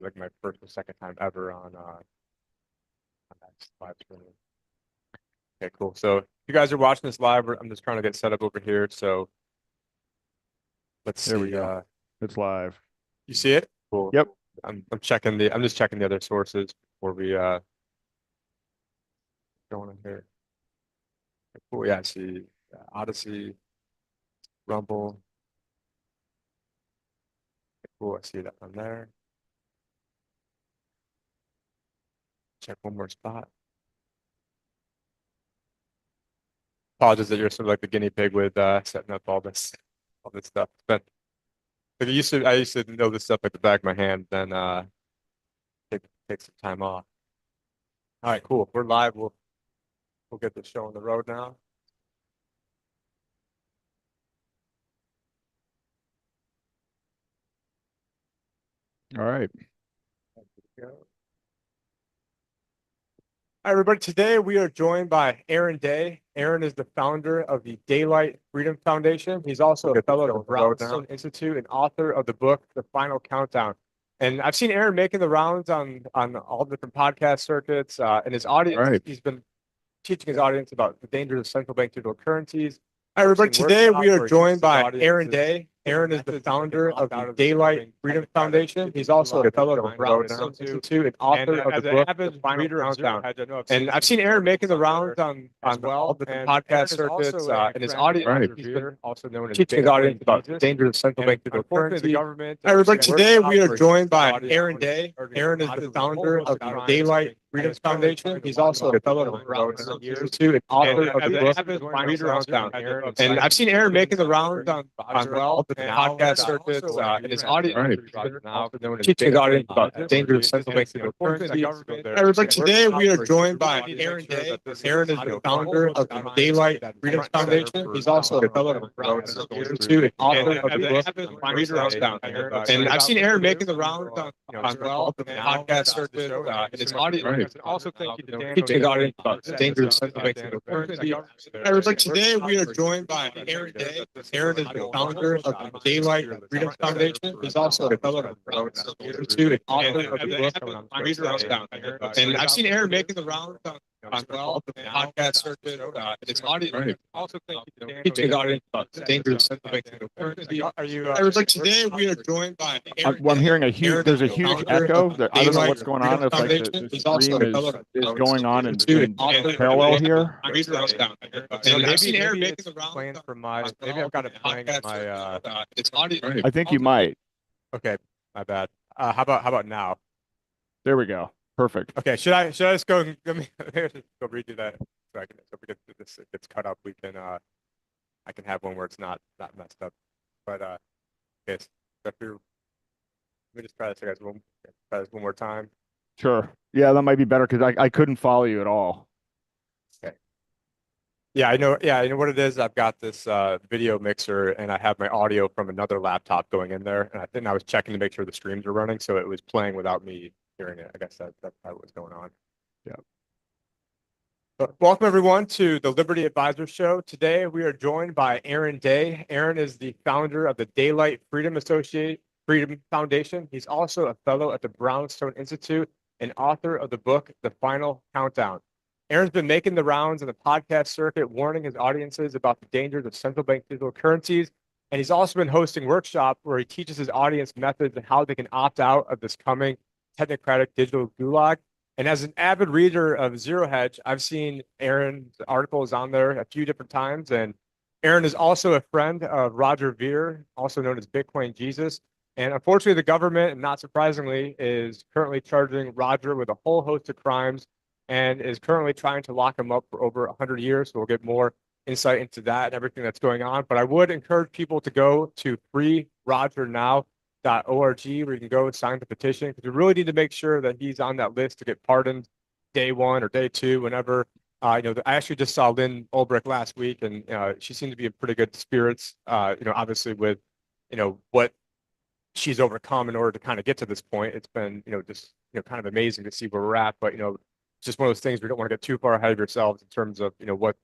like my first or second time ever on that live stream. Okay, cool. So if you guys are watching this live, I'm just trying to get set up over here. So let's see. There we go. It's live. You see it? Cool. Yep. I'm just checking the other sources before we go in here. Cool. Yeah, I see Odyssey, Rumble. Cool. I see that on there. Check one more spot. Apologies that you're sort of like the guinea pig with setting up all this stuff. But I used to know this stuff like the back of my hand. Then take some time off. All right, cool. We're live. We'll get the show on the road now. All right. Hi, everybody. Today we are joined by Aaron Day. Aaron is the founder of the Daylight Freedom Foundation. He's also a fellow of the Brownstone Institute and author of the book, The Final Countdown. And I've seen Aaron making the rounds on all different podcast circuits and his audience. Right. He's been teaching his audience about the dangers of central bank digital currencies. Hi, everybody. Today we are joined by Aaron Day. Aaron is the founder of the Daylight Freedom Foundation. He's also a fellow of the Brownstone Institute and author of the book, The Final Countdown. And I've seen Aaron making the rounds on all different podcast circuits and his audience. Right. He's been also known as teaching his audience about the dangers of central bank digital currencies. Hi, everybody. Today we are joined by Aaron Day. Aaron is the founder of the Daylight Freedom Foundation. He's also a fellow of the Brownstone Institute and author of the book, The Final Countdown. And I've seen Aaron making the rounds on all the podcast circuits and his audience. Right. Teaching his audience about the dangers of central bank digital currencies. Everybody, today we are joined by Aaron Day. Aaron is the founder of the Daylight Freedom Foundation. He's also a fellow of the Brownstone Institute and author of the book, The Final Countdown. And I've seen Aaron making the rounds on all the podcast circuits and his audience. Right. Also, thank you to Dan. Teaching his audience about the dangers of central bank digital currencies. Everybody, today we are joined by Aaron Day. Aaron is the founder of the Daylight Freedom Foundation. He's also a fellow of the Brownstone Institute and author of the book, The Final Countdown. And I've seen Aaron making the rounds on all the podcast circuit and his audience. Right. Also, thank you to Dan. Teaching his audience about the dangers of central bank digital currencies. Are you? Everybody, today we are joined by Aaron. Well, I'm hearing there's a huge founder echo. of the I don't know Daylight what's going on. Freedom It's like the Foundation. He's also stream a fellow of is the going on in Brownstone parallel here. And I've seen Aaron making the rounds playing from my. Maybe I've got it playing in my. It's audio. I think you might. Okay, my bad. How about now? There we go. Perfect. Okay, should I just go? Let me just go redo that so I can. So if this gets cut up, we can. I can have one where it's not messed up. But okay, so if you're, let me just try this, guys. Try this one more time. Sure. Yeah, that might be better because I couldn't follow you at all. Okay. Yeah, I know. Yeah, I know what it is. I've got this video mixer, and I have my audio from another laptop going in there, and I was checking to make sure the streams are running, so it was playing without me hearing it. I guess that's probably what's going on. Yeah. But welcome everyone to the Liberty Advisor Show. Today we are joined by Aaron Day. Aaron is the founder of the Daylight Freedom Foundation. He's also a fellow at the Brownstone Institute and author of the book, The Final Countdown. Aaron's been making the rounds in the podcast circuit, warning his audiences about the dangers of central bank digital currencies. And he's also been hosting workshops where he teaches his audience methods and how they can opt out of this coming technocratic digital gulag. And as an avid reader of Zero Hedge, I've seen Aaron's articles on there a few different times. And Aaron is also a friend of Roger Ver, also known as Bitcoin Jesus. And unfortunately, the government, and not surprisingly, is currently charging Roger with a whole host of crimes and is currently trying to lock him up for over 100 years. So we'll get more insight into that and everything that's going on. But I would encourage people to go to freerogernow.org where you can go and sign the petition, because we really need to make sure that he's on that list to get pardoned day one or day two, whenever. I actually just saw Lynn Ulbricht last week, and she seemed to be in pretty good spirits. Obviously with what she's overcome in order to kind of get to this point. It's been just kind of amazing to see where we're at. But it's just one of those things we don't want to get too far ahead of yourselves in terms of what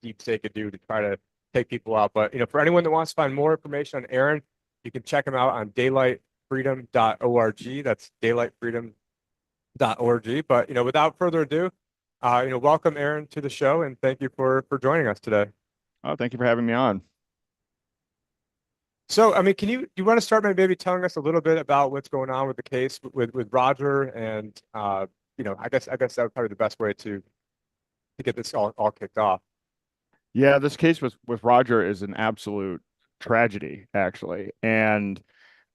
deep state could do to try to take people out. But for anyone that wants to find more information on Aaron, you can check him out on daylightfreedom.org. That's daylightfreedom.org. But, without further ado, welcome Aaron to the show and thank you for joining us today. Oh, thank you for having me on. So, I mean, you want to start by maybe telling us a little bit about what's going on with the case with Roger and, I guess that would probably be the best way to get this all kicked off. Yeah, this case with Roger is an absolute tragedy, actually. And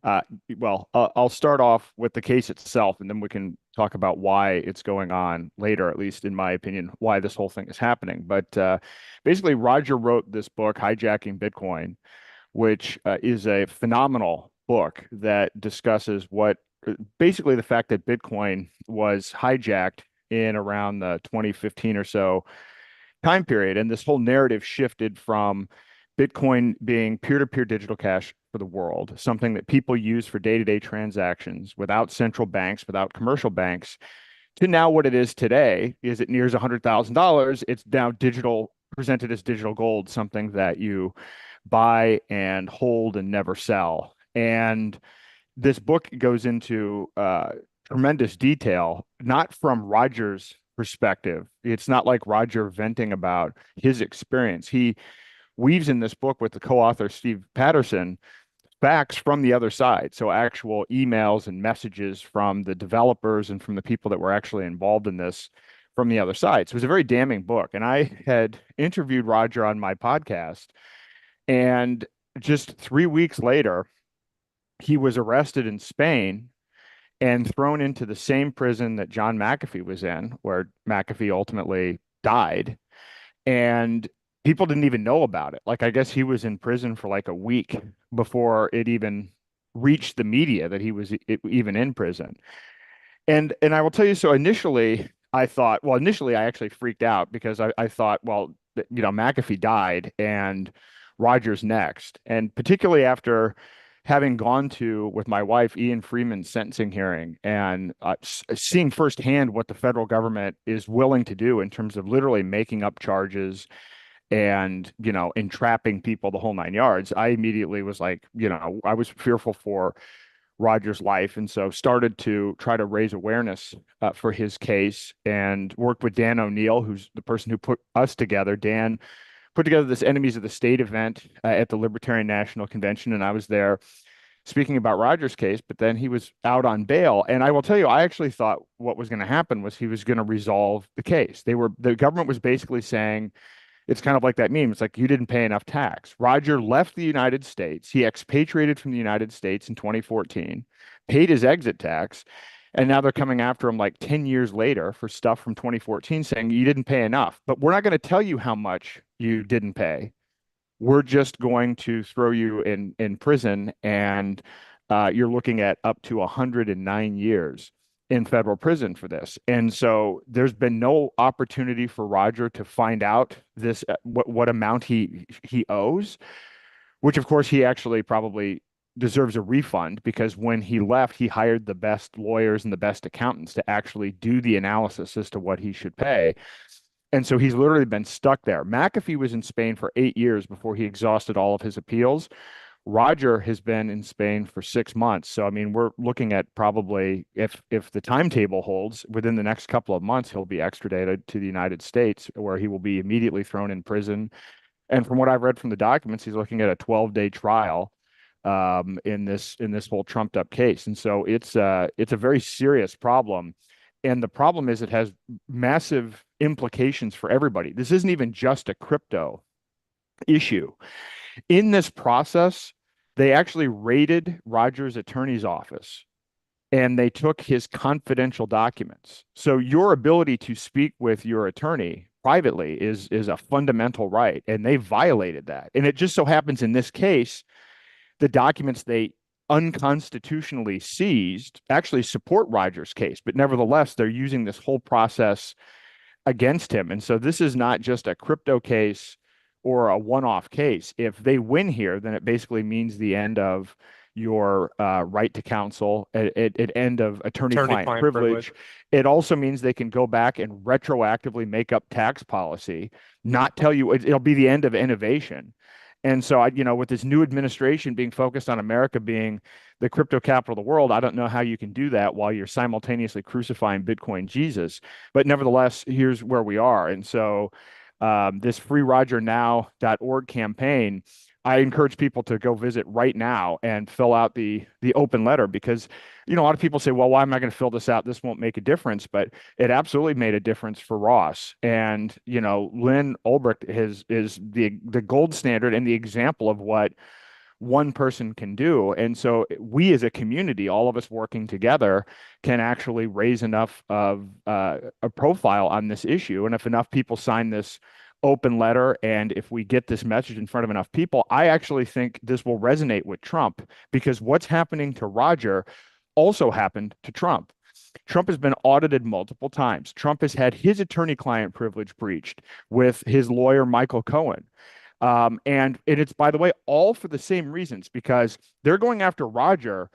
I'll start off with the case itself, and then we can talk about why it's going on later, at least in my opinion, why this whole thing is happening. But basically, Roger wrote this book, Hijacking Bitcoin, which is a phenomenal book that discusses basically the fact that Bitcoin was hijacked in around the 2015 or so time period. And this whole narrative shifted from Bitcoin being peer-to-peer digital cash for the world, something that people use for day-to-day transactions without central banks, without commercial banks, to now what it is today is it nears $100,000. It's now digital, presented as digital gold, something that you buy and hold and never sell. And this book goes into tremendous detail, not from Roger's perspective. It's not like Roger venting about his experience. He weaves in this book with the co-author Steve Patterson facts from the other side. So actual emails and messages from the developers and from the people that were actually involved in this from the other side. So it was a very damning book. And I had interviewed Roger on my podcast, and just 3 weeks later, he was arrested in Spain and thrown into the same prison that John McAfee was in, where McAfee ultimately died. And people didn't even know about it. Like, I guess he was in prison for like a week before it even reached the media that he was even in prison. And I will tell you, so initially I actually freaked out because I thought, well, McAfee died and Rogers next. And particularly after having gone to, with my wife, Ian Freeman's sentencing hearing and seeing firsthand what the federal government is willing to do in terms of literally making up charges and, entrapping people the whole nine yards, I immediately was like, I was fearful for Roger's life. And so started to try to raise awareness for his case and worked with Dan O'Neill, who's the person who put us together. Dan put together this Enemies of the State event at the Libertarian National Convention, and I was there speaking about Roger's case, but then he was out on bail. And I will tell you, I actually thought what was going to happen was he was going to resolve the case. The government was basically saying, it's kind of like that meme. It's like, you didn't pay enough tax. Roger left the United States. He expatriated from the United States in 2014, paid his exit tax. And now they're coming after him like 10 years later for stuff from 2014 saying you didn't pay enough. But we're not going to tell you how much you didn't pay. We're just going to throw you in prison. And you're looking at up to 109 years in federal prison for this. And so there's been no opportunity for Roger to find out this what amount he owes, which of course he actually probably deserves a refund, because when he left, he hired the best lawyers and the best accountants to actually do the analysis as to what he should pay. And so he's literally been stuck there. McAfee was in Spain for 8 years before he exhausted all of his appeals. Roger has been in Spain for 6 months. So, I mean, we're looking at probably, if the timetable holds, within the next couple of months, he'll be extradited to the United States, where he will be immediately thrown in prison. And from what I've read from the documents, he's looking at a 12-day trial in this whole trumped up case. And so it's a very serious problem. And the problem is it has massive implications for everybody. This isn't even just a crypto issue. In this process, they actually raided Roger's attorney's office and they took his confidential documents. So your ability to speak with your attorney privately is a fundamental right, and they violated that. And it just so happens in this case, the documents they unconstitutionally seized actually support Roger's case, but nevertheless, they're using this whole process against him. And so this is not just a crypto case or a one-off case. If they win here, then it basically means the end of your right to counsel, at end of attorney-client privilege. It also means they can go back and retroactively make up tax policy, not tell you, it'll be the end of innovation. And so with this new administration being focused on America being the crypto capital of the world, I don't know how you can do that while you're simultaneously crucifying Bitcoin Jesus. But nevertheless, here's where we are. And so this freerogernow.org campaign, I encourage people to go visit right now and fill out the open letter because, a lot of people say, well, why am I going to fill this out? This won't make a difference. But it absolutely made a difference for Ross. And, Lynn Ulbricht is the gold standard and the example of what one person can do. And so we as a community, all of us working together, can actually raise enough of a profile on this issue. And if enough people sign this open letter, and if we get this message in front of enough people, I actually think this will resonate with Trump, because what's happening to Roger also happened to Trump. Trump has been audited multiple times. Trump has had his attorney-client privilege breached with his lawyer, Michael Cohen. And it's, by the way, all for the same reasons, because they're going after Roger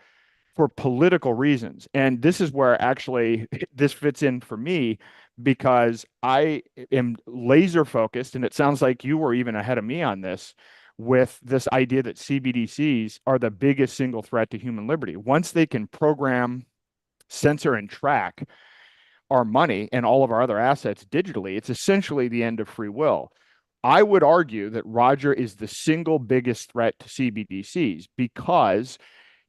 for political reasons. And this is where actually this fits in for me, because I am laser focused, and it sounds like you were even ahead of me on this, with this idea that CBDCs are the biggest single threat to human liberty. Once they can program, censor, and track our money and all of our other assets digitally, it's essentially the end of free will. I would argue that Roger is the single biggest threat to CBDCs, because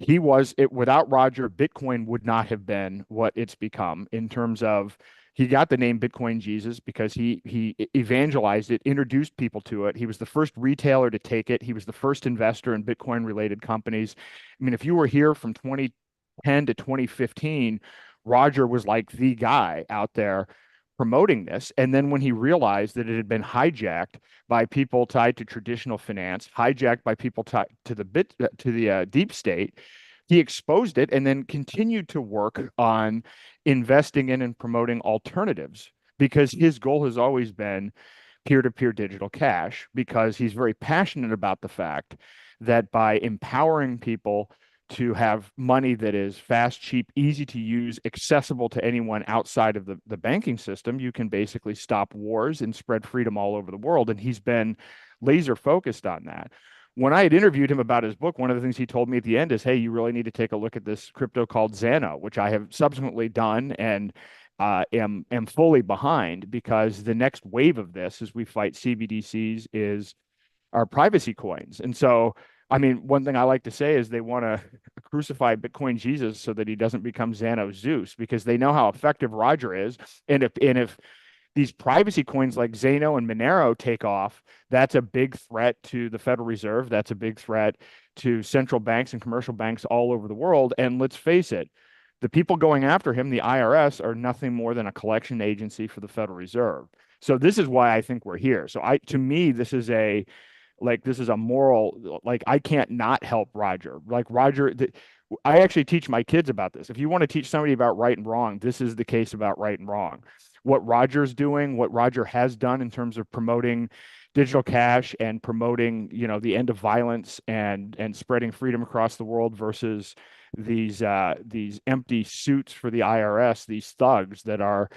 without Roger, Bitcoin would not have been what it's become, in terms of he got the name Bitcoin Jesus because he evangelized it, introduced people to it. He was the first retailer to take it. He was the first investor in Bitcoin related companies. I mean, if you were here from 2010 to 2015, Roger was like the guy out there promoting this. And then when he realized that it had been hijacked by people tied to traditional finance, hijacked by people tied to the deep state, he exposed it and then continued to work on investing in and promoting alternatives, because his goal has always been peer-to-peer digital cash, because he's very passionate about the fact that by empowering people to have money that is fast, cheap, easy to use, accessible to anyone outside of the banking system, you can basically stop wars and spread freedom all over the world. And he's been laser focused on that. When I had interviewed him about his book, one of the things he told me at the end is, hey, you really need to take a look at this crypto called Xano, which I have subsequently done and am fully behind, because the next wave of this as we fight CBDCs is our privacy coins. And so, I mean, one thing I like to say is they want to crucify Bitcoin Jesus so that he doesn't become Xano Zeus, because they know how effective Roger is. And if these privacy coins like Xano and Monero take off, that's a big threat to the Federal Reserve. That's a big threat to central banks and commercial banks all over the world. And let's face it, the people going after him, the IRS, are nothing more than a collection agency for the Federal Reserve. So this is why I think we're here. So to me, this is a moral, like, I can't not help Roger. Like Roger, I actually teach my kids about this. If you want to teach somebody about right and wrong, this is the case about right and wrong. What Roger's doing, what Roger has done in terms of promoting digital cash and promoting, the end of violence and spreading freedom across the world, versus these empty suits for the IRS, these thugs that are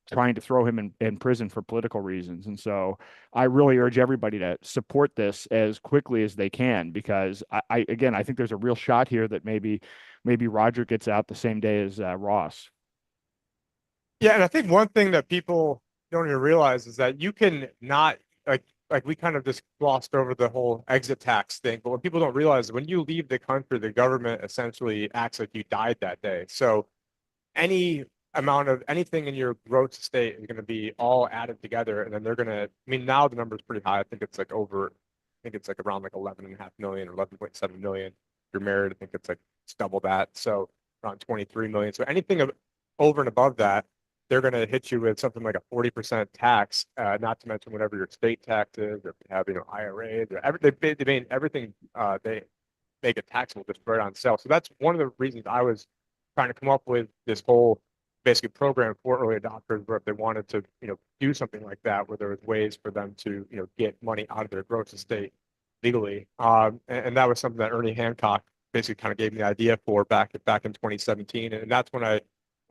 trying to throw him in prison for political reasons. And so I really urge everybody to support this as quickly as they can, because I think there's a real shot here that maybe Roger gets out the same day as Ross. Yeah, and I think one thing that people don't even realize is that you can not like we kind of just glossed over the whole exit tax thing, but what people don't realize is when you leave the country, the government essentially acts like you died that day. So any amount of anything in your gross estate is going to be all added together, and then they're going to, I mean, now the number is pretty high. I think it's like around like 11.5 million or 11.7 million. If you're married, I think it's double that. So around 23 million. So anything over and above that, they're going to hit you with something like a 40% tax, not to mention whatever your state tax is, or if you have, IRAs, or they made everything, they make it taxable just right on sale. So that's one of the reasons I was trying to come up with this whole basically program for early adopters, where if they wanted to, do something like that, where there was ways for them to, get money out of their gross estate legally. And that was something that Ernie Hancock basically kind of gave me the idea for back in 2017. And that's when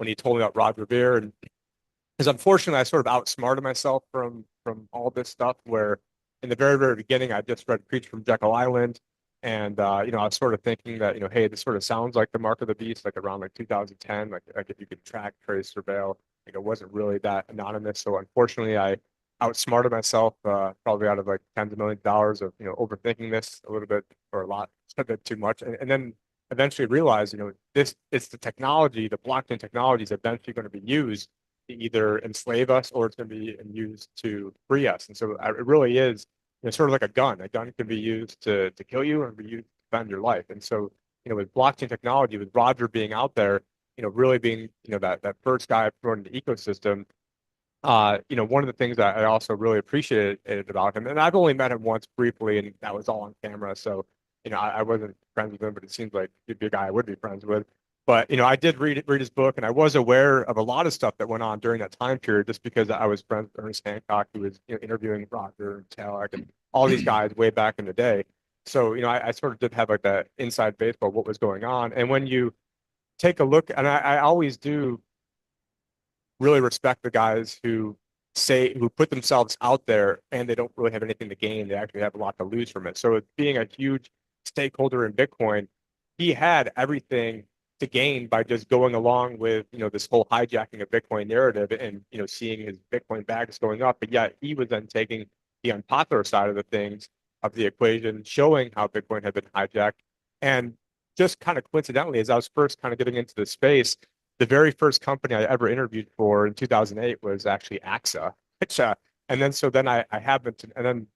he told me about Roger Ver, and because unfortunately I sort of outsmarted myself from all this stuff, where in the very, very beginning, I just read Preach from Jekyll Island. And, I was sort of thinking that, hey, this sort of sounds like the mark of the beast, like around like 2010, like if you could track, trace, surveil, it wasn't really that anonymous. So unfortunately, I outsmarted myself, probably out of like tens of millions of dollars of, overthinking this a little bit or a lot, a bit too much. And then eventually realized, it's the technology, the blockchain technology is eventually going to be used to either enslave us or it's going to be used to free us. And so it really is, sort of like a gun. A gun can be used to kill you or be used to defend your life. And so, with blockchain technology, with Roger being out there, really being, that first guy promoting the ecosystem, one of the things that I also really appreciated about him, and I've only met him once briefly, and that was all on camera. So, I wasn't friends with him, but it seems like he'd be a guy I would be friends with. But I did read his book, and I was aware of a lot of stuff that went on during that time period, just because I was friends with Ernest Hancock, who was interviewing Roger and Talek and all these guys way back in the day. So I sort of did have like that inside baseball what was going on, and when you take a look, and I always do really respect the guys who put themselves out there and they don't really have anything to gain. They actually have a lot to lose from it. So being a huge stakeholder in Bitcoin, he had everything to gain by just going along with, this whole hijacking of Bitcoin narrative and, seeing his Bitcoin bags going up. But yet he was then taking the unpopular side of the things of the equation, showing how Bitcoin had been hijacked. And just kind of coincidentally, as I was first kind of getting into the space, the very first company I ever interviewed for in 2008 was actually AXA, which, and then so then I happened to, and then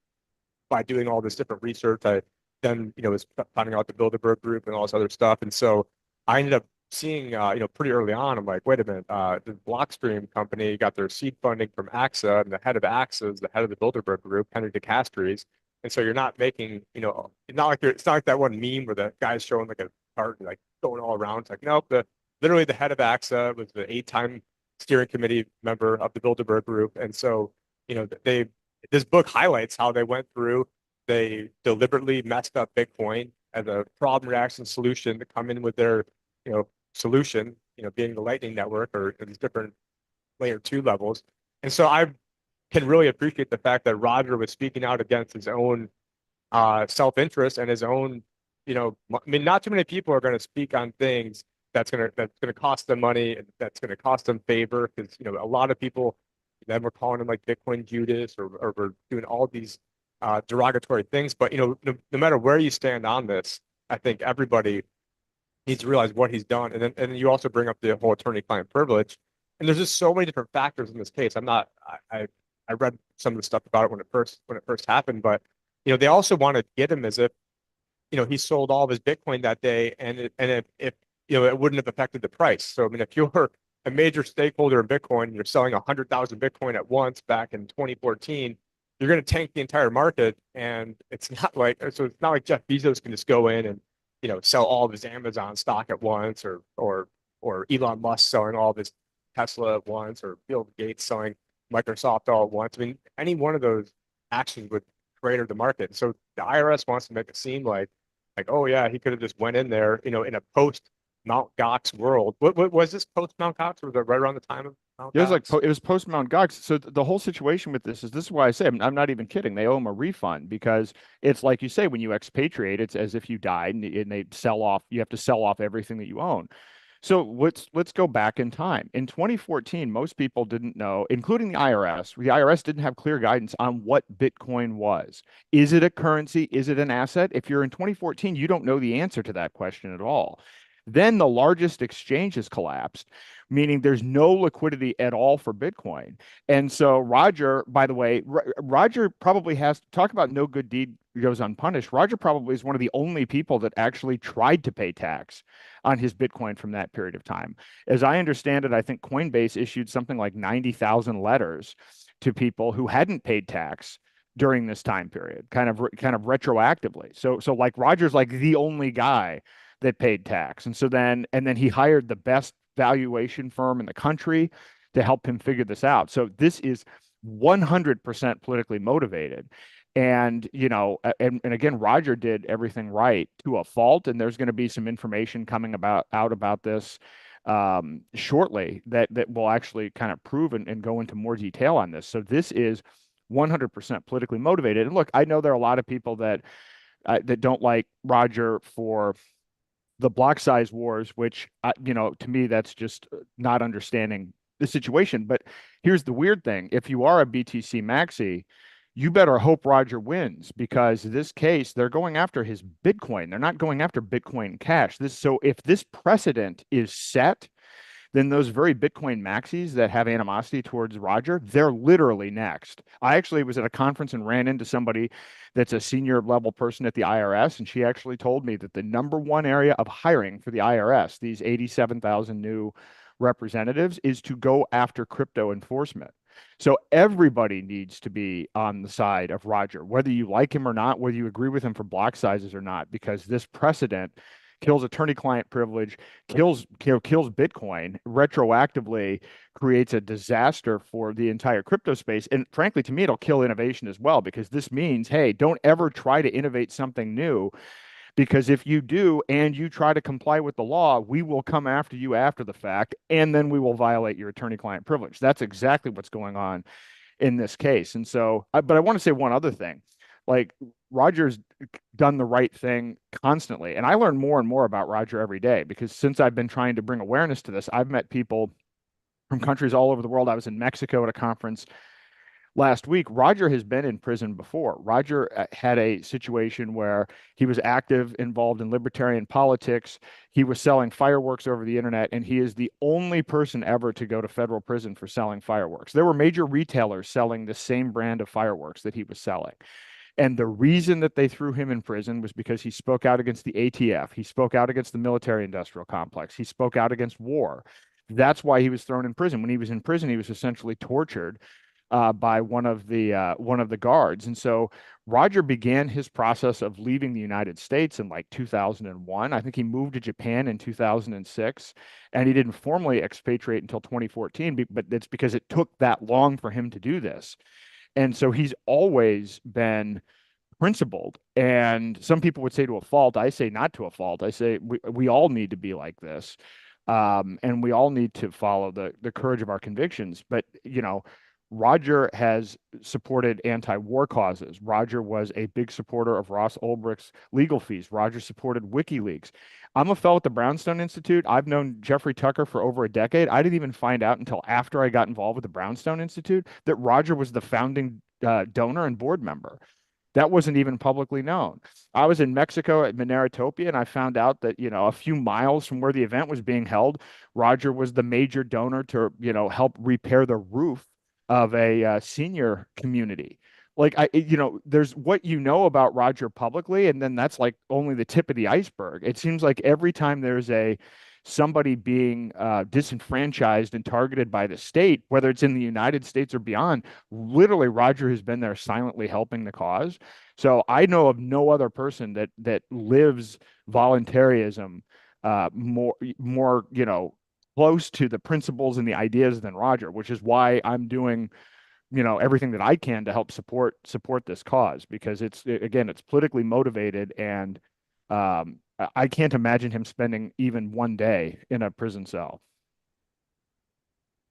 by doing all this different research, I then, was finding out the Bilderberg Group and all this other stuff. And so I ended up seeing, pretty early on, I'm like, wait a minute, the Blockstream company got their seed funding from AXA, and the head of AXA is the head of the Bilderberg Group, Henry DeCastries. And so you're not making, it's not like that one meme where the guy's showing like a card like going all around. It's like, nope, literally the head of AXA was the 8-time steering committee member of the Bilderberg Group. And so, this book highlights how they went through, they deliberately messed up Bitcoin as a problem reaction solution to come in with their, solution, being the Lightning Network or these different layer 2 levels. And so I can really appreciate the fact that Roger was speaking out against his own self-interest and his own, I mean, not too many people are going to speak on things that's gonna cost them money and that's gonna cost them favor, because a lot of people then were calling him like Bitcoin Judas, or we're doing all these derogatory things. But no matter where you stand on this, I think everybody needs to realize what he's done. And then you also bring up the whole attorney-client privilege, and there's just so many different factors in this case. I'm not I read some of the stuff about it when it first happened, but they also want to get him as if he sold all of his Bitcoin that day, and if it wouldn't have affected the price. So I mean, if you're a major stakeholder in Bitcoin, and you're selling 100,000 Bitcoin at once back in 2014, you're going to tank the entire market. And it's not like Jeff Bezos can just go in and sell all of his Amazon stock at once, or Elon Musk selling all of his Tesla at once, or Bill Gates selling Microsoft all at once. I mean, any one of those actions would crater the market. So the IRS wants to make it seem like, oh yeah, he could have just went in there, in a post Mount Gox world. What was this post Mount Gox? Or was it right around the time of Mount It was like Gox? it was post Mount Gox. So the whole situation with this is why I say I'm not even kidding. They owe him a refund because it's like you say, when you expatriate, it's as if you died, and they sell off. You have to sell off everything that you own. So let's go back in time. In 2014, most people didn't know, including the IRS. The IRS didn't have clear guidance on what Bitcoin was. Is it a currency? Is it an asset? If you're in 2014, you don't know the answer to that question at all. Then the largest exchange has collapsed, meaning there's no liquidity at all for Bitcoin. And so Roger, by the way, Roger probably has, talk about no good deed goes unpunished. Roger probably is one of the only people that actually tried to pay tax on his Bitcoin from that period of time. As I understand it, I think Coinbase issued something like 90,000 letters to people who hadn't paid tax during this time period, kind of retroactively. So like Roger's like the only guy that paid tax. And then he hired the best valuation firm in the country to help him figure this out. So this is 100% politically motivated. And, and again, Roger did everything right to a fault. And there's going to be some information coming out about this shortly that will actually kind of prove and go into more detail on this. So this is 100% politically motivated. And look, I know there are a lot of people that don't like Roger for the block size wars, which, to me, that's just not understanding the situation. But here's the weird thing. If you are a BTC maxi, you better hope Roger wins, because this case, they're going after his Bitcoin. They're not going after Bitcoin Cash. So if this precedent is set, then those very Bitcoin maxis that have animosity towards Roger, they're literally next. I actually was at a conference and ran into somebody that's a senior level person at the IRS, and she actually told me that the number one area of hiring for the IRS, these 87,000 new representatives, is to go after crypto enforcement. So everybody needs to be on the side of Roger, whether you like him or not, whether you agree with him for block sizes or not, because this precedent kills attorney-client privilege, kills Bitcoin, retroactively creates a disaster for the entire crypto space. And frankly, to me, it'll kill innovation as well, because this means, hey, don't ever try to innovate something new, because if you do and you try to comply with the law, we will come after you after the fact, and then we will violate your attorney-client privilege. That's exactly what's going on in this case. And so, but I want to say one other thing. Like, Roger's done the right thing constantly. And I learn more and more about Roger every day, because since I've been trying to bring awareness to this, I've met people from countries all over the world. I was in Mexico at a conference last week. Roger has been in prison before. Roger had a situation where he was involved in libertarian politics. He was selling fireworks over the internet, and he is the only person ever to go to federal prison for selling fireworks. There were major retailers selling the same brand of fireworks that he was selling. And the reason that they threw him in prison was because he spoke out against the ATF. He spoke out against the military industrial complex. He spoke out against war. That's why he was thrown in prison. When he was in prison, he was essentially tortured by one of the guards. And so Roger began his process of leaving the United States in like 2001. I think he moved to Japan in 2006, and he didn't formally expatriate until 2014. But it's because it took that long for him to do this. And so he's always been principled. And some people would say to a fault. I say not to a fault. I say we all need to be like this. And we all need to follow the courage of our convictions. But, Roger has supported anti-war causes. Roger was a big supporter of Ross Ulbricht's legal fees. Roger supported WikiLeaks. I'm a fellow at the Brownstone Institute. I've known Jeffrey Tucker for over a decade. I didn't even find out until after I got involved with the Brownstone Institute that Roger was the founding donor and board member. That wasn't even publicly known. I was in Mexico at Mineratopia, and I found out that, a few miles from where the event was being held, Roger was the major donor to, help repair the roof of a senior community. Like, there's what about Roger publicly, and then that's like only the tip of the iceberg. It seems like every time there's somebody being disenfranchised and targeted by the state, whether it's in the United States or beyond, literally Roger has been there silently helping the cause. So I know of no other person that lives voluntarism more close to the principles and the ideas than Roger, which is why I'm doing everything that I can to help support this cause, because it's politically motivated, and I can't imagine him spending even one day in a prison cell.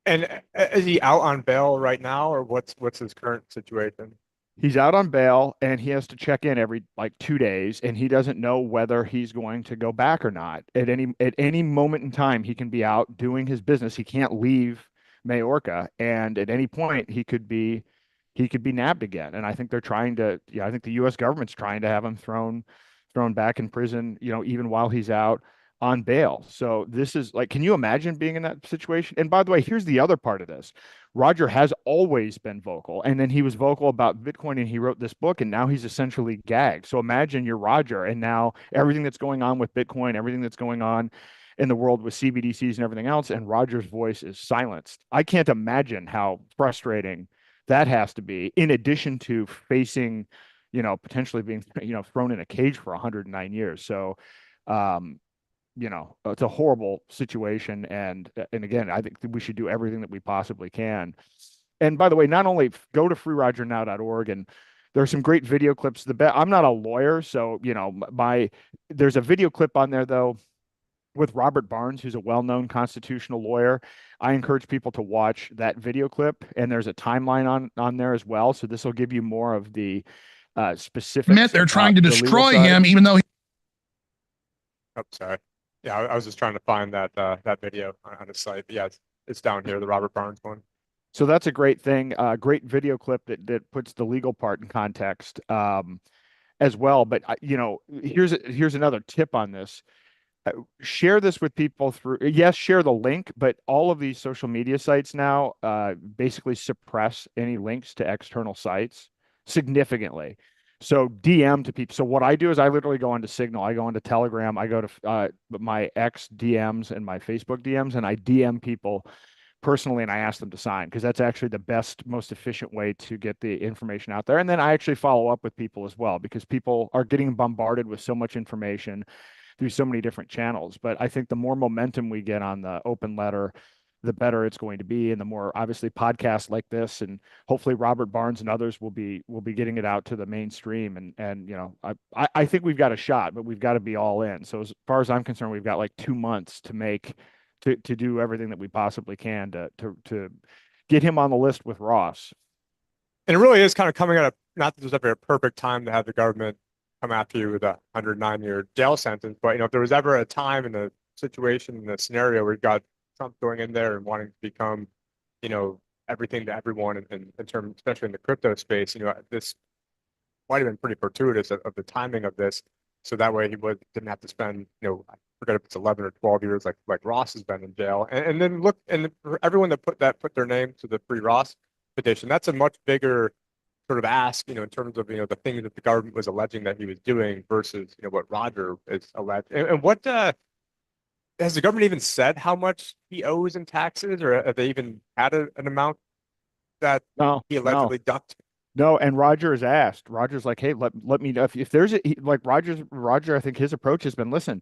And is he out on bail right now, or what's his current situation? He's out on bail, and he has to check in every like 2 days, and he doesn't know whether he's going to go back or not. At any moment in time, he can be out doing his business. He can't leave Majorca, and at any point he could be nabbed again. And I think they're trying to, I think the U.S. government's trying to have him thrown back in prison, even while he's out on bail. So this is like, can you imagine being in that situation? And by the way, here's the other part of this. Roger has always been vocal, and then he was vocal about Bitcoin, and he wrote this book, and now he's essentially gagged. So imagine you're Roger, and now everything that's going on with Bitcoin, everything that's going on in the world with CBDCs and everything else, and Roger's voice is silenced. I can't imagine how frustrating that has to be, in addition to facing, potentially being, thrown in a cage for 109 years. So, it's a horrible situation. And again, I think that we should do everything that we possibly can. And by the way, not only go to freerogernow.org, and there are some great video clips. I'm not a lawyer, so there's a video clip on there though with Robert Barnes, who's a well-known constitutional lawyer. I encourage people to watch that video clip, and there's a timeline on there as well. So this will give you more of the specifics. They're trying to the legal destroy side. him, even though Oh, sorry. Yeah, I was just trying to find that video on the site. But yeah, it's down here, the Robert Barnes one. So that's a great thing, great video clip that puts the legal part in context as well. But here's another tip on this. Share this with people through, yes, share the link, but all of these social media sites now basically suppress any links to external sites significantly. So DM to people. So what I do is I literally go onto Signal, I go into Telegram, I go to my X DMs and my Facebook DMs, and I DM people personally and I ask them to sign, because that's actually the best, most efficient way to get the information out there. And then I actually follow up with people as well, because people are getting bombarded with so much information through so many different channels. But I think the more momentum we get on the open letter, the better it's going to be. And the more, obviously, podcasts like this, and hopefully Robert Barnes and others will be getting it out to the mainstream. And I think we've got a shot, but we've got to be all in. So as far as I'm concerned, we've got like 2 months to make to do everything that we possibly can to get him on the list with Ross. And it really is kind of coming at not that there's ever a perfect time to have the government come after you with a 109-year jail sentence, but if there was ever a time in a situation, in a scenario where you got Trump going in there and wanting to become, everything to everyone in terms, especially in the crypto space, this might have been pretty fortuitous of the timing of this. So that way didn't have to spend, I forget if it's 11 or 12 years like Ross has been in jail. And then look, and for everyone that put their name to the Free Ross petition, that's a much bigger sort of ask, in terms of, the things that the government was alleging that he was doing versus, what Roger is alleged. And what has the government even said how much he owes in taxes, or have they even had an amount that he allegedly ducked? No, and Roger is asked. Roger's like, hey, let me know if there's like Roger, I think his approach has been, listen,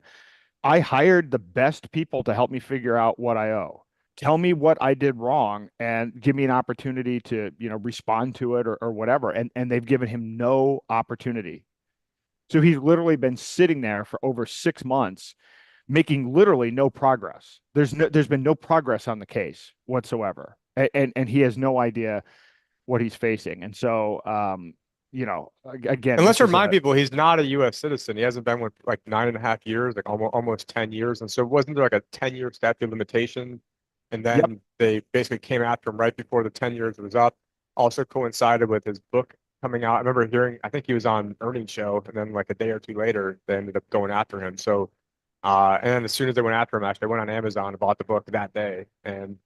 I hired the best people to help me figure out what I owe. Tell me what I did wrong and give me an opportunity to, respond to it or whatever. And they've given him no opportunity. So he's literally been sitting there for over 6 months, making literally no progress. There's been no progress on the case whatsoever. And he has no idea what he's facing. And so, again, and let's remind people, he's not a U.S. citizen. He hasn't been with like 9.5 years, like almost 10 years. And so wasn't there like a 10-year statute of limitation? And then they basically came after him right before the 10 years was up. Also coincided with his book coming out. I remember hearing, I think he was on earnings show, and then like a day or two later, they ended up going after him. So, and then as soon as they went after him, actually, I went on Amazon and bought the book that day. And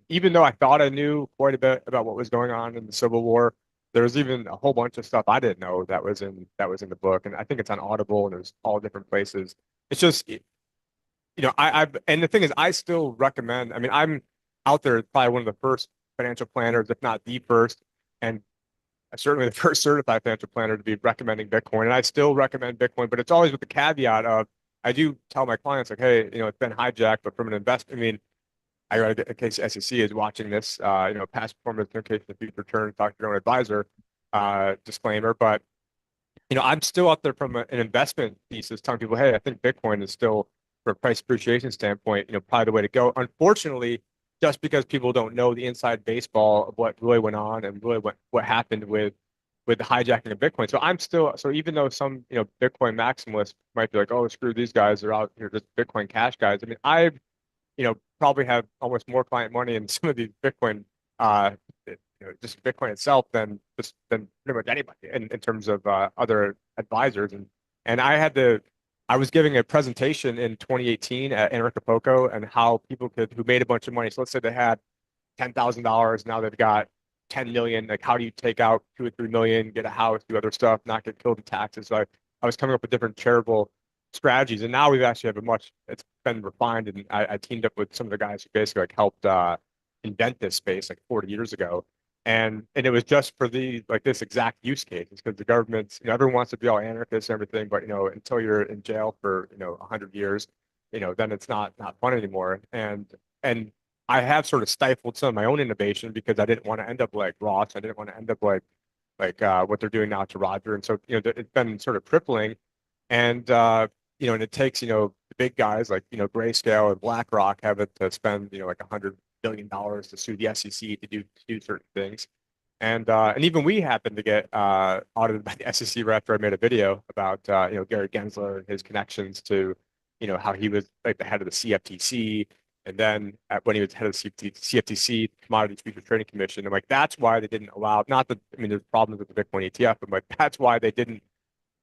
even though I thought I knew quite a bit about what was going on in the Civil War, there was even a whole bunch of stuff I didn't know that was in the book. And I think it's on Audible, and there's all different places. It's just, and the thing is, I still recommend. I mean, I'm out there probably one of the first financial planners, if not the first, and certainly the first certified financial planner to be recommending Bitcoin. And I still recommend Bitcoin, but it's always with the caveat of, I do tell my clients, like, hey, it's been hijacked, but from an investment, I mean, I got in case SEC is watching this, past performance, no case of future return, talk to your own advisor, disclaimer. But, I'm still out there from an investment thesis telling people, hey, I think Bitcoin is still, from a price appreciation standpoint, probably the way to go. Unfortunately, just because people don't know the inside baseball of what really went on and really what happened with the hijacking of Bitcoin. So even though some, Bitcoin maximalists might be like, oh, screw these guys, they're out here just Bitcoin cash guys. I mean, I've, probably have almost more client money in some of these Bitcoin, just Bitcoin itself than pretty much anybody in terms of other advisors. And I was giving a presentation in 2018 at Acapulco, and how people who made a bunch of money. So let's say they had $10,000, now they've got 10 million. Like, how do you take out 2 or 3 million, get a house, do other stuff, not get killed in taxes? So I was coming up with different charitable strategies, and now we've actually have it's been refined, and I teamed up with some of the guys who basically like helped invent this space like 40 years ago. And it was just for this exact use case. It's because the government's, everyone wants to be all anarchist and everything, but until you're in jail for 100 years, then it's not fun anymore. And I have sort of stifled some of my own innovation because I didn't want to end up like Ross. I didn't want to end up like what they're doing now to Roger. And so it's been sort of crippling. And and it takes big guys like, Grayscale and BlackRock having to spend, like $100 billion to sue the SEC to do certain things. And even we happened to get audited by the SEC right after I made a video about Gary Gensler and his connections to how he was like the head of the CFTC, and then when he was head of the CFTC, Commodities Futures Trading Commission. And like that's why they didn't allow, not that, I mean, there's problems with the Bitcoin ETF, but like that's why they didn't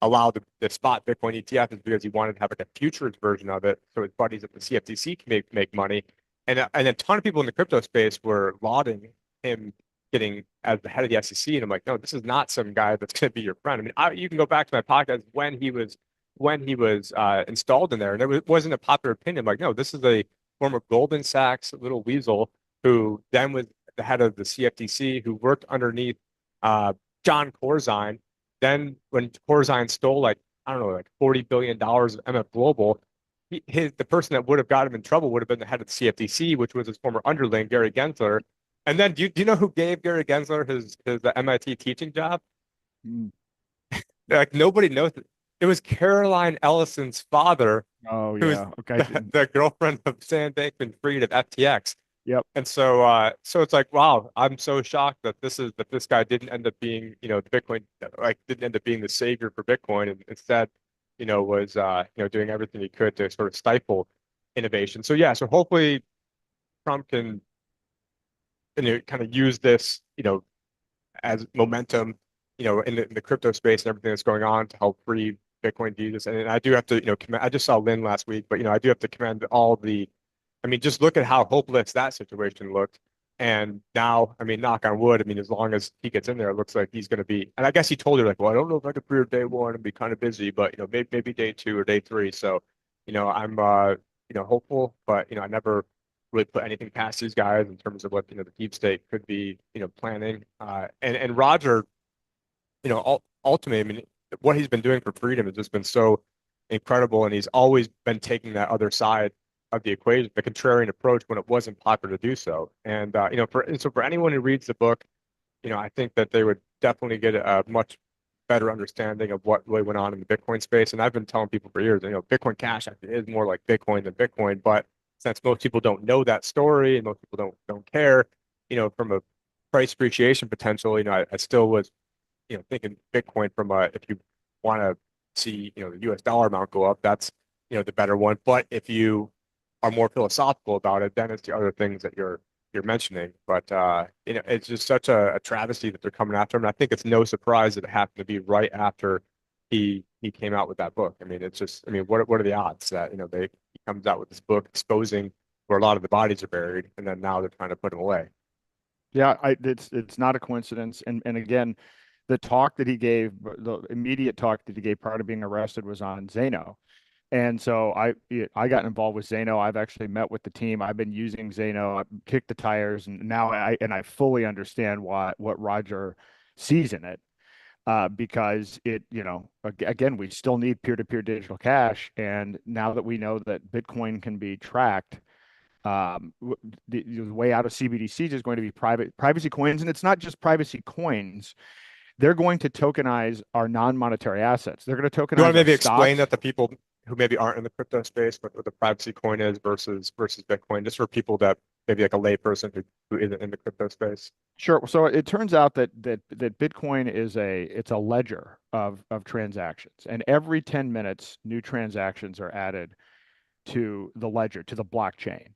allow the spot Bitcoin ETF, is because he wanted to have like a futures version of it so his buddies at the CFTC can make money. And a ton of people in the crypto space were lauding him getting as the head of the SEC, and I'm like, no, this is not some guy that's going to be your friend. I mean, you can go back to my podcast when he was installed in there, and it wasn't a popular opinion. I'm like, no, this is a former Goldman Sachs little weasel who then was the head of the CFTC, who worked underneath John Corzine. Then when Corzine stole like, I don't know, like $40 billion of MF Global, the person that would have got him in trouble would have been the head of the CFTC, which was his former underling, Gary Gensler. And then do you know who gave Gary Gensler his MIT teaching job? Mm. Like nobody knows it. It was Caroline Ellison's father, Oh who was yeah. Okay. the girlfriend of Sam Bankman-Fried of FTX. Yep. And so it's like, wow, I'm so shocked that this guy didn't end up being, the Bitcoin, like didn't end up being the savior for Bitcoin, and instead, was doing everything he could to sort of stifle innovation. So yeah, so hopefully Trump can, kind of use this, as momentum, in the crypto space and everything that's going on to help free Bitcoin users. And I do have to, commend, I just saw Lynn last week, but I do have to commend all the, I mean, just look at how hopeless that situation looked. And now, I mean, knock on wood, I mean, as long as he gets in there, it looks like he's going to be, and I guess he told her like, well, I don't know if I could pre day one and be kind of busy, but maybe day two or day three. So, I'm hopeful, but I never really put anything past these guys in terms of what, the deep state could be, planning. And Roger, ultimately, I mean, what he's been doing for freedom has just been so incredible, and he's always been taking that other side of the equation, the contrarian approach, when it wasn't popular to do so. And for anyone who reads the book, I think that they would definitely get a much better understanding of what really went on in the Bitcoin space. And I've been telling people for years, Bitcoin Cash actually is more like Bitcoin than Bitcoin, but since most people don't know that story and most people don't care, from a price appreciation potential, I still was thinking Bitcoin from if you want to see, the US dollar amount go up, that's, the better one. But if you are more philosophical about it, then it's the other things that you're mentioning. But it's just such a travesty that they're coming after him. And I think it's no surprise that it happened to be right after he came out with that book. I mean, it's just, I mean, what are the odds that, he comes out with this book exposing where a lot of the bodies are buried, and then now they're trying to put him away. Yeah, it's not a coincidence. And again, the talk that he gave, the immediate talk that he gave prior to being arrested was on Zeno. And so I got involved with Zeno. I've actually met with the team. I've been using Zeno. I kicked the tires, and now I fully understand what Roger sees in it. Because it, again, we still need peer-to-peer digital cash, and now that we know that Bitcoin can be tracked, the way out of CBDCs is going to be privacy coins, and it's not just privacy coins. They're going to tokenize our non-monetary assets. They're going to You want tokenize to our maybe explain stocks. that to people who maybe aren't in the crypto space, what the privacy coin is versus Bitcoin, just for people that maybe like a layperson who isn't in the crypto space. Sure. So it turns out that Bitcoin is it's a ledger of transactions, and every 10 minutes, new transactions are added to the ledger, to the blockchain.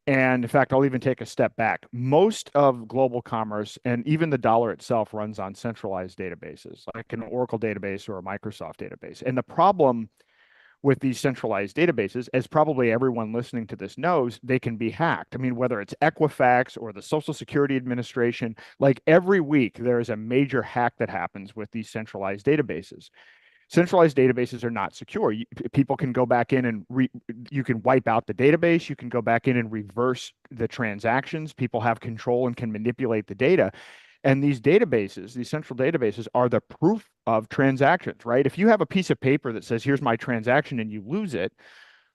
And in fact, I'll even take a step back. Most of global commerce and even the dollar itself runs on centralized databases, like an Oracle database or a Microsoft database. And the problem with these centralized databases, as probably everyone listening to this knows, they can be hacked. I mean, whether it's Equifax or the Social Security Administration, like every week there is a major hack that happens with these centralized databases. Centralized databases are not secure. People can go back in and you can wipe out the database. You can go back in and reverse the transactions. People have control and can manipulate the data. And these databases, these central databases, are the proof of transactions, right? If you have a piece of paper that says, here's my transaction, and you lose it,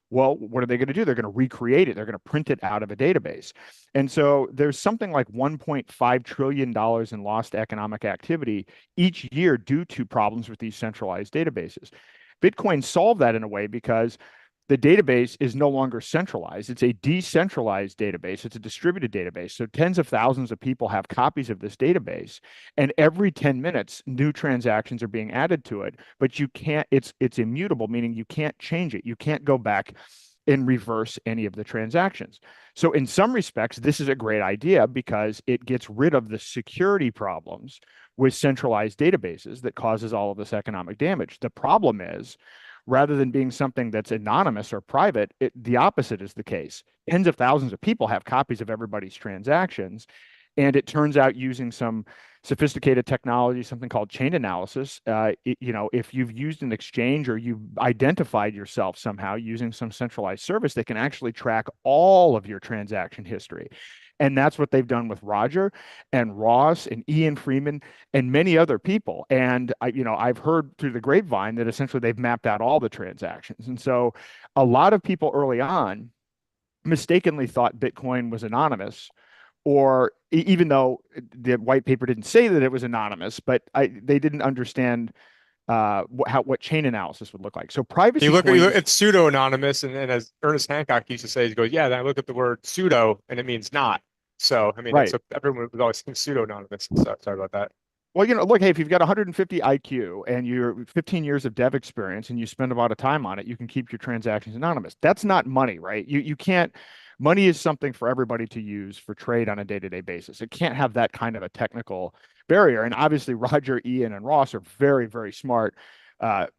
well, what are they going to do? They're going to recreate it. They're going to print it out of a database. And so there's something like $1.5 trillion in lost economic activity each year due to problems with these centralized databases. Bitcoin solved that in a way because the database is no longer centralized. It's a decentralized database. It's a distributed database. So tens of thousands of people have copies of this database, and every 10 minutes, new transactions are being added to it. But you can't, it's immutable, meaning you can't change it. You can't go back and reverse any of the transactions. So in some respects, this is a great idea because it gets rid of the security problems with centralized databases that causes all of this economic damage. The problem is, rather than being something that's anonymous or private, the opposite is the case. Tens of thousands of people have copies of everybody's transactions. And it turns out using some sophisticated technology, something called chain analysis, if you've used an exchange or you've identified yourself somehow using some centralized service, they can actually track all of your transaction history. And that's what they've done with Roger and Ross and Ian Freeman and many other people. And I've heard through the grapevine that essentially they've mapped out all the transactions. And so a lot of people early on mistakenly thought Bitcoin was anonymous, or even though the white paper didn't say that it was anonymous, but they didn't understand what chain analysis would look like. So You privacy look at coins, it's pseudo anonymous, and as Ernest Hancock used to say, he goes, "Yeah." Then I look at the word pseudo, and it means not. So I mean, right? everyone was always pseudo anonymous. So sorry about that. Well, look, hey, if you've got 150 IQ and you're 15 years of dev experience and you spend a lot of time on it, you can keep your transactions anonymous. That's not money, right? You can't. Money is something for everybody to use for trade on a day-to-day basis. It can't have that kind of a technical barrier. And obviously, Roger, Ian, and Ross are very, very smart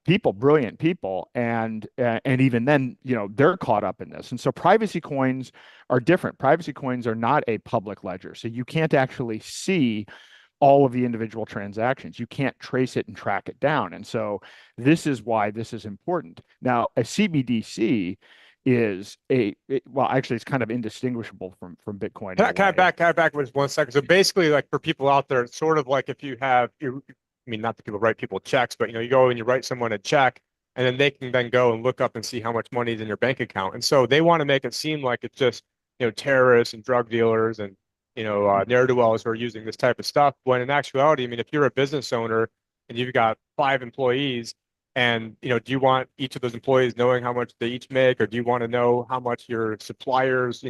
people, brilliant people, and even then, they're caught up in this. And so, privacy coins are different. Privacy coins are not a public ledger, so you can't actually see all of the individual transactions. You can't trace it and track it down. And so this is why this is important. Now, a CBDC is well, actually, it's kind of indistinguishable from Bitcoin in a way. Can I back with 1 second? So basically, like for people out there, it's sort of like if you have, I mean, not that people write people checks, but you go and you write someone a check, and then they can then go and look up and see how much money is in your bank account. And so they want to make it seem like it's just, terrorists and drug dealers and, Mhm. ne'er-do-wells who are using this type of stuff. When in actuality, I mean, if you're a business owner and you've got 5 employees, and, do you want each of those employees knowing how much they each make, or do you want to know how much your suppliers,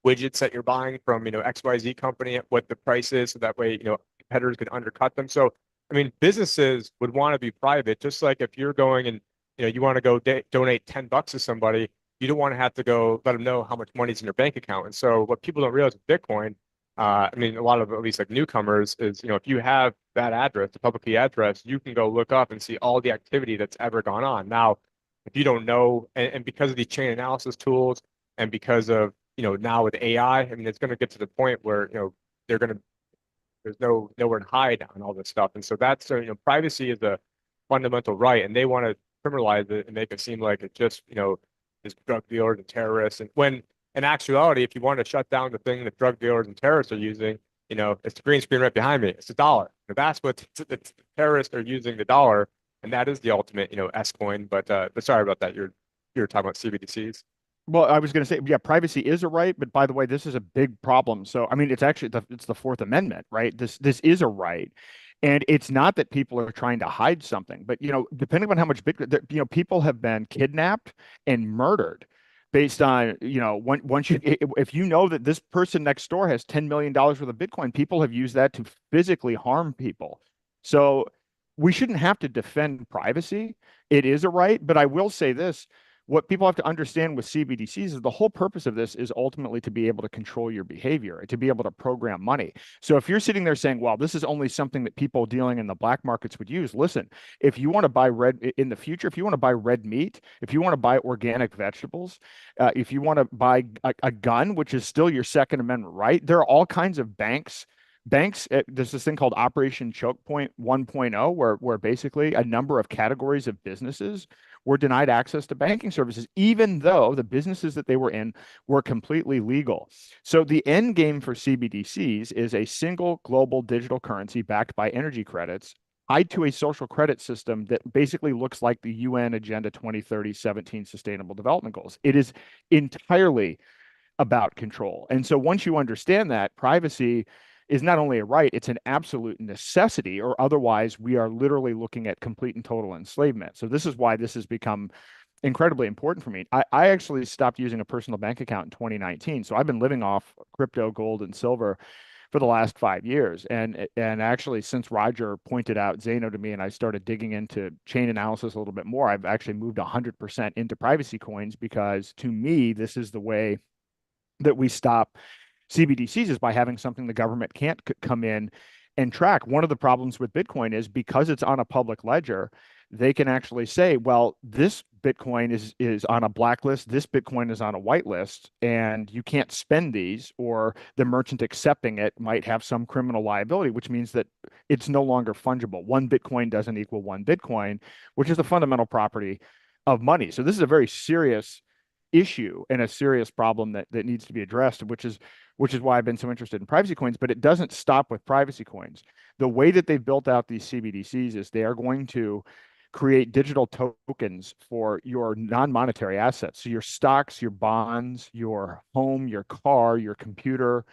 widgets that you're buying from, XYZ company, what the price is, so that way, competitors can undercut them. So, I mean, businesses would want to be private, just like if you're going and, you want to go donate $10 to somebody, you don't want to have to go let them know how much money's in your bank account. And so what people don't realize with Bitcoin, I mean, a lot of at least like newcomers is, if you have that address, the public key address, you can go look up and see all the activity that's ever gone on. Now, if you don't know, and because of these chain analysis tools, and because of, now with AI, I mean, it's going to get to the point where, they're going to, there's nowhere to hide on all this stuff. And so that's, privacy is a fundamental right, and they want to criminalize it and make it seem like it just, is drug dealers and terrorists. And when in actuality, if you want to shut down the thing that drug dealers and terrorists are using, it's the green screen right behind me. It's the dollar. That's what the terrorists are using, the dollar, and that is the ultimate, S coin. But sorry about that. You're talking about CBDCs. Well, I was going to say, yeah, privacy is a right, but by the way, this is a big problem. So, I mean, it's actually it's the Fourth Amendment, right? This is a right, and it's not that people are trying to hide something, but depending on how much big, people have been kidnapped and murdered based on, once you if you know that this person next door has $10 million worth of Bitcoin, people have used that to physically harm people. So we shouldn't have to defend privacy. It is a right, but I will say this, what people have to understand with CBDCs is the whole purpose of this is ultimately to be able to control your behavior, to be able to program money. So if you're sitting there saying, well, this is only something that people dealing in the black markets would use, listen, if you want to buy red in the future, if you want to buy red meat, if you want to buy organic vegetables, if you want to buy a gun, which is still your Second Amendment right, there are all kinds of banks, there's this thing called Operation Choke Point 1.0, where basically a number of categories of businesses were denied access to banking services, even though the businesses that they were in were completely legal. So the end game for CBDCs is a single global digital currency backed by energy credits tied to a social credit system that basically looks like the UN Agenda 2030 17 Sustainable Development Goals. It is entirely about control. And so once you understand that, privacy is not only a right, it's an absolute necessity, or otherwise we are literally looking at complete and total enslavement. So this is why this has become incredibly important for me. I actually stopped using a personal bank account in 2019. So I've been living off crypto, gold, and silver for the last 5 years. And actually, since Roger pointed out Zano to me and I started digging into chain analysis a little bit more, I've actually moved 100% into privacy coins because to me, this is the way that we stop CBDCs is by having something the government can't come in and track. One of the problems with Bitcoin is because it's on a public ledger, they can actually say, well, this Bitcoin is on a blacklist, this Bitcoin is on a whitelist, and you can't spend these, or the merchant accepting it might have some criminal liability, which means that it's no longer fungible. One Bitcoin doesn't equal one Bitcoin, which is the fundamental property of money. So this is a very serious issue and a serious problem that needs to be addressed, which is why I've been so interested in privacy coins. But it doesn't stop with privacy coins. The way that they've built out these CBDCs is they are going to create digital tokens for your non-monetary assets. So your stocks, your bonds, your home, your car, your computer,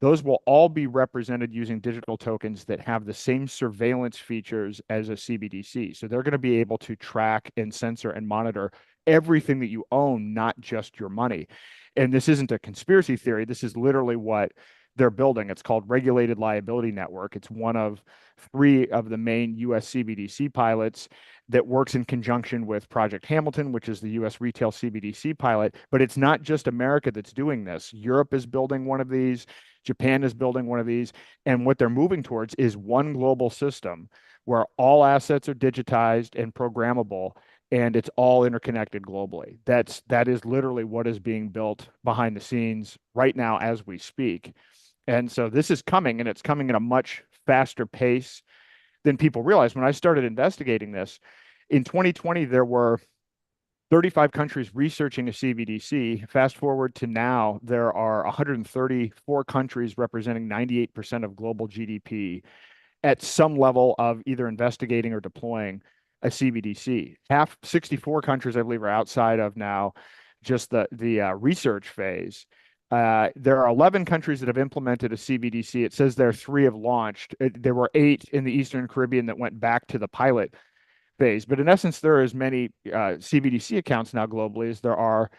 those will all be represented using digital tokens that have the same surveillance features as a CBDC. So they're going to be able to track and censor and monitor everything that you own, not just your money. And this isn't a conspiracy theory. This is literally what they're building. It's called Regulated Liability Network. It's one of three of the main US CBDC pilots that works in conjunction with Project Hamilton, which is the US retail CBDC pilot. But it's not just America that's doing this. Europe is building one of these. Japan is building one of these. And what they're moving towards is one global system where all assets are digitized and programmable, and it's all interconnected globally. That is literally what is being built behind the scenes right now as we speak. And so this is coming, and it's coming at a much faster pace than people realize. When I started investigating this in 2020, there were 35 countries researching a CBDC. Fast forward to now, there are 134 countries representing 98% of global GDP at some level of either investigating or deploying a CBDC. 64 countries, I believe, are outside of now just the research phase. There are 11 countries that have implemented a CBDC. It says there 3 have launched. There were 8 in the Eastern Caribbean that went back to the pilot phase. But in essence, there are as many CBDC accounts now globally as there are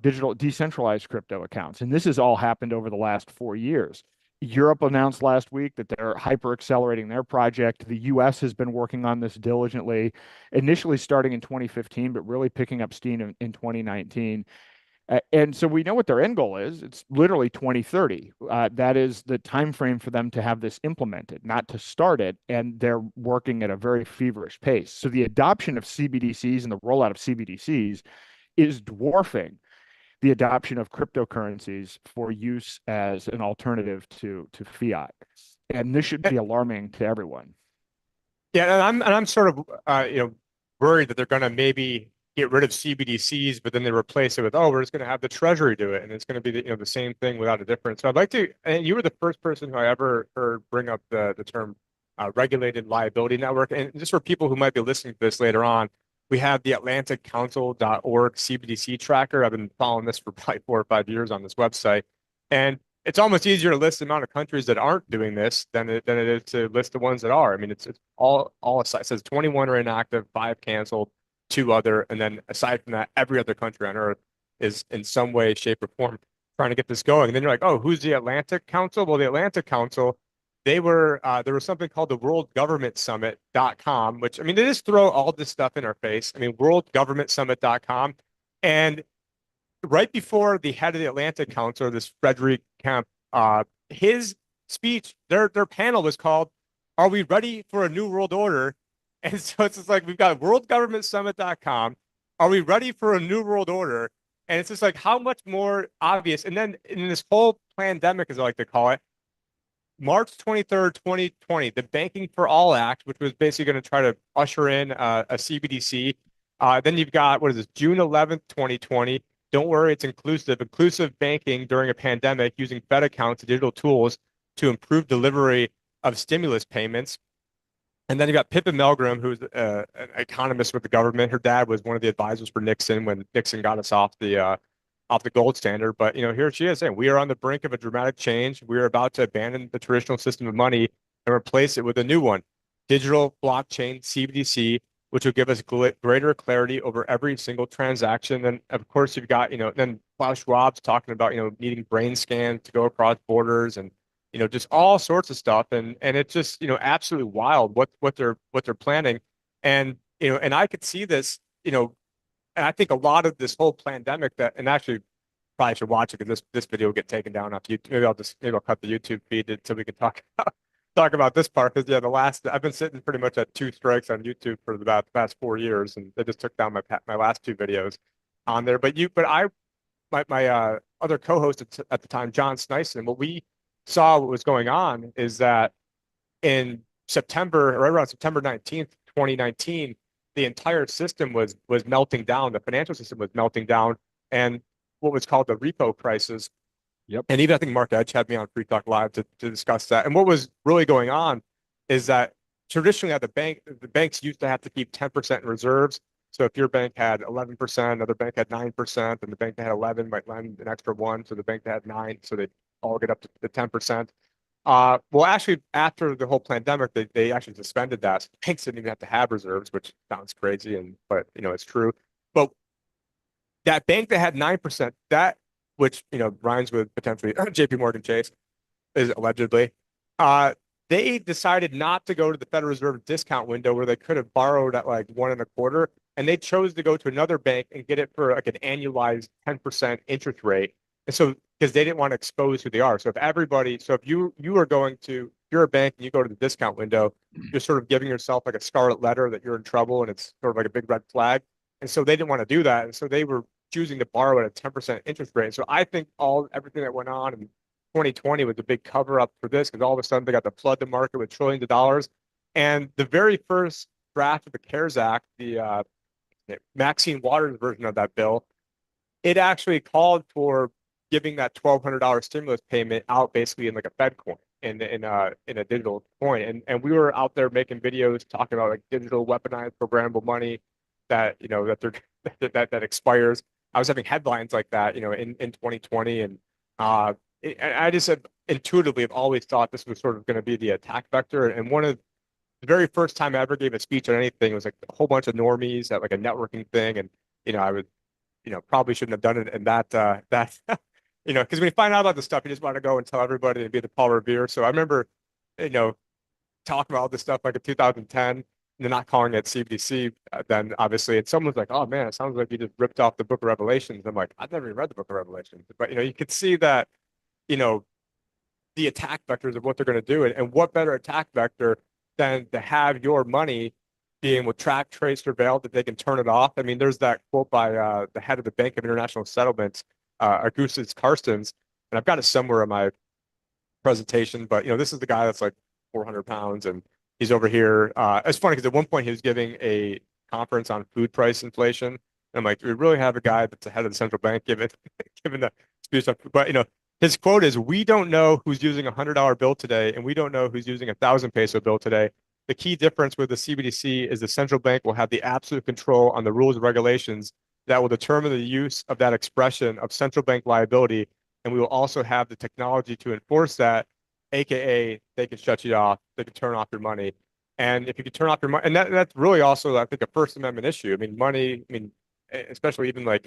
digital, decentralized crypto accounts. And this has all happened over the last 4 years. Europe announced last week that they're hyper accelerating their project. The US has been working on this diligently, initially starting in 2015, but really picking up steam in 2019. And so we know what their end goal is. It's literally 2030. That is the time frame for them to have this implemented, not to start it. And they're working at a very feverish pace. So the adoption of CBDCs and the rollout of CBDCs is dwarfing the adoption of cryptocurrencies for use as an alternative to fiat. And this should be alarming to everyone. Yeah, and I'm sort of worried that they're going to maybe get rid of CBDCs, but then they replace it with, oh, we're just going to have the Treasury do it, and it's going to be the same thing without a difference. So I'd like to, and you were the first person who I ever heard bring up the term regulated liability network, and just for people who might be listening to this later on, we have the AtlanticCouncil.org CBDC tracker. I've been following this for probably 4 or 5 years on this website, and it's almost easier to list the amount of countries that aren't doing this than it is to list the ones that are. I mean, it's all aside. It says 21 are inactive, 5 canceled, 2 other, and then aside from that, every other country on earth is in some way, shape, or form trying to get this going. And then you're like, oh, who's the Atlantic Council? Well, the Atlantic Council, there was something called the World Government Summit.com, which I mean, they just throw all this stuff in our face. I mean, worldgovernmentsummit.com. And right before the head of the Atlantic Council, this Frederick Kemp, his speech, their panel was called, "Are we ready for a new world order?" And so it's just like we've got worldgovernmentsummit.com. Are we ready for a new world order? And it's just like how much more obvious. And then in this whole pandemic, as I like to call it, March 23rd, 2020, the Banking for All Act, which was basically going to try to usher in a CBDC. Then you've got, what is this, June 11th, 2020. Don't worry, it's inclusive banking during a pandemic using Fed accounts and digital tools to improve delivery of stimulus payments. And then you got Pippa Milgram, who's an economist with the government. Her dad was one of the advisors for Nixon when Nixon got us off the gold standard. But here she is saying we are on the brink of a dramatic change. We are about to abandon the traditional system of money and replace it with a new one, digital blockchain CBDC which will give us greater clarity over every single transaction. And of course, you've got, then Klaus Schwab's talking about, needing brain scans to go across borders and, just all sorts of stuff. And it's just, absolutely wild what they're planning. And, and I could see this, and I think a lot of this whole pandemic and actually probably should watch it because this video will get taken down off YouTube. Maybe I'll cut the YouTube feed so we can talk about this part because I've been sitting pretty much at 2 strikes on YouTube for about the past 4 years, and they just took down my last 2 videos on there. My other co-host at the time, John Snyson, what we saw what was going on is that in September, right around September 19th, 2019, the entire system was melting down. The financial system was melting down, and what was called the repo crisis. Yep. And even I think Mark Edge had me on Free Talk Live to discuss that. And what was really going on is that traditionally at the banks used to have to keep 10% in reserves. So if your bank had 11%, another bank had 9%, and the bank that had 11 might lend an extra one. So the bank that had 9, so they all get up to the 10%. Well, actually, after the whole pandemic, they actually suspended that. So banks didn't even have to have reserves, which sounds crazy, but it's true. But that bank that had 9%, which rhymes with potentially JP Morgan Chase, is allegedly, they decided not to go to the Federal Reserve discount window where they could have borrowed at like 1.25, and they chose to go to another bank and get it for like an annualized 10% interest rate. And so because they didn't want to expose who they are. So if you are going to, if you're a bank and you go to the discount window, you're sort of giving yourself like a scarlet letter that you're in trouble, and it's sort of like a big red flag. And so they didn't want to do that. And so they were choosing to borrow at a 10% interest rate. So I think everything that went on in 2020 was a big cover up for this because all of a sudden they got to flood the market with trillions of dollars. And the very first draft of the CARES Act, the Maxine Waters version of that bill, it actually called for giving that $1,200 stimulus payment out basically in like a Fed coin in a digital coin. And we were out there making videos talking about like digital weaponized programmable money that that expires. I was having headlines like that, in 2020, and I just intuitively have always thought this was sort of going to be the attack vector. And one of the very first time I ever gave a speech on anything was like a whole bunch of normies at like a networking thing, and I would probably shouldn't have done it. And because when you find out about this stuff, you just want to go and tell everybody and be the Paul Revere. So I remember, you know, talking about all this stuff like in 2010, and they're not calling it CBDC then, obviously. And someone's like, oh man, it sounds like you just ripped off the Book of Revelations. I'm like, I've never even read the Book of Revelations. But, you could see that, you know, the attack vectors of what they're going to do. And what better attack vector than to have your money being with track, trace, surveilled, that they can turn it off. I mean, there's that quote by the head of the Bank of International Settlements, Augustus Carstens, and I've got it somewhere in my presentation, but this is the guy that's like 400 pounds, and he's over here. It's funny because at one point he was giving a conference on food price inflation. And I'm like, do we really have a guy that's the head of the central bank giving the speech on, but his quote is, "We don't know who's using $100 bill today, and we don't know who's using 1,000 peso bill today. The key difference with the CBDC is the central bank will have the absolute control on the rules and regulations that will determine the use of that expression of central bank liability, and we will also have the technology to enforce that, aka they can shut you off, they can turn off your money. And if you can turn off your money, and that's really also, I think, a First Amendment issue. I mean, money, I mean, especially even like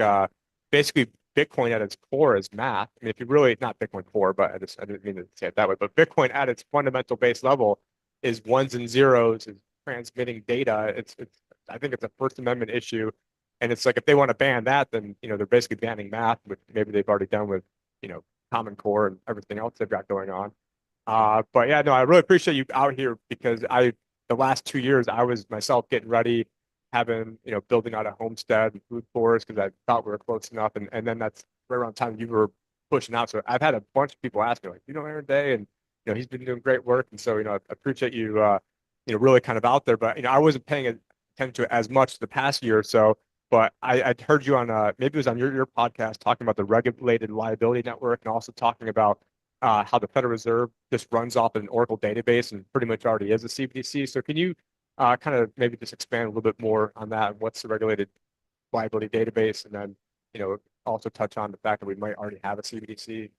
basically Bitcoin at its core is math. I mean, if you really, not Bitcoin core, but I didn't mean to say it that way, but Bitcoin at its fundamental base level is ones and zeros, is transmitting data. I think it's a First Amendment issue. And it's like, if they want to ban that, then, they're basically banning math, which maybe they've already done with, Common Core and everything else they've got going on. But yeah, no, I really appreciate you out here because the last 2 years, I was myself getting ready, having, building out a homestead and food forest because I thought we were close enough. And then that's right around the time you were pushing out. So I've had a bunch of people ask me, like, Aaron Day, and, he's been doing great work. And so, I appreciate you, really kind of out there. But, I wasn't paying attention to it as much the past year or so. But I'd heard you on, maybe it was on your podcast, talking about the regulated liability network, and also talking about how the Federal Reserve just runs off an Oracle database and pretty much already is a CBDC. So can you kind of maybe just expand a little bit more on that? What's the regulated liability database? And then, also touch on the fact that we might already have a CBDC.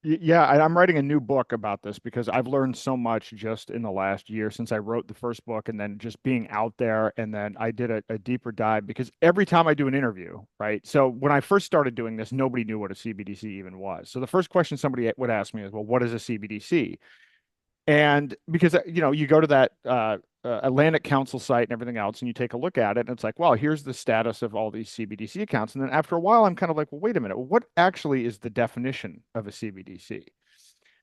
Yeah, I'm writing a new book about this because I've learned so much just in the last year since I wrote the first book, and then just being out there. And then I did a deeper dive because every time I do an interview, right? So when I first started doing this, nobody knew what a CBDC even was. So the first question somebody would ask me is, well, what is a CBDC? And because you go to that Atlantic Council site and everything else, and you take a look at it, and it's like, well, here's the status of all these CBDC accounts. And then after a while, I'm kind of like, well, wait a minute, what actually is the definition of a CBDC?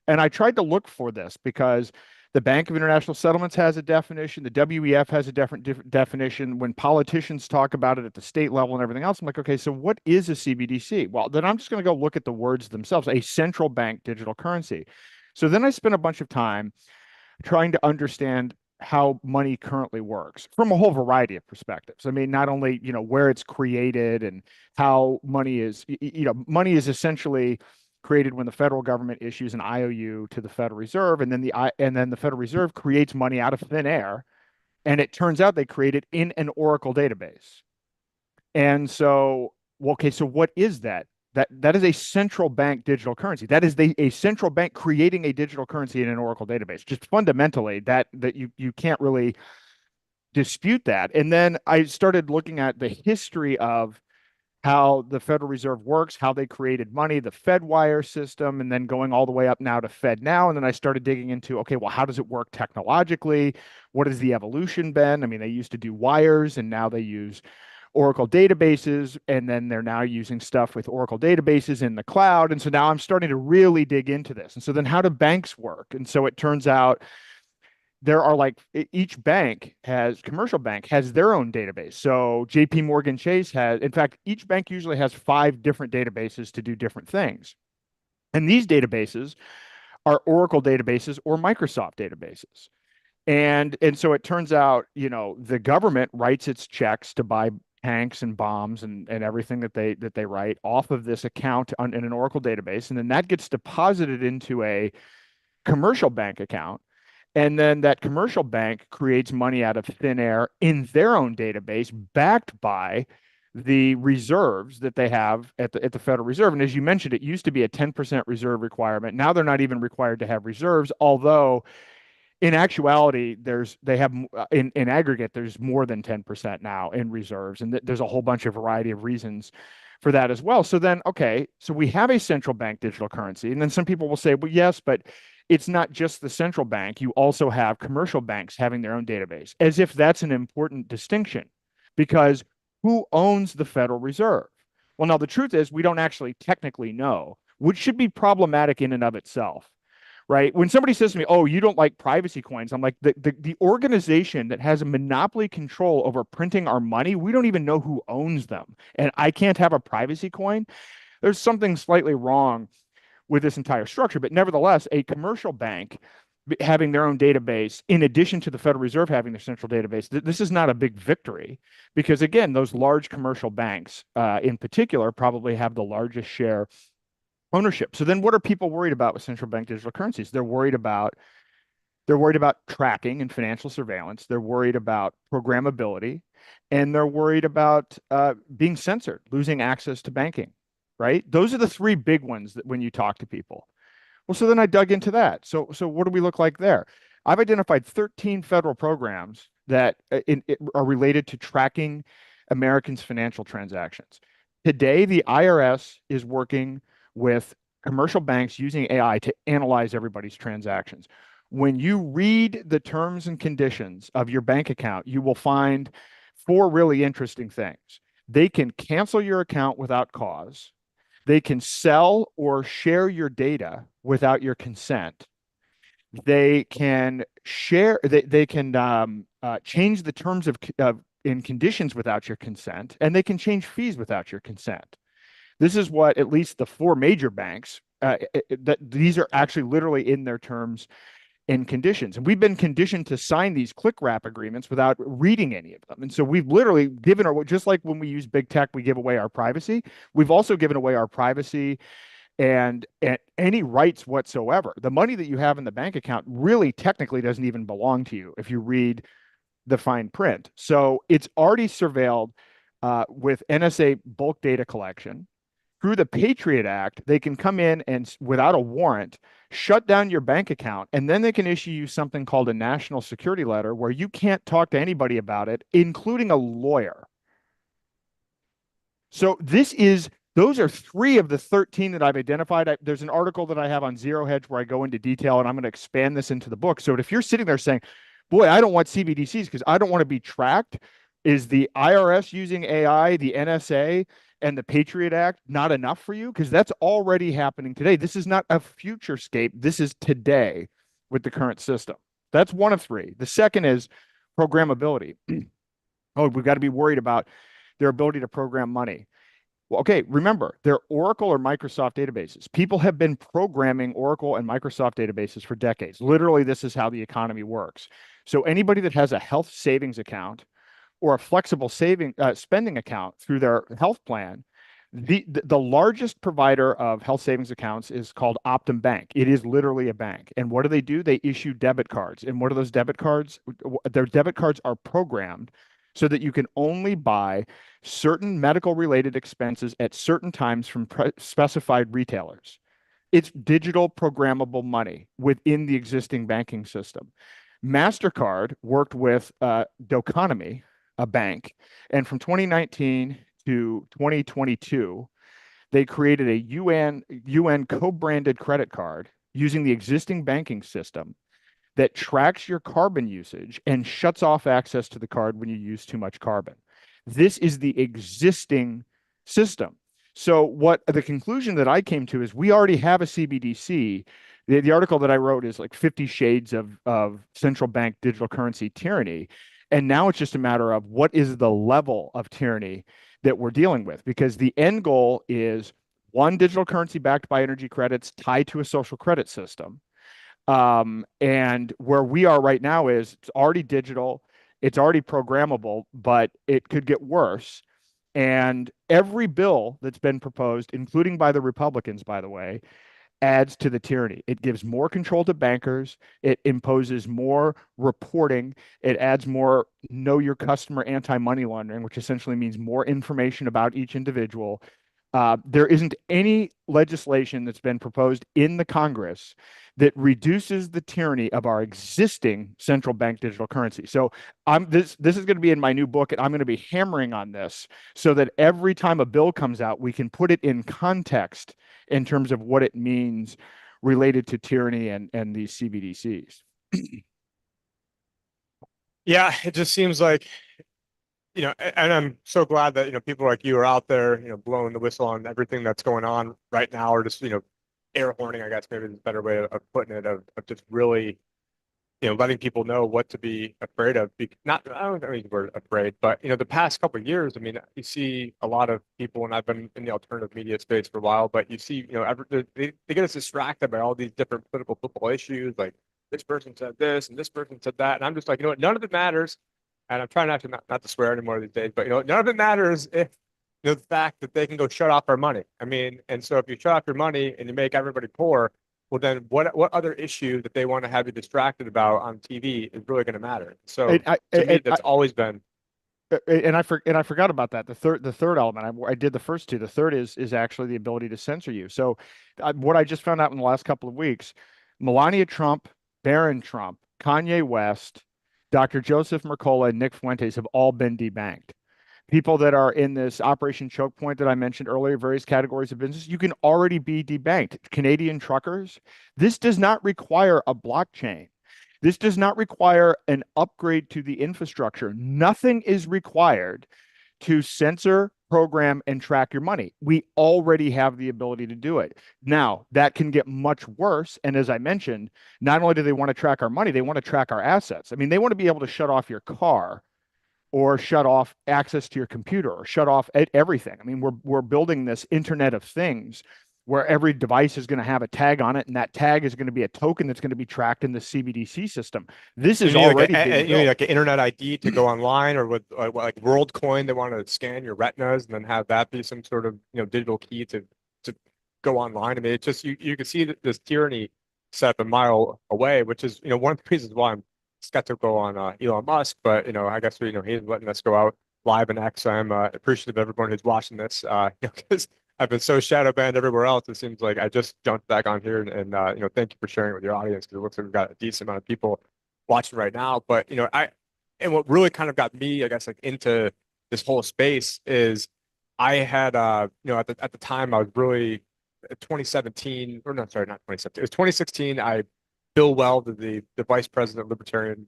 And I tried to look for this because the Bank of International Settlements has a definition, the WEF has a different definition. When politicians talk about it at the state level and everything else, I'm like, okay, so what is a CBDC? Well, then I'm just going to go look at the words themselves, a central bank digital currency. So then I spent a bunch of time trying to understand how money currently works from a whole variety of perspectives. I mean, not only, where it's created and how money is, money is essentially created when the federal government issues an IOU to the Federal Reserve, and then the Federal Reserve creates money out of thin air, and it turns out they create it in an Oracle database. And so, well, okay, so what is that? That is a central bank digital currency. That is a central bank creating a digital currency in an Oracle database. Just fundamentally, that you can't really dispute that. And then I started looking at the history of how the Federal Reserve works, how they created money, the FedWire system, and then going all the way up now to FedNow. And then I started digging into, okay, well, how does it work technologically? What has the evolution been? I mean, they used to do wires, and now they use Oracle databases, and then they're now using stuff with Oracle databases in the cloud. And so now I'm starting to really dig into this. And so then how do banks work? And so it turns out there are like each commercial bank has their own database. So JP Morgan Chase has, in fact, each bank usually has 5 different databases to do different things. And these databases are Oracle databases or Microsoft databases. And so it turns out, the government writes its checks to buy tanks and bombs and everything that they write off of this account in an Oracle database. And then that gets deposited into a commercial bank account. And then that commercial bank creates money out of thin air in their own database, backed by the reserves that they have at the Federal Reserve. And as you mentioned, it used to be a 10% reserve requirement. Now they're not even required to have reserves, although in actuality, they have in aggregate, there's more than 10% now in reserves. And there's a whole bunch of variety of reasons for that as well. So then, okay, so we have a central bank digital currency. And then some people will say, well, yes, but it's not just the central bank. You also have commercial banks having their own database, as if that's an important distinction, because who owns the Federal Reserve? Well, now the truth is we don't actually technically know, which should be problematic in and of itself, right? When somebody says to me, oh, you don't like privacy coins, I'm like, the organization that has a monopoly control over printing our money, we don't even know who owns them. And I can't have a privacy coin. There's something slightly wrong with this entire structure. But nevertheless, a commercial bank having their own database, in addition to the Federal Reserve having their central database, this is not a big victory because, again, those large commercial banks in particular probably have the largest share ownership. So then what are people worried about with central bank digital currencies? They're worried about tracking and financial surveillance. They're worried about programmability, and they're worried about being censored, losing access to banking, right? Those are the 3 big ones that when you talk to people. Well, so then I dug into that. So what do we look like there? I've identified 13 federal programs that are related to tracking Americans' financial transactions. Today, the IRS is working with commercial banks using AI to analyze everybody's transactions. When you read the terms and conditions of your bank account, you will find 4 really interesting things. They can cancel your account without cause. They can sell or share your data without your consent. They can share. They can change the terms of in conditions without your consent, and they can change fees without your consent. This is what at least the 4 major banks that these are actually literally in their terms and conditions. And we've been conditioned to sign these click wrap agreements without reading any of them. And so we've literally given just like when we use big tech, we give away our privacy. We've also given away our privacy and any rights whatsoever. The money that you have in the bank account really technically doesn't even belong to you if you read the fine print. So it's already surveilled with NSA bulk data collection. through the Patriot Act, they can come in and, without a warrant, shut down your bank account, and then they can issue you something called a national security letter where you can't talk to anybody about it, including a lawyer. So those are three of the 13 that I've identified. There's an article that I have on Zero Hedge where I go into detail, and I'm going to expand this into the book. So if you're sitting there saying, boy, I don't want CBDCs because I don't want to be tracked, is the IRS using AI, the NSA, and the Patriot Act not enough for you? Because that's already happening today. This is not a futurescape. This is today with the current system. That's one of three. The second is programmability. Oh, we've got to be worried about their ability to program money. Well, okay, remember, they're Oracle or Microsoft databases. People have been programming Oracle and Microsoft databases for decades. Literally, this is how the economy works. So anybody that has a health savings account or a flexible spending account through their health plan, the largest provider of health savings accounts is called Optum Bank. It is literally a bank. And what do? They issue debit cards. And what are those debit cards? Their debit cards are programmed so that you can only buy certain medical related expenses at certain times from specified retailers. It's digital programmable money within the existing banking system. MasterCard worked with Doconomy, a bank, and from 2019 to 2022, they created a UN co-branded credit card using the existing banking system that tracks your carbon usage and shuts off access to the card when you use too much carbon. This is the existing system. So what the conclusion that I came to is we already have a CBDC. The article that I wrote is like 50 shades of central bank digital currency tyranny. And now it's just a matter of what is the level of tyranny that we're dealing with, because the end goal is one digital currency backed by energy credits tied to a social credit system. And where we are right now is it's already digital, it's already programmable, but it could get worse. And every bill that's been proposed, including by the Republicans, by the way, adds to the tyranny. It gives more control to bankers. It imposes more reporting. It adds more know your customer anti-money laundering, which essentially means more information about each individual. There isn't any legislation that's been proposed in the Congress that reduces the tyranny of our existing central bank digital currency. So this is going to be in my new book, and I'm going to be hammering on this so that every time a bill comes out, we can put it in context in terms of what it means related to tyranny and these CBDCs. Yeah, it just seems like, and I'm so glad that, people like you are out there, blowing the whistle on everything that's going on right now, or just, air horning, I guess maybe is a better way of putting it, of just really, letting people know what to be afraid of. Not, I don't think we're afraid, but, the past couple of years, I mean, you see a lot of people, and I've been in the alternative media space for a while, but you see, they get us distracted by all these different political football issues, like this person said this and this person said that. And I'm just like, what, none of it matters. And I'm trying not to swear anymore these days, but none of it matters if the fact that they can go shut off our money. I mean, and so if you shut off your money and you make everybody poor, well, then what other issue that they want to have you distracted about on TV is really going to matter? So to me, that's always been. And I forgot about that. The third element. I did the first two. The third is actually the ability to censor you. So what I just found out in the last couple of weeks, Melania Trump, Barron Trump, Kanye West, Dr. Joseph Mercola, and Nick Fuentes have all been debanked. People that are in this Operation Choke Point that I mentioned earlier, various categories of business, you can already be debanked. Canadian truckers, this does not require a blockchain. This does not require an upgrade to the infrastructure. Nothing is required to censor, program, and track your money. We already have the ability to do it. Now, that can get much worse. And as I mentioned, not only do they want to track our money, they want to track our assets. I mean, they want to be able to shut off your car or shut off access to your computer or shut off everything. I mean, we're building this Internet of Things where every device is going to have a tag on it, and that tag is going to be a token that's going to be tracked in the CBDC system. This is already being built. Like an internet ID to go online, or with like WorldCoin, they want to scan your retinas and then have that be some sort of digital key to go online. I mean, it's just you can see that this tyranny set up a mile away, which is one of the reasons why I'm skeptical on Elon Musk. But I guess he's letting us go out live in X. I'm appreciative of everyone who's watching this, because I've been so shadow banned everywhere else. It seems like I just jumped back on here and thank you for sharing it with your audience because it looks like we've got a decent amount of people watching right now. But and what really kind of got me, I guess, like into this whole space is I had at the time I was really 2017 or no, sorry, not 2017. It was 2016. Bill Weld, the vice president Libertarian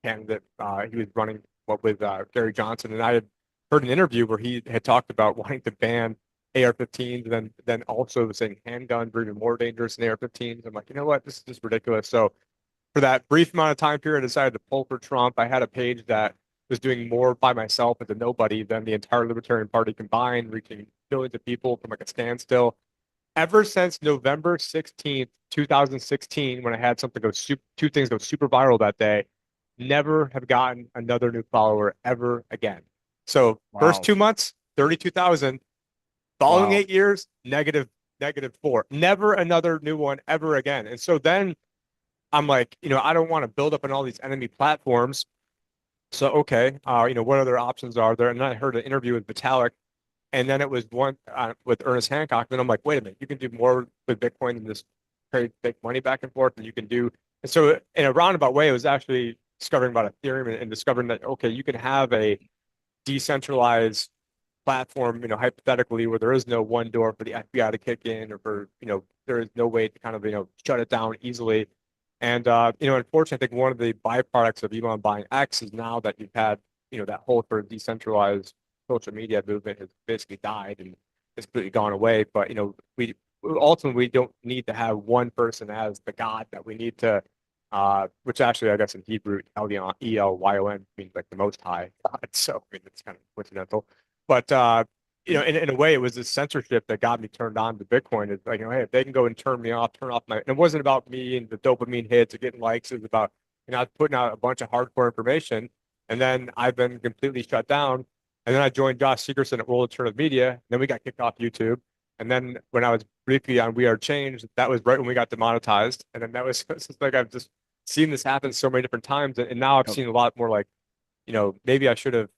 candidate, he was running with Gary Johnson, and I had heard an interview where he had talked about wanting to ban AR-15s, and then also saying handguns were even more dangerous than AR-15s. I'm like, you know what, this is just ridiculous. So for that brief amount of time period, I decided to pull for Trump. I had a page that was doing more by myself as a nobody than the entire Libertarian Party combined, reaching billions of people from like a standstill. Ever since November 16th, 2016, when I had two things go super viral that day, never have gotten another new follower ever again. So first Wow. 2 months, 32,000. Following Wow. 8 years, -4. Never another new one ever again. And so then I'm like, I don't want to build up on all these enemy platforms. So okay, what other options are there? And then I heard an interview with Vitalik, and then it was one with Ernest Hancock. Then I'm like, wait a minute, you can do more with Bitcoin than just trade fake money back and forth, and you can do. And so in a roundabout way, it was actually discovering about Ethereum and discovering that okay, you can have a decentralized platform, hypothetically, where there is no one door for the FBI to kick in, or for there is no way to kind of shut it down easily. And unfortunately, I think one of the byproducts of Elon buying X is now that you've had that whole sort of decentralized social media movement has basically died and it's completely gone away. But we ultimately we don't need to have one person as the god that we need to, which actually I guess in Hebrew Elyon means like the Most High God. So I mean it's kind of coincidental, but in a way, it was this censorship that got me turned on to Bitcoin. It's like, hey, if they can go and turn off my, and it wasn't about me and the dopamine hits or getting likes. It was about, I was putting out a bunch of hardcore information, and then I've been completely shut down. And then I joined Josh Segerson at World Alternative Media. And then we got kicked off YouTube. And then when I was briefly on We Are Change, that was right when we got demonetized. And then that was it's just like I've just seen this happen so many different times, and now I've Yep. seen a lot more like, maybe I should have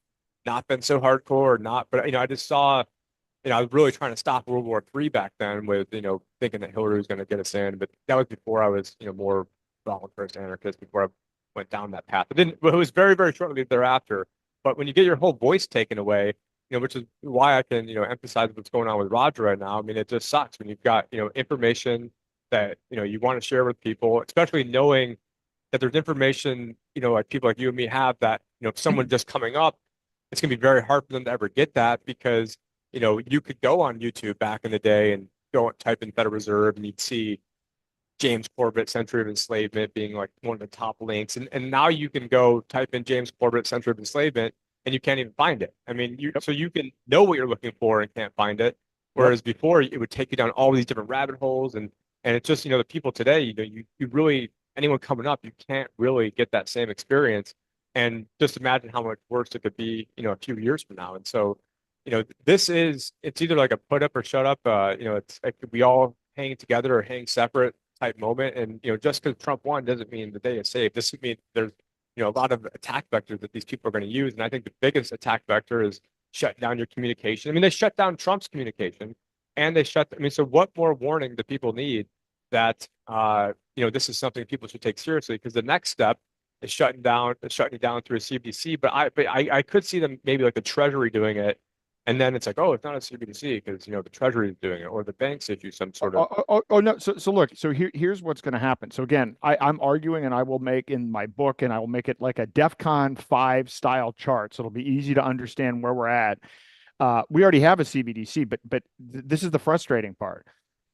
not been so hardcore or not. But I just saw, I was really trying to stop World War III back then with, thinking that Hillary was going to get us in. But that was before I was, more voluntarist anarchist, before I went down that path. It was very, very shortly thereafter. But when you get your whole voice taken away, which is why I can, emphasize what's going on with Roger right now. I mean, it just sucks when you've got, information that, you want to share with people, especially knowing that there's information, like people like you and me have that, if someone just coming up, it's going to be very hard for them to ever get that because, you could go on YouTube back in the day and go and type in Federal Reserve and you'd see James Corbett, Century of Enslavement being like one of the top links. And now you can go type in James Corbett, Century of Enslavement, and you can't even find it. I mean, so you can know what you're looking for and can't find it. Yep. Whereas before it would take you down all these different rabbit holes and it's just, the people today, you really anyone coming up, you can't really get that same experience. And just imagine how much worse it could be, a few years from now. And so, it's either like a put up or shut up. It's like we all hang together or hang separate type moment. And, just because Trump won doesn't mean the day is safe. This means there's, a lot of attack vectors that these people are going to use. And I think the biggest attack vector is shut down your communication. I mean, they shut down Trump's communication and so what more warning do people need that, this is something people should take seriously? Because the next step is shutting it down through a CBDC. But I could see them maybe like the Treasury doing it. And then it's like, oh, it's not a CBDC because, the Treasury is doing it or the banks issue some sort of. Oh, no. So look, so here's what's going to happen. So again, I'm arguing and I will make in my book and I will make it like a DEFCON 5 style chart. So it'll be easy to understand where we're at. We already have a CBDC, but this is the frustrating part.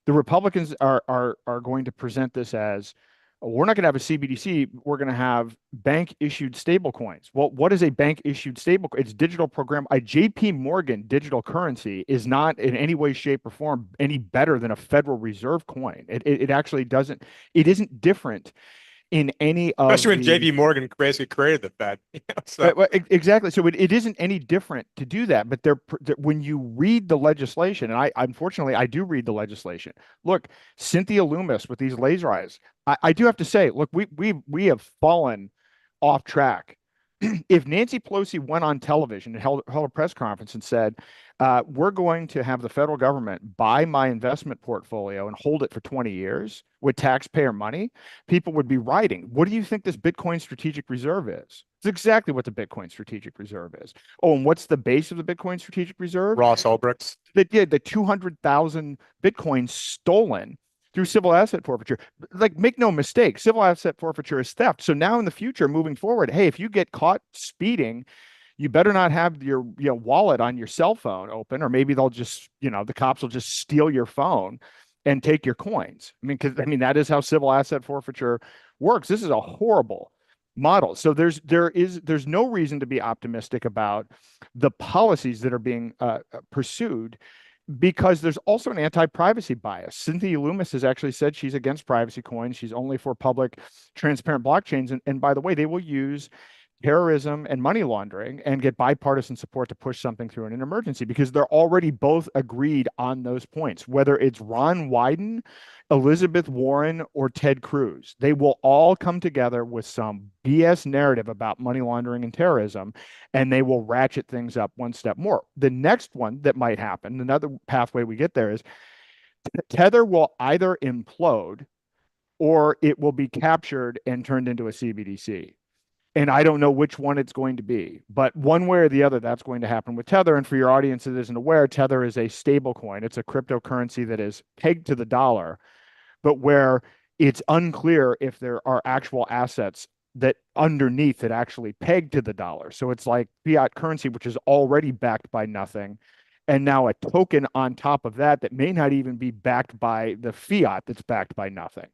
The Republicans are going to present this as we're not going to have a CBDC. We're going to have bank issued stable coins. Well, what is a bank issued stable? It's digital program. A JP Morgan digital currency is not in any way, shape, or form any better than a Federal Reserve coin. It actually doesn't. It isn't different in any of Especially when the JP Morgan basically created the Fed. So Exactly. So it isn't any different to do that. But when you read the legislation, and I unfortunately I do read the legislation. Look, Cynthia Loomis with these laser eyes. I do have to say, look, we have fallen off track. If Nancy Pelosi went on television and held a press conference and said, We're going to have the federal government buy my investment portfolio and hold it for 20 years with taxpayer money. People would be writing, what do you think this Bitcoin strategic reserve is? It's exactly what the Bitcoin strategic reserve is. Oh, and what's the base of the Bitcoin strategic reserve? Ross Ulbricht's. That did the 200,000 Bitcoin stolen through civil asset forfeiture. Like, make no mistake, civil asset forfeiture is theft. So now in the future, moving forward, hey, if you get caught speeding, you better not have your wallet on your cell phone open, or maybe they'll just, the cops will just steal your phone and take your coins. I mean, because that is how civil asset forfeiture works. This is a horrible model. So there's no reason to be optimistic about the policies that are being pursued, because there's also an anti-privacy bias. Cynthia Loomis has actually said she's against privacy coins. She's only for public, transparent blockchains. And by the way, they will use terrorism and money laundering and get bipartisan support to push something through in an emergency, because they're already both agreed on those points. Whether it's Ron Wyden, Elizabeth Warren, or Ted Cruz, they will all come together with some BS narrative about money laundering and terrorism, and they will ratchet things up one step more. The next one that might happen, another pathway we get there, is Tether will either implode or it will be captured and turned into a CBDC. And I don't know which one it's going to be, but one way or the other, that's going to happen with Tether. And for your audience that isn't aware, Tether is a stable coin. It's a cryptocurrency that is pegged to the dollar, but where it's unclear if there are actual assets that underneath that actually peg to the dollar. So it's like fiat currency, which is already backed by nothing. And now a token on top of that may not even be backed by the fiat that's backed by nothing.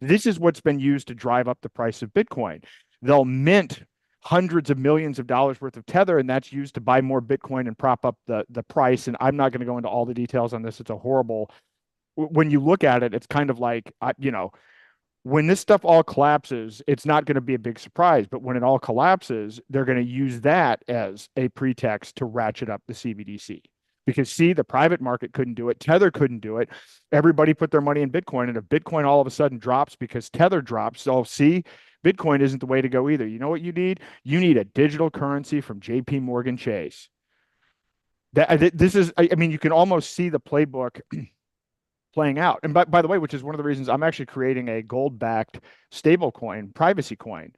This is what's been used to drive up the price of Bitcoin. They'll mint hundreds of millions of dollars worth of Tether, and that's used to buy more Bitcoin and prop up the price. And I'm not going to go into all the details on this. It's a horrible, when you look at it, it's kind of like, when this stuff all collapses, it's not going to be a big surprise. But when it all collapses, they're going to use that as a pretext to ratchet up the CBDC. Because see, the private market couldn't do it. Tether couldn't do it. Everybody put their money in Bitcoin. And if Bitcoin all of a sudden drops because Tether drops, so see, Bitcoin isn't the way to go either. You know what you need? You need a digital currency from JP Morgan Chase. This is, you can almost see the playbook playing out. And by the way, which is one of the reasons I'm actually creating a gold-backed stable coin, privacy coin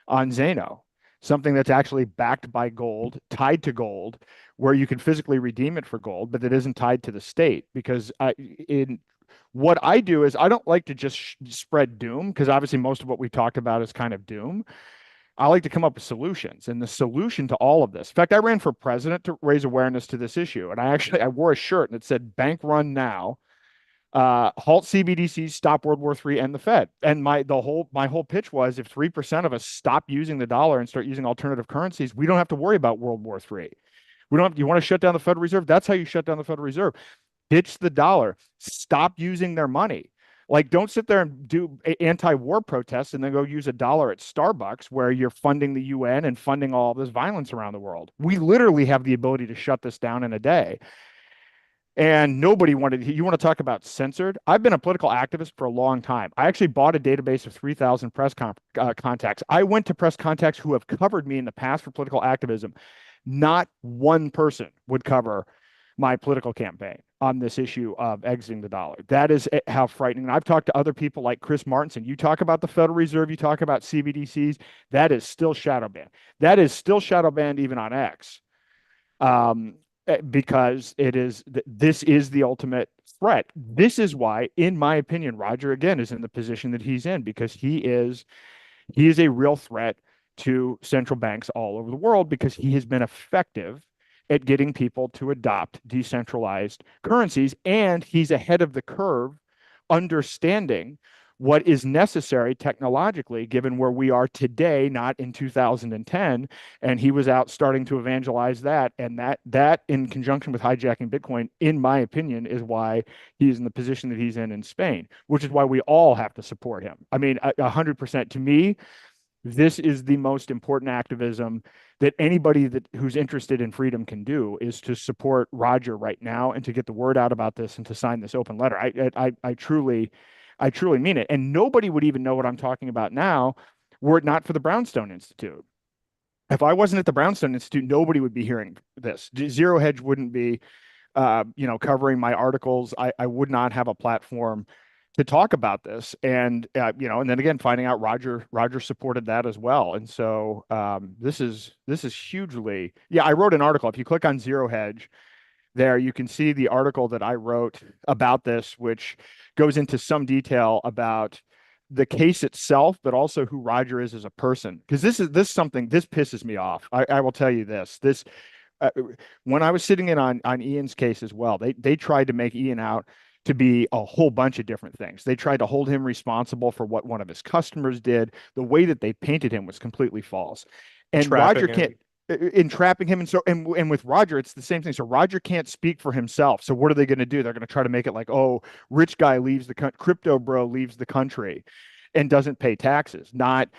on Zano, something that's actually backed by gold, tied to gold, where you can physically redeem it for gold, but that isn't tied to the state. Because what I do is I don't like to just spread doom, because obviously most of what we talked about is kind of doom. I like to come up with solutions, and the solution to all of this. In fact, I ran for president to raise awareness to this issue, and I wore a shirt that said "Bank Run Now." Halt CBDCs, stop World War III, and the Fed. And my whole pitch was, if 3% of us stop using the dollar and start using alternative currencies, we don't have to worry about World War III. We don't have, you want to shut down the Federal Reserve? That's how you shut down the Federal Reserve. Ditch the dollar. Stop using their money. Like, don't sit there and do anti-war protests and then go use a dollar at Starbucks, where you're funding the UN and funding all of this violence around the world. We literally have the ability to shut this down in a day. And nobody wanted, you want to talk about censored? I've been a political activist for a long time. I actually bought a database of 3,000 press contacts. I went to press contacts who have covered me in the past for political activism. Not one person would cover my political campaign on this issue of exiting the dollar. That is how frightening. And I've talked to other people like Chris Martinson. You talk about the Federal Reserve, you talk about CBDCs, that is still shadow banned. That is still shadow banned even on X. Because this is the ultimate threat. This is why, in my opinion, Roger again is in the position that he's in, because he is a real threat to central banks all over the world, because he has been effective at getting people to adopt decentralized currencies, and he's ahead of the curve, understanding what is necessary technologically, given where we are today, not in 2010. And he was out starting to evangelize that. And that in conjunction with hijacking Bitcoin, in my opinion, is why he's in the position that he's in Spain, which is why we all have to support him. I mean, 100% to me, this is the most important activism that anybody who's interested in freedom can do, is to support Roger right now and to get the word out about this and to sign this open letter. I truly mean it. And nobody would even know what I'm talking about now were it not for the Brownstone Institute. If I wasn't at the Brownstone Institute, nobody would be hearing this. Zero Hedge wouldn't be, covering my articles. I would not have a platform to talk about this. And, and then again, finding out Roger supported that as well. And so this is hugely, yeah, I wrote an article. If you click on Zero Hedge there, you can see the article that I wrote about this, which goes into some detail about the case itself, but also who Roger is as a person. Because this something this pisses me off. I will tell you this uh, when I was sitting in on Ian's case as well, they tried to make Ian out to be a whole bunch of different things. They tried to hold him responsible for what one of his customers did. The way that they painted him was completely false. And Roger Trapping can't him. entrapping him, and with Roger it's the same thing. So Roger can't speak for himself. So what are they going to do? They're going to try to make it like, oh, rich guy leaves the crypto bro leaves the country and doesn't pay taxes, not,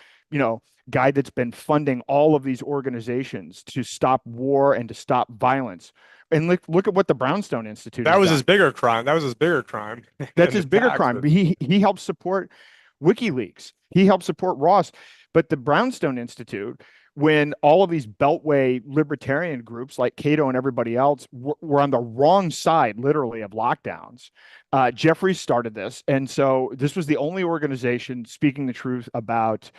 guy that's been funding all of these organizations to stop war and to stop violence. And look at what the Brownstone Institute That has was his done. bigger crime. That was his bigger crime That's than the his bigger crime. taxes. He helped support WikiLeaks. He helped support Ross. But the Brownstone Institute, when all of these Beltway libertarian groups like Cato and everybody else were on the wrong side, literally, of lockdowns, Jeffrey started this. And so this was the only organization speaking the truth about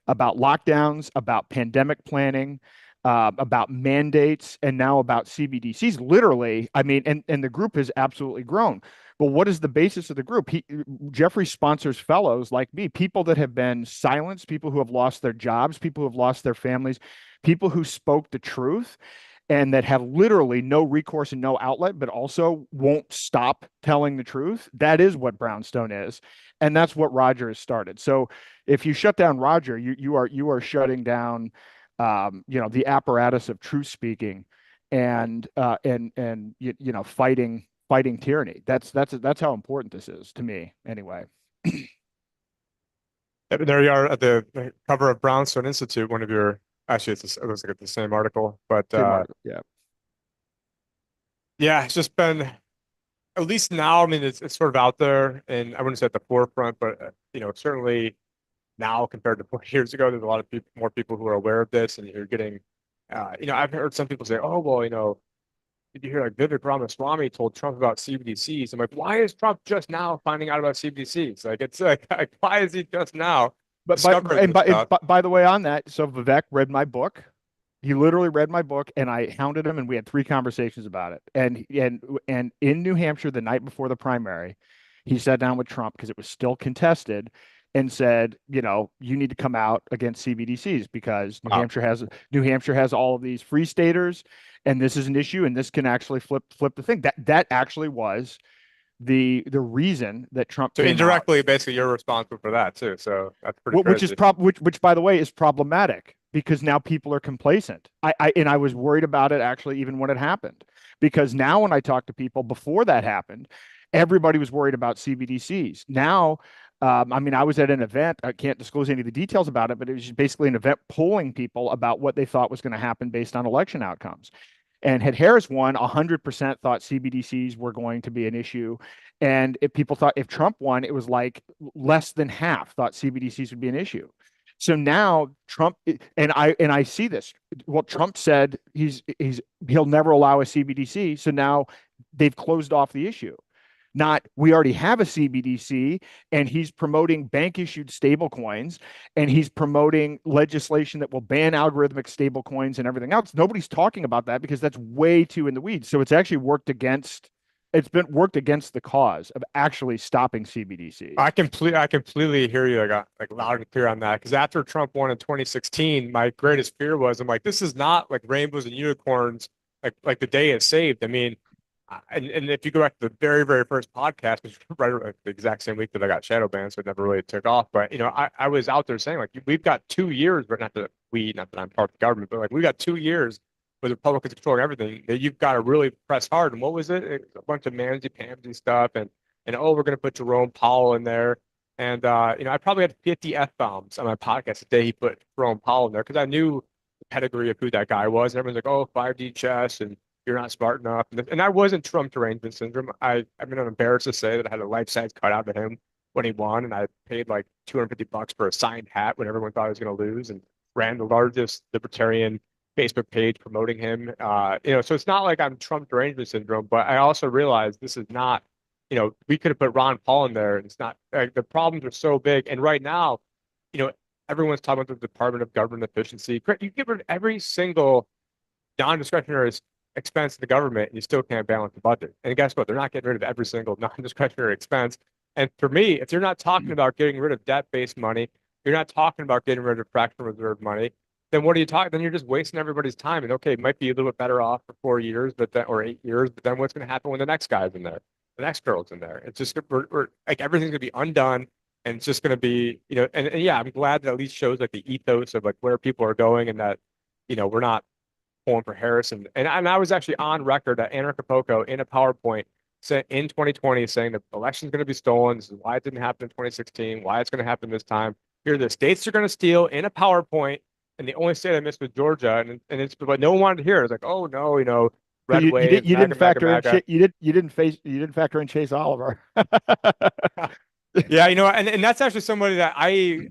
lockdowns, about pandemic planning, about mandates, and now about CBDCs. Literally, I mean, and the group has absolutely grown. But what is the basis of the group? Jeffrey sponsors fellows like me, people that have been silenced, people who have lost their jobs, people who have lost their families, people who spoke the truth and that have literally no recourse and no outlet, but also won't stop telling the truth. That is what Brownstone is. And that's what Roger has started. So if you shut down Roger, you are shutting down the apparatus of truth speaking and fighting tyranny. That's how important this is to me anyway. There you are at the cover of Brownstone Institute, one of your, actually, it looks like it's the same article, but Same article. Yeah. yeah, it's just been, at least now, I mean, it's sort of out there, and I wouldn't say at the forefront, but, certainly now compared to 40 years ago, there's a lot of people, more people who are aware of this, and you're getting, I've heard some people say, oh, well, did you hear like Vivek Ramaswamy told Trump about CBDCs? I'm like, why is Trump just now finding out about CBDCs? Like, it's like why is he just now But discovering this stuff? by the way, on that, so Vivek read my book. He literally read my book, and I hounded him, and we had three conversations about it. And in New Hampshire, the night before the primary, he sat down with Trump because it was still contested, and said, you need to come out against CBDCs because Wow. New Hampshire has all of these free staters, and this is an issue, and this can actually flip the thing. That actually was the reason that Trump So came out. indirectly, basically, you're responsible for that too. So that's pretty crazy. Which by the way is problematic because now people are complacent. I was worried about it actually even when it happened, because now when I talk to people before that happened, everybody was worried about CBDCs. Now, I mean, I was at an event. I can't disclose any of the details about it, but it was just basically an event polling people about what they thought was going to happen based on election outcomes. And had Harris won, 100% thought CBDCs were going to be an issue. And if people thought if Trump won, it was like less than half thought CBDCs would be an issue. So now Trump, and I see this. Well, Trump said he'll never allow a CBDC. So now they've closed off the issue. Not we already have a CBDC, and he's promoting bank issued stable coins, and he's promoting legislation that will ban algorithmic stable coins and everything else. Nobody's talking about that because that's way too in the weeds. So it's been worked against the cause of actually stopping CBDCs. I completely hear you like loud and clear on that. Because after Trump won in 2016, my greatest fear was I'm like, this is not like rainbows and unicorns, like the day is saved. I mean, and if you go back to the very, very first podcast, which was right like the exact same week that I got shadow banned, so it never really took off. But I was out there saying like we've got 2 years, but not that I'm part of the government, but like we got 2 years with Republicans controlling everything. That you've got to really press hard. And what was it? A bunch of mamsy-pamsy stuff, and oh, we're gonna put Jerome Powell in there. And I probably had 50 F bombs on my podcast the day he put Jerome Powell in there because I knew the pedigree of who that guy was. And everyone's like, oh, 5D chess and you're not smart enough. And I wasn't Trump derangement syndrome. I mean, I'm embarrassed to say that I had a life size cutout of him when he won, and I paid like $250 for a signed hat when everyone thought he was going to lose. And ran the largest libertarian Facebook page promoting him. So it's not like I'm Trump derangement syndrome, but I also realize this is not, we could have put Ron Paul in there, and it's not like the problems are so big. And right now, you know, everyone's talking about the Department of Government Efficiency. You get rid of every single non-discretionary expense in the government, and you still can't balance the budget. And guess what? They're not getting rid of every single non-discretionary expense. And for me, if you're not talking about getting rid of debt-based money, you're not talking about getting rid of fractional reserve money, then what are you talking? Then you're just wasting everybody's time. And okay, it might be a little bit better off for 4 years, but then or 8 years. But then what's going to happen when the next guy's in there, the next girl's in there? It's just we're like everything's going to be undone, and it's just going to be and yeah, I'm glad that at least shows like the ethos of like where people are going, and that we're not pulling for Harris. And I was actually on record at Anarchapulco in a PowerPoint in 2020 saying the election's going to be stolen. This is why it didn't happen in 2016, why it's going to happen this time. Here, the states are going to steal in a PowerPoint. And the only state I missed was Georgia. And it's, but no one wanted to hear it. It's like, oh no, So red wave, you didn't MAGA, MAGA, factor in MAGA. you didn't factor in Chase Oliver. Yeah, and that's actually somebody that I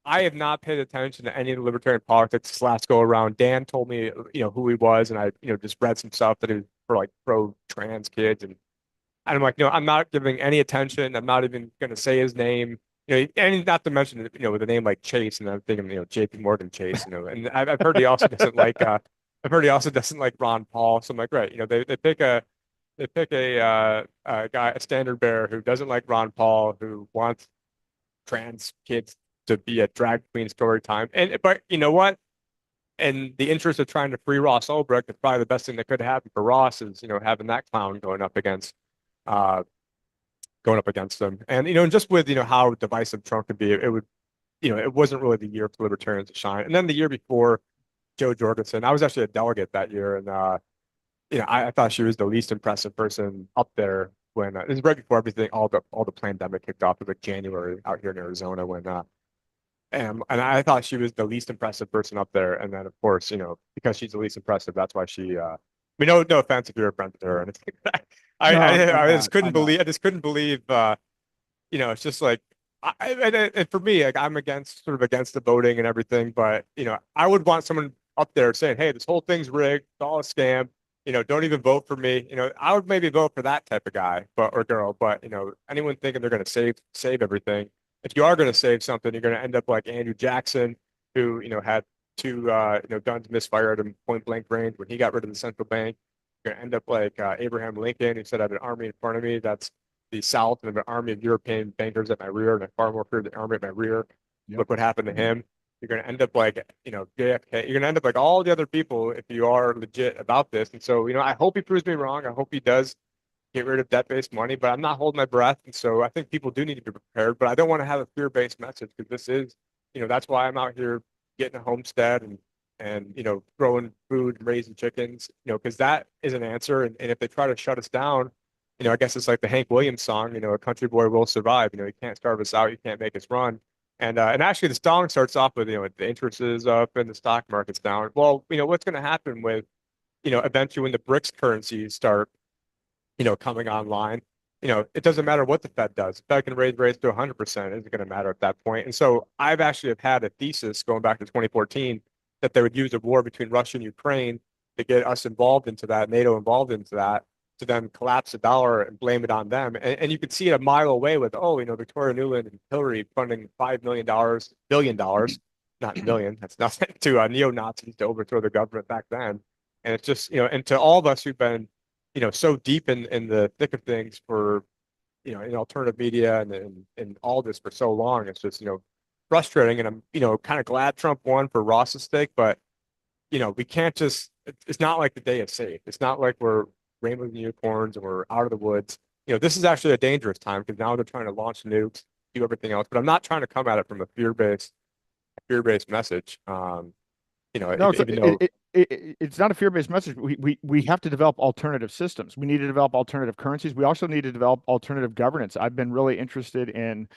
have not paid attention to any of the libertarian politics this last go around. Dan told me, who he was, and I, just read some stuff that he was for like pro-trans kids, and I'm like, no, I'm not giving any attention. I'm not even going to say his name, and not to mention, with a name like Chase, and I'm thinking, J.P. Morgan Chase, and I've heard he also doesn't like, I've heard he also doesn't like Ron Paul. So I'm like, right, they pick a guy, a standard bearer who doesn't like Ron Paul, who wants trans kids to be a drag queen story time. But you know what? In the interest of trying to free Ross Ulbricht, it's probably the best thing that could happen for Ross is, having that clown uh going up against them. And and just with how divisive Trump could be, it would it wasn't really the year for libertarians to shine. And then the year before, Joe Jorgensen, I was actually a delegate that year, and I thought she was the least impressive person up there when it was right before everything, all the pandemic kicked off. It was like January out here in Arizona when and I thought she was the least impressive person up there. And then of course, because she's the least impressive, that's why she no offense if you're a friend with her or anything. No, I just couldn't I'm not. believe it's just like and for me, like I'm against the voting and everything, but I would want someone up there saying, hey, this whole thing's rigged, it's all a scam, don't even vote for me. I would maybe vote for that type of guy, or girl, but anyone thinking they're going to save everything. If you are going to save something, you're going to end up like Andrew Jackson, who had two guns misfire at him point blank range when he got rid of the central bank. You're going to end up like Abraham Lincoln, who said, "I have an army in front of me that's the South, and I have an army of European bankers at my rear, and I far more fear the army at my rear." Yep. Look what happened to him. You're going to end up like JFK. You're going to end up like all the other people if you are legit about this. And so I hope he proves me wrong. I hope he does get rid of debt-based money, but I'm not holding my breath. And so I think people do need to be prepared, but I don't want to have a fear-based message because this is, that's why I'm out here getting a homestead and growing food and raising chickens, because that is an answer. And if they try to shut us down, I guess it's like the Hank Williams song, a country boy will survive. You can't starve us out, you can't make us run. And actually the song starts off with, the interest is up and the stock market's down. Well, what's going to happen with, eventually when the BRICS currencies start coming online, it doesn't matter what the Fed does. The Fed can raise rates to 100%. It isn't going to matter at that point. And so I've actually have had a thesis going back to 2014 that they would use a war between Russia and Ukraine to get us involved into that, NATO involved into that, to then collapse the dollar and blame it on them. And you could see it a mile away with, Victoria Nuland and Hillary funding $5 billion, not million, that's nothing, to neo-Nazis to overthrow the government back then. And it's just, and to all of us who've been so deep in the thick of things for, in alternative media and all this for so long, it's just, frustrating. And I'm, kind of glad Trump won for Ross's sake, but, we can't just, it's not like the day is safe. It's not like we're rainbows and unicorns and we're out of the woods. This is actually a dangerous time because now they're trying to launch nukes, do everything else, but I'm not trying to come at it from a fear-based message. No, Even though it's not a fear-based message. We have to develop alternative systems. We need to develop alternative currencies. We also need to develop alternative governance. I've been really interested in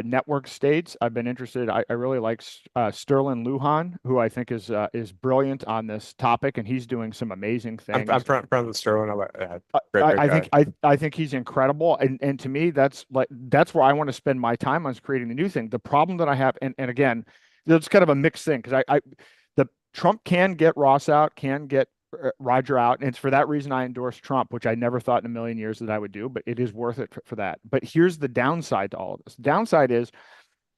network states. I've been interested. I really like Sterling Lujan, who I think is brilliant on this topic, and he's doing some amazing things. I'm friends with Sterling. Great I guy. think I think he's incredible, and to me, that's where I want to spend my time on is creating the new thing. The problem that I have, and again, it's kind of a mixed thing because the Trump can get Ross out, can get Roger out, and it's for that reason I endorse Trump, which I never thought in a million years that I would do, but it is worth it for that. But here's the downside to all of this. The downside is,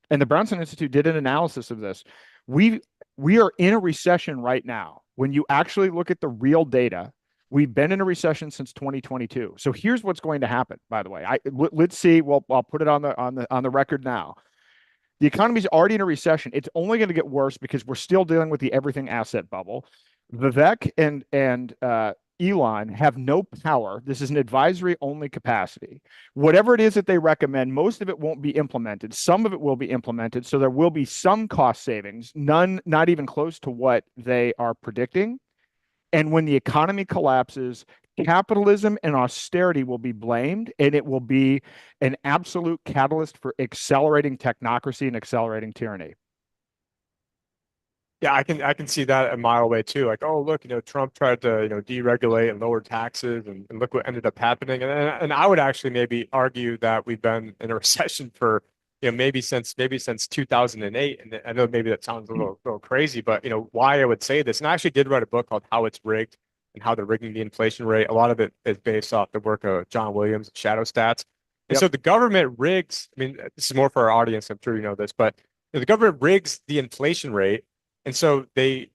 and the Brownstone Institute did an analysis of this. We we are in a recession right now. When you actually look at the real data, we've been in a recession since 2022. So here's what's going to happen. By the way, let's see. Well, I'll put it on the record now. The economy is already in a recession. It's only going to get worse because we're still dealing with the everything asset bubble. Vivek and Elon have no power. This is an advisory only capacity. Whatever it is that they recommend, most of it won't be implemented. Some of it will be implemented. So there will be some cost savings, none, not even close to what they are predicting. And when the economy collapses, capitalism and austerity will be blamed, and it will be an absolute catalyst for accelerating technocracy and accelerating tyranny. Yeah, I can see that a mile away too. Like, oh, look, Trump tried to, deregulate and lower taxes, and look what ended up happening. And I would actually maybe argue that we've been in a recession for, maybe since 2008. And I know maybe that sounds a little crazy, but why I would say this. And I actually did write a book called How It's Rigged and How They're Rigging the Inflation Rate. A lot of it is based off the work of John Williams, Shadow Stats. And Yep. so the government rigs, I mean, this is more for our audience, I'm sure you know this, but the government rigs the inflation rate. And so they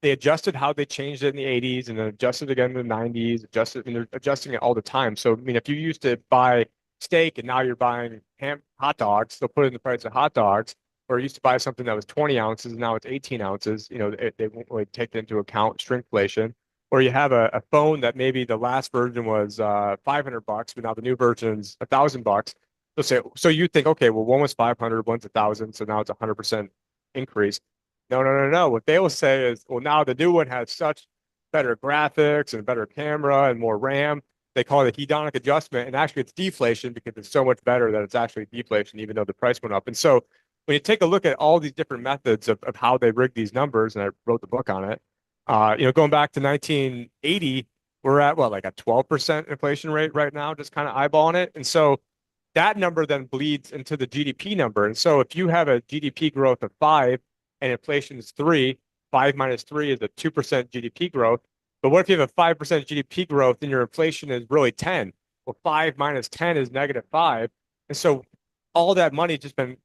adjusted how they changed it in the 80s and then adjusted again in the 90s, adjusted, and they're adjusting it all the time. So, I mean, if you used to buy steak and now you're buying hot dogs, they'll put it in the price of hot dogs, or you used to buy something that was 20 ounces and now it's 18 ounces, they won't really take into account shrinkflation. Or you have a phone that maybe the last version was $500, but now the new version's $1,000. They'll say, so you think, okay, well, one was 500, one's 1,000, so now it's 100% increase. No, no, no, no. What they will say is, well, now the new one has such better graphics and better camera and more RAM. They call it a hedonic adjustment, and actually it's deflation because it's so much better that it's actually deflation, even though the price went up. And so when you take a look at all these different methods of how they rig these numbers, and I wrote the book on it, going back to 1980, we're at what, like a 12% inflation rate right now, just kind of eyeballing it. And so that number then bleeds into the GDP number. And so if you have a GDP growth of 5 and inflation is 3, 5 minus 3 is a 2% GDP growth. But what if you have a 5% GDP growth and your inflation is really 10? Well, 5 minus 10 is negative 5. And so all that money has just been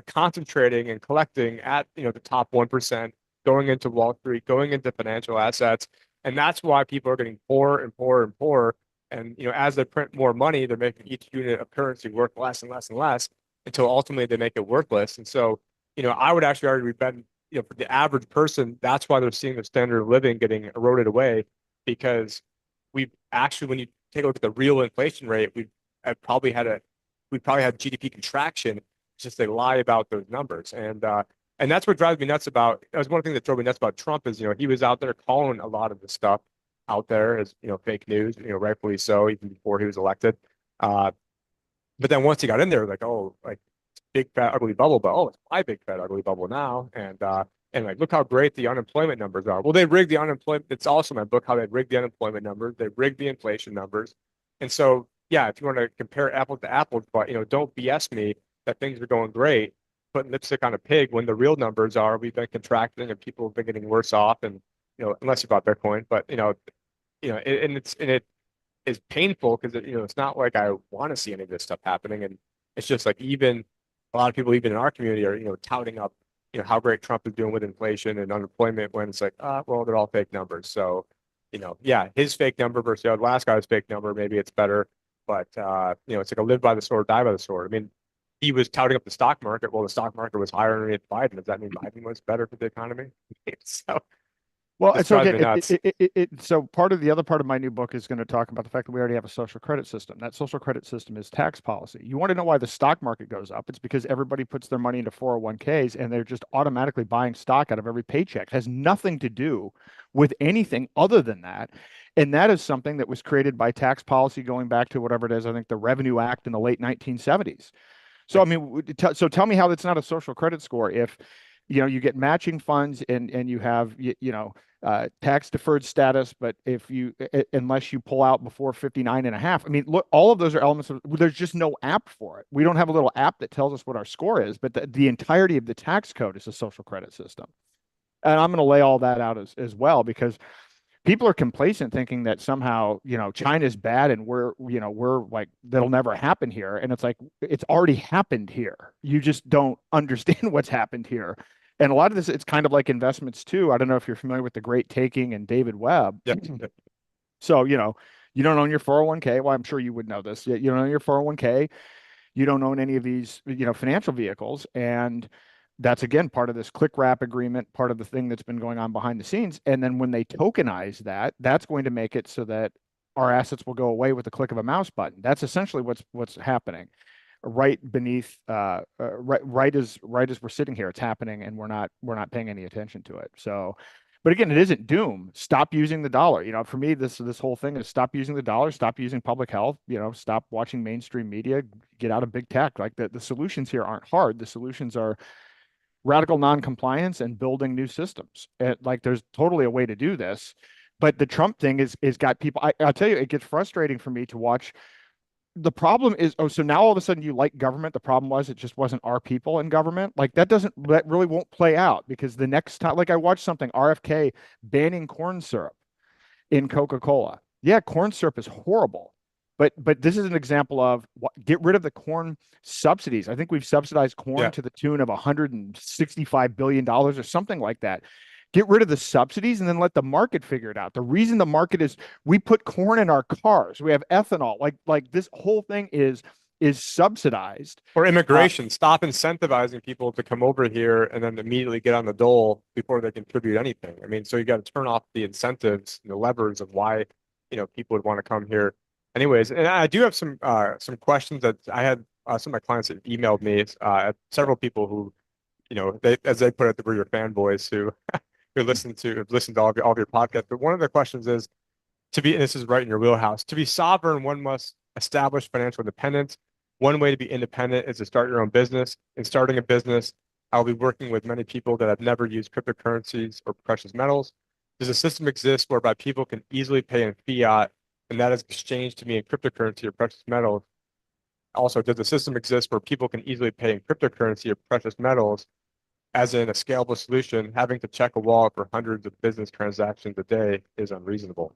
concentrating and collecting at the top 1%, going into Wall Street, going into financial assets. And that's why people are getting poorer and poorer and poorer. And as they print more money, they're making each unit of currency worth less and less and less until ultimately they make it worthless. And so I would actually argue we've been, for the average person, that's why they're seeing the standard of living getting eroded away, because we've actually, when you take a look at the real inflation rate, we probably had GDP contraction. It's just they lie about those numbers. And that's what drives me nuts about, that was one thing that drove me nuts about Trump is, he was out there calling a lot of the stuff out there as, fake news, rightfully so, even before he was elected. But then once he got in there, like, oh, like, big fat ugly bubble, but oh, it's my big fat ugly bubble now. And like, look how great the unemployment numbers are. Well, they rigged the unemployment. It's also in my book how they rigged the unemployment numbers. They rigged the inflation numbers. And so, yeah, if you want to compare apples to apples, but don't BS me that things are going great, putting lipstick on a pig when the real numbers are we've been contracting and people have been getting worse off. And unless you bought Bitcoin, but it is painful because it's not like I want to see any of this stuff happening. And it's just like, even a lot of people, even in our community, are touting up how great Trump is doing with inflation and unemployment, when it's like, well, they're all fake numbers. So yeah, his fake number versus the last guy's fake number, maybe it's better, but it's like a live by the sword, die by the sword. I mean, he was touting up the stock market. Well, the stock market was higher underneath Biden. Does that mean Biden was better for the economy? So Well, this so drives me again, nuts. so part of the other part of my new book is going to talk about the fact that we already have a social credit system. That social credit system is tax policy. You want to know why the stock market goes up? It's because everybody puts their money into 401ks and they're just automatically buying stock out of every paycheck. It has nothing to do with anything other than that. And that is something that was created by tax policy going back to whatever it is, I think the Revenue Act in the late 1970s. So, I mean, so tell me how that's not a social credit score if you get matching funds and you have, tax deferred status, but unless you pull out before 59 and a half, I mean, look, all of those are elements of, there's just no app for it. We don't have a little app that tells us what our score is, but the entirety of the tax code is a social credit system. And I'm going to lay all that out as well, because people are complacent thinking that somehow, China's bad and we're like, that'll never happen here. And it's like, it's already happened here. You just don't understand what's happened here. And a lot of this, it's kind of like investments too. I don't know if you're familiar with the Great Taking and David Webb. Yeah. So, you don't own your 401k. Well, I'm sure you would know this. You don't own your 401k. You don't own any of these, financial vehicles. And that's again part of this click wrap agreement, part of the thing that's been going on behind the scenes. And then when they tokenize that, that's going to make it so that our assets will go away with the click of a mouse button. That's essentially what's happening right beneath, right as we're sitting here. It's happening, and we're not paying any attention to it. So, but again, it isn't doom. Stop using the dollar. For me, this whole thing is stop using the dollar, stop using public health, stop watching mainstream media, get out of big tech. Like the solutions here aren't hard. The solutions are radical non-compliance and building new systems. Like there's totally a way to do this, but the Trump thing is got people. I'll tell you, it gets frustrating for me to watch. The problem is, so now all of a sudden you like government. The problem was it just wasn't our people in government. Like that really won't play out, because the next time, like I watched something, RFK banning corn syrup in Coca-Cola. Yeah, corn syrup is horrible. But this is an example of get rid of the corn subsidies. I think we've subsidized corn Yeah. to the tune of $165 billion or something like that. Get rid of the subsidies and then let the market figure it out. The reason the market is, we put corn in our cars. We have ethanol. Like this whole thing is subsidized. Or immigration. Stop incentivizing people to come over here and then immediately get on the dole before they contribute anything. I mean, so you got to turn off the incentives, the levers of why, people would want to come here. Anyways, and I do have some questions that I had some of my clients that emailed me, several people who, they, as they put it, were your fanboys who have listened to all of your podcasts. But one of the questions is, and this is right in your wheelhouse, to be sovereign, one must establish financial independence. One way to be independent is to start your own business. In starting a business, I'll be working with many people that have never used cryptocurrencies or precious metals. Does a system exist whereby people can easily pay in fiat and that is exchanged to me in cryptocurrency or precious metals? Also, does the system exist where people can easily pay in cryptocurrency or precious metals, as in a scalable solution? Having to check a wallet for hundreds of business transactions a day is unreasonable.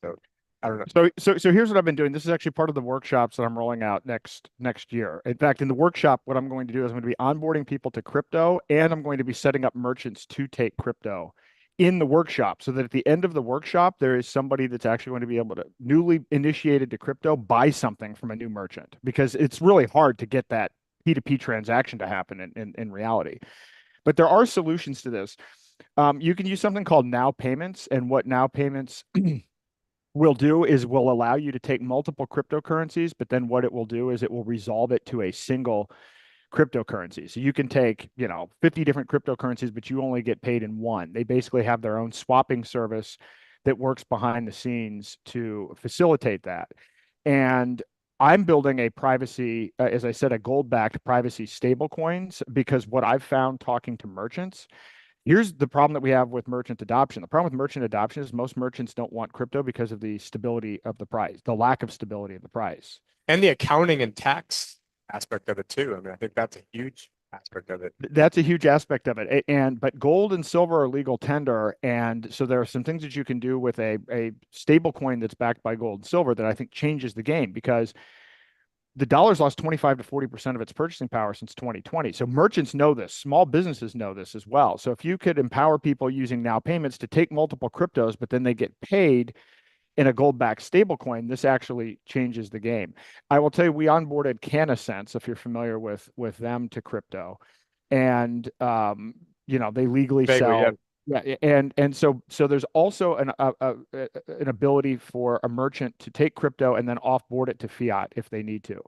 So I don't know. So here's what I've been doing. This is actually part of the workshops that I'm rolling out next year. In fact, in the workshop, what I'm going to do is I'm going to be onboarding people to crypto, and I'm going to be setting up merchants to take crypto in the workshop, so that at the end of the workshop, there is somebody that's actually going to be able to, newly initiated to crypto, buy something from a new merchant, because it's really hard to get that P2P transaction to happen in reality. But there are solutions to this. You can use something called Now Payments, and what Now Payments will do is will allow you to take multiple cryptocurrencies, but then what it will do is it will resolve it to a single cryptocurrency. So you can take, 50 different cryptocurrencies, but you only get paid in one. They basically have their own swapping service that works behind the scenes to facilitate that. And I'm building a privacy, as I said, a gold-backed privacy stable coins, because what I've found talking to merchants, here's the problem that we have with merchant adoption. The problem with merchant adoption is most merchants don't want crypto because of the stability of the price, the lack of stability of the price. And the accounting and tax aspect of it too. I mean, I think that's a huge aspect of it. That's a huge aspect of it. But gold and silver are legal tender. And so there are some things that you can do with a stable coin that's backed by gold and silver that I think changes the game, because the dollar's lost 25 to 40% of its purchasing power since 2020. So merchants know this. Small businesses know this as well. So if you could empower people using Now Payments to take multiple cryptos, but then they get paid in a gold-backed stablecoin, this actually changes the game. I will tell you, we onboarded CanaSense, if you're familiar with them, to crypto, and they legally sell. Yeah, and so there's also an ability for a merchant to take crypto and then offboard it to fiat if they need to.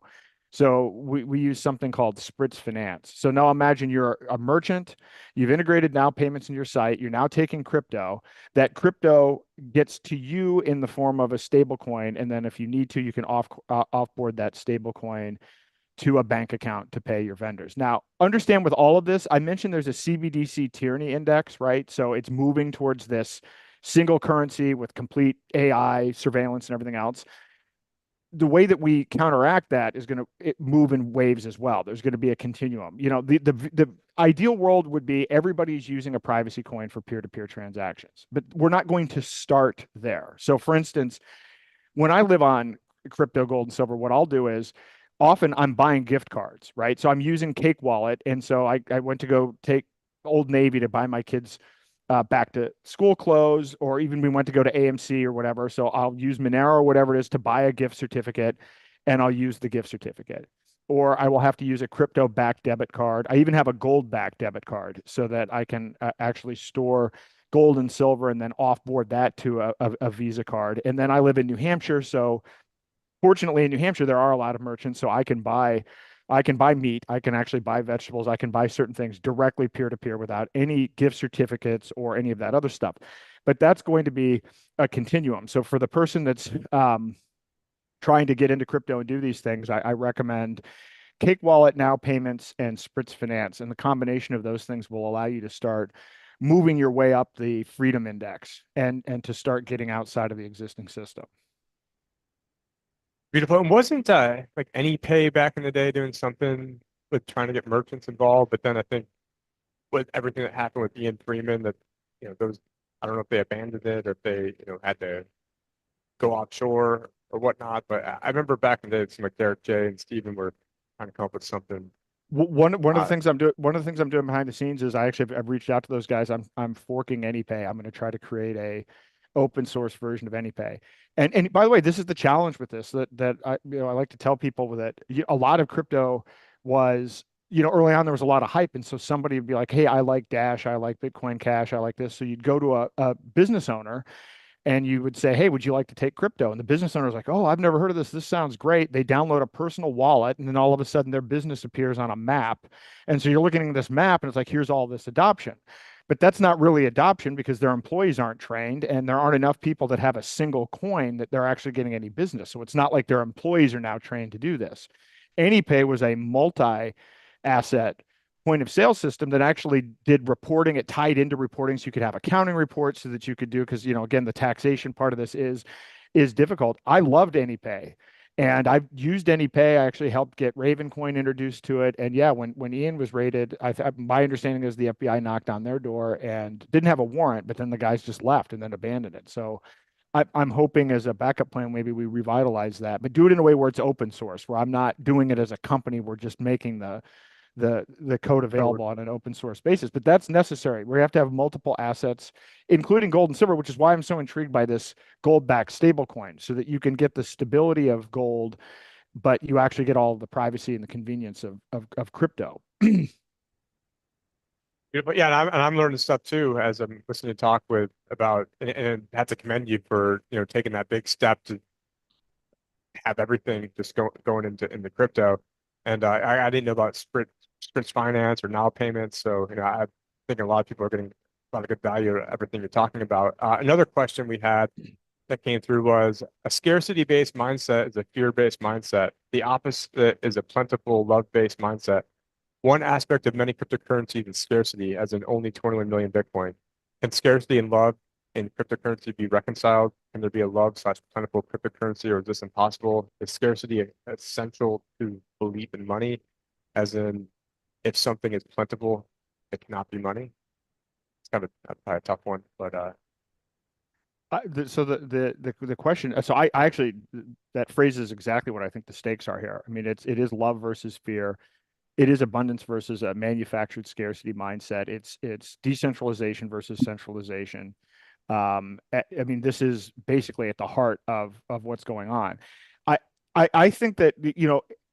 So we use something called Spritz Finance. So now imagine you're a merchant, you've integrated Now Payments in your site, you're now taking crypto. That crypto gets to you in the form of a stable coin, and then if you need to, you can offboard that stable coin to a bank account to pay your vendors. Now, understand with all of this, I mentioned there's a CBDC tyranny index, right? So it's moving towards this single currency with complete AI surveillance and everything else. The way that we counteract that is going to move in waves as well. There's going to be a continuum. The ideal world would be everybody's using a privacy coin for peer-to-peer transactions, but we're not going to start there. So, for instance, when I live on crypto, gold, and silver, what I'll do is often I'm buying gift cards, right? So I'm using Cake Wallet, and so I went to go take Old Navy to buy my kids back to school clothes, or even we went to go to AMC or whatever. So I'll use Monero or whatever it is to buy a gift certificate, and I'll use the gift certificate. Or I will have to use a crypto backed debit card. I even have a gold backed debit card so that I can actually store gold and silver and then offboard that to a Visa card. And then I live in New Hampshire, so fortunately in New Hampshire there are a lot of merchants, so I can buy meat, I can actually buy vegetables, I can buy certain things directly peer to peer without any gift certificates or any of that other stuff. But that's going to be a continuum. So for the person that's trying to get into crypto and do these things, I recommend Cake Wallet, Now Payments, and Spritz Finance. And the combination of those things will allow you to start moving your way up the freedom index and to start getting outside of the existing system. Beautiful. And wasn't like AnyPay back in the day doing something with trying to get merchants involved? But then I think with everything that happened with Ian Freeman, that those I don't know if they abandoned it or if they had to go offshore or whatnot. But I remember back in the day, it seemed like Derek J and Steven were trying to come up with something. One of the Uh, things I'm doing behind the scenes is I've reached out to those guys. I'm forking AnyPay. I'm going to try to create a open source version of AnyPay. And by the way, this is the challenge with this that I like to tell people that a lot of crypto was, early on there was a lot of hype, and so somebody would be like, hey, I like Dash, I like Bitcoin Cash, I like this. So you'd go to a business owner and you would say, hey, would you like to take crypto? And the business owner is like, oh, I've never heard of this. This sounds great. They download a personal wallet, and then all of a sudden their business appears on a map. And so you're looking at this map, and it's like, here's all this adoption. But that's not really adoption because their employees aren't trained, and there aren't enough people that have a single coin that they're actually getting any business. So it's not like their employees are now trained to do this. AnyPay was a multi-asset point of sale system that actually did reporting. It tied into reporting so you could have accounting reports so that you could do, because again, the taxation part of this is difficult. I loved AnyPay, and I've used AnyPay. I actually helped get Ravencoin introduced to it. And yeah, when Ian was raided, my understanding is the FBI knocked on their door and didn't have a warrant, but then the guys just left and then abandoned it. So I'm hoping as a backup plan, maybe we revitalize that, but do it in a way where it's open source, where I'm not doing it as a company. We're just making the code available on an open source basis. But that's necessary. We have to have multiple assets, including gold and silver, which is why I'm so intrigued by this gold-backed stablecoin, so that you can get the stability of gold, but you actually get all the privacy and the convenience of crypto. Beautiful. Yeah, and I'm learning stuff too as I'm listening to talk with about, and I have to commend you for taking that big step to have everything just going into crypto. And I didn't know about Sprint Finance or Now Payments, so I think a lot of people are getting a lot of good value out of everything you're talking about. Another question we had that came through was a scarcity-based mindset is a fear-based mindset. The opposite is a plentiful, love-based mindset. One aspect of many cryptocurrencies is scarcity, as in only 21 million Bitcoin. Can scarcity and love in cryptocurrency be reconciled? Can there be a love slash plentiful cryptocurrency, or is this impossible? Is scarcity essential to belief in money, as in if something is plentiful, it cannot be money? It's kind of a tough one, but So the question. So I actually, that phrases exactly what I think the stakes are here. I mean, it is love versus fear. It is abundance versus a manufactured scarcity mindset. It's decentralization versus centralization. I mean, this is basically at the heart of what's going on. I I think that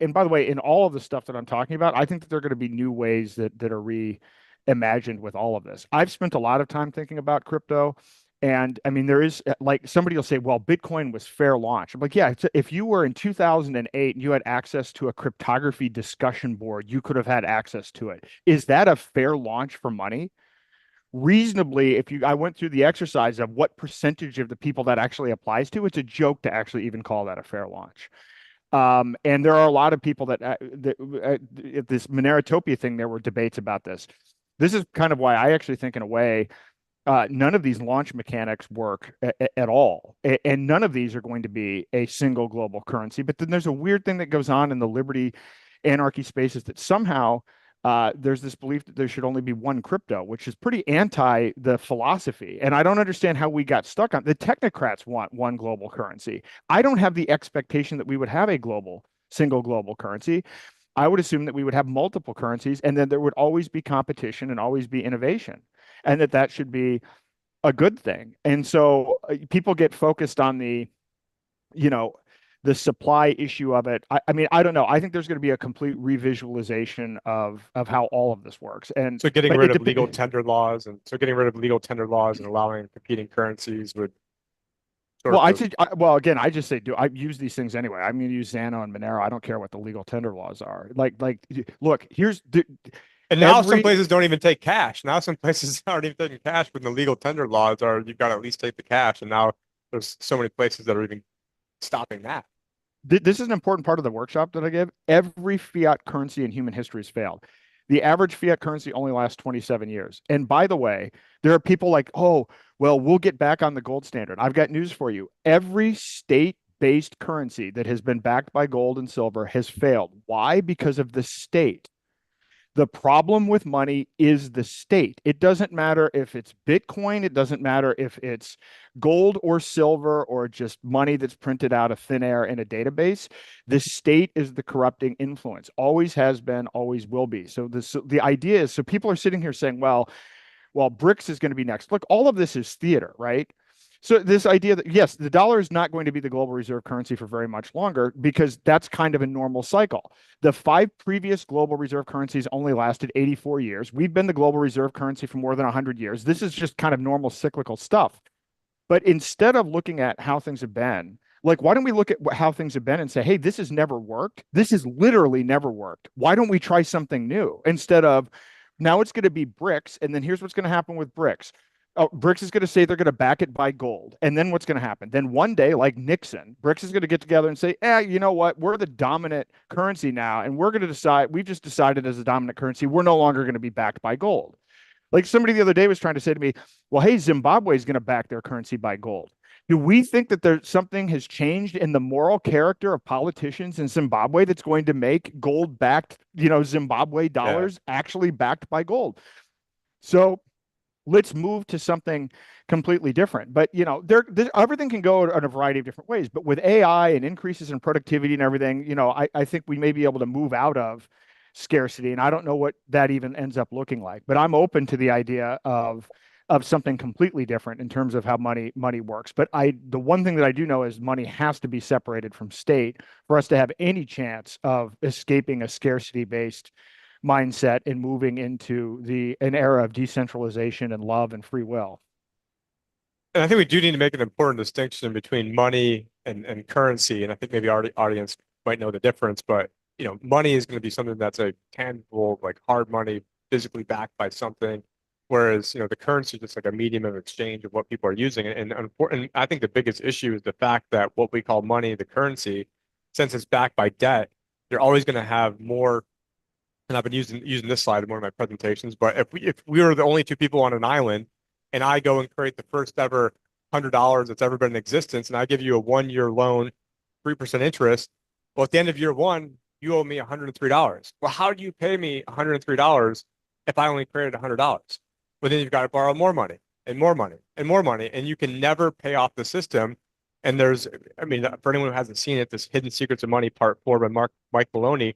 and by the way, in all of the stuff that I'm talking about, I think that there are going to be new ways that are reimagined with all of this. I've spent a lot of time thinking about crypto. And I mean, there is like somebody will say, well, Bitcoin was fair launch. I'm like, yeah, if you were in 2008 and you had access to a cryptography discussion board, you could have had access to it. Is that a fair launch for money? Reasonably, I went through the exercise of what percentage of the people that actually applies to, it's a joke to actually even call that a fair launch. And there are a lot of people that this Monerotopia thing, there were debates about this. This is kind of why I actually think, in a way, none of these launch mechanics work at all. And none of these are going to be a single global currency. But then there's a weird thing that goes on in the liberty anarchy spaces that somehow there's this belief that there should only be one crypto, which is pretty anti the philosophy. And I don't understand how we got stuck on the technocrats want one global currency. I don't have the expectation that we would have a single global currency. I would assume that we would have multiple currencies, and then there would always be competition and always be innovation, and that should be a good thing. And so people get focused on you know, the supply issue of it. I mean, I don't know. I think there's going to be a complete revisualization of how all of this works. And So getting but rid it of legal depends. tender laws and allowing competing currencies would Well, sort of. well, again, I just say, I use these things anyway. I'm going to use Xano and Monero. I don't care what the legal tender laws are. Look, here's And now some every places don't even take cash. Now some places aren't even taking cash when the legal tender laws are you've got to at least take the cash. And now there's so many places that are even stopping that. This is an important part of the workshop that I give. Every fiat currency in human history has failed. The average fiat currency only lasts 27 years. And by the way, there are people like, oh, well, we'll get back on the gold standard. I've got news for you. Every state-based currency that has been backed by gold and silver has failed. Why? Because of the state. The problem with money is the state. It doesn't matter if it's Bitcoin. It doesn't matter if it's gold or silver or just money that's printed out of thin air in a database. The state is the corrupting influence, always has been, always will be. So the idea is, so people are sitting here saying, well, BRICS is going to be next. Look, all of this is theater, right? So this idea that, yes, the dollar is not going to be the global reserve currency for very much longer, because that's kind of a normal cycle. The 5 previous global reserve currencies only lasted 84 years. We've been the global reserve currency for more than 100 years. This is just kind of normal cyclical stuff. But instead of looking at how things have been, like, why don't we look at how things have been and say, hey, this has never worked. This has literally never worked. Why don't we try something new, instead of, now it's going to be BRICS, and then here's what's going to happen with BRICS. Oh, BRICS is going to say they're going to back it by gold. And then what's going to happen? Then one day, like Nixon, BRICS is going to get together and say, you know what? We're the dominant currency now. And we're going to decide, we've just decided as a dominant currency, we're no longer going to be backed by gold. Like somebody the other day was trying to say to me, well, hey, Zimbabwe is going to back their currency by gold. Do we think that there's something has changed in the moral character of politicians in Zimbabwe that's going to make gold backed, Zimbabwe Yeah. dollars actually backed by gold? So let's move to something completely different. But everything can go in a variety of different ways. But with AI and increases in productivity and everything, I think we may be able to move out of scarcity. And I don't know what that even ends up looking like. But I'm open to the idea of something completely different in terms of how money works. But the one thing that I do know is money has to be separated from state for us to have any chance of escaping a scarcity based mindset and moving into an era of decentralization and love and free will. And I think we do need to make an important distinction between money and currency. And I think maybe our audience might know the difference, but money is going to be something that's a tangible, like hard money, physically backed by something. Whereas, the currency is just like a medium of exchange of what people are using. And I think the biggest issue is the fact that what we call money, the currency, since it's backed by debt, you're always going to have more. And I've been using this slide in one of my presentations. But if we were the only 2 people on an island, and I go and create the first ever $100 that's ever been in existence, and I give you a 1-year loan, 3% interest, well, at the end of year 1, you owe me $103. Well, how do you pay me $103 if I only created $100? Well, then you've got to borrow more money and more money and more money, and you can never pay off the system. And I mean, for anyone who hasn't seen it, this Hidden Secrets of Money Part 4 by Mike Maloney,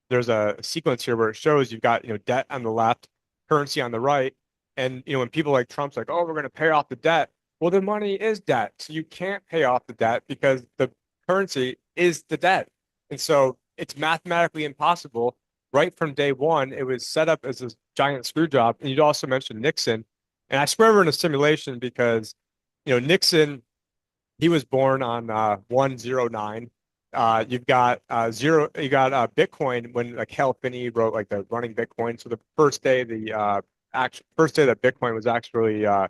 there's a sequence here where it shows you've got, debt on the left, currency on the right. And, when people like Trump's like, oh, we're going to pay off the debt. Well, the money is debt. So you can't pay off the debt because the currency is the debt. And so it's mathematically impossible. Right from day one, it was set up as a giant screw job. And you'd also mentioned Nixon. And I swear we're in a simulation because, Nixon, he was born on 109. You've got Bitcoin when like Hal Finney wrote like the running Bitcoin. So the first day first day that Bitcoin was actually the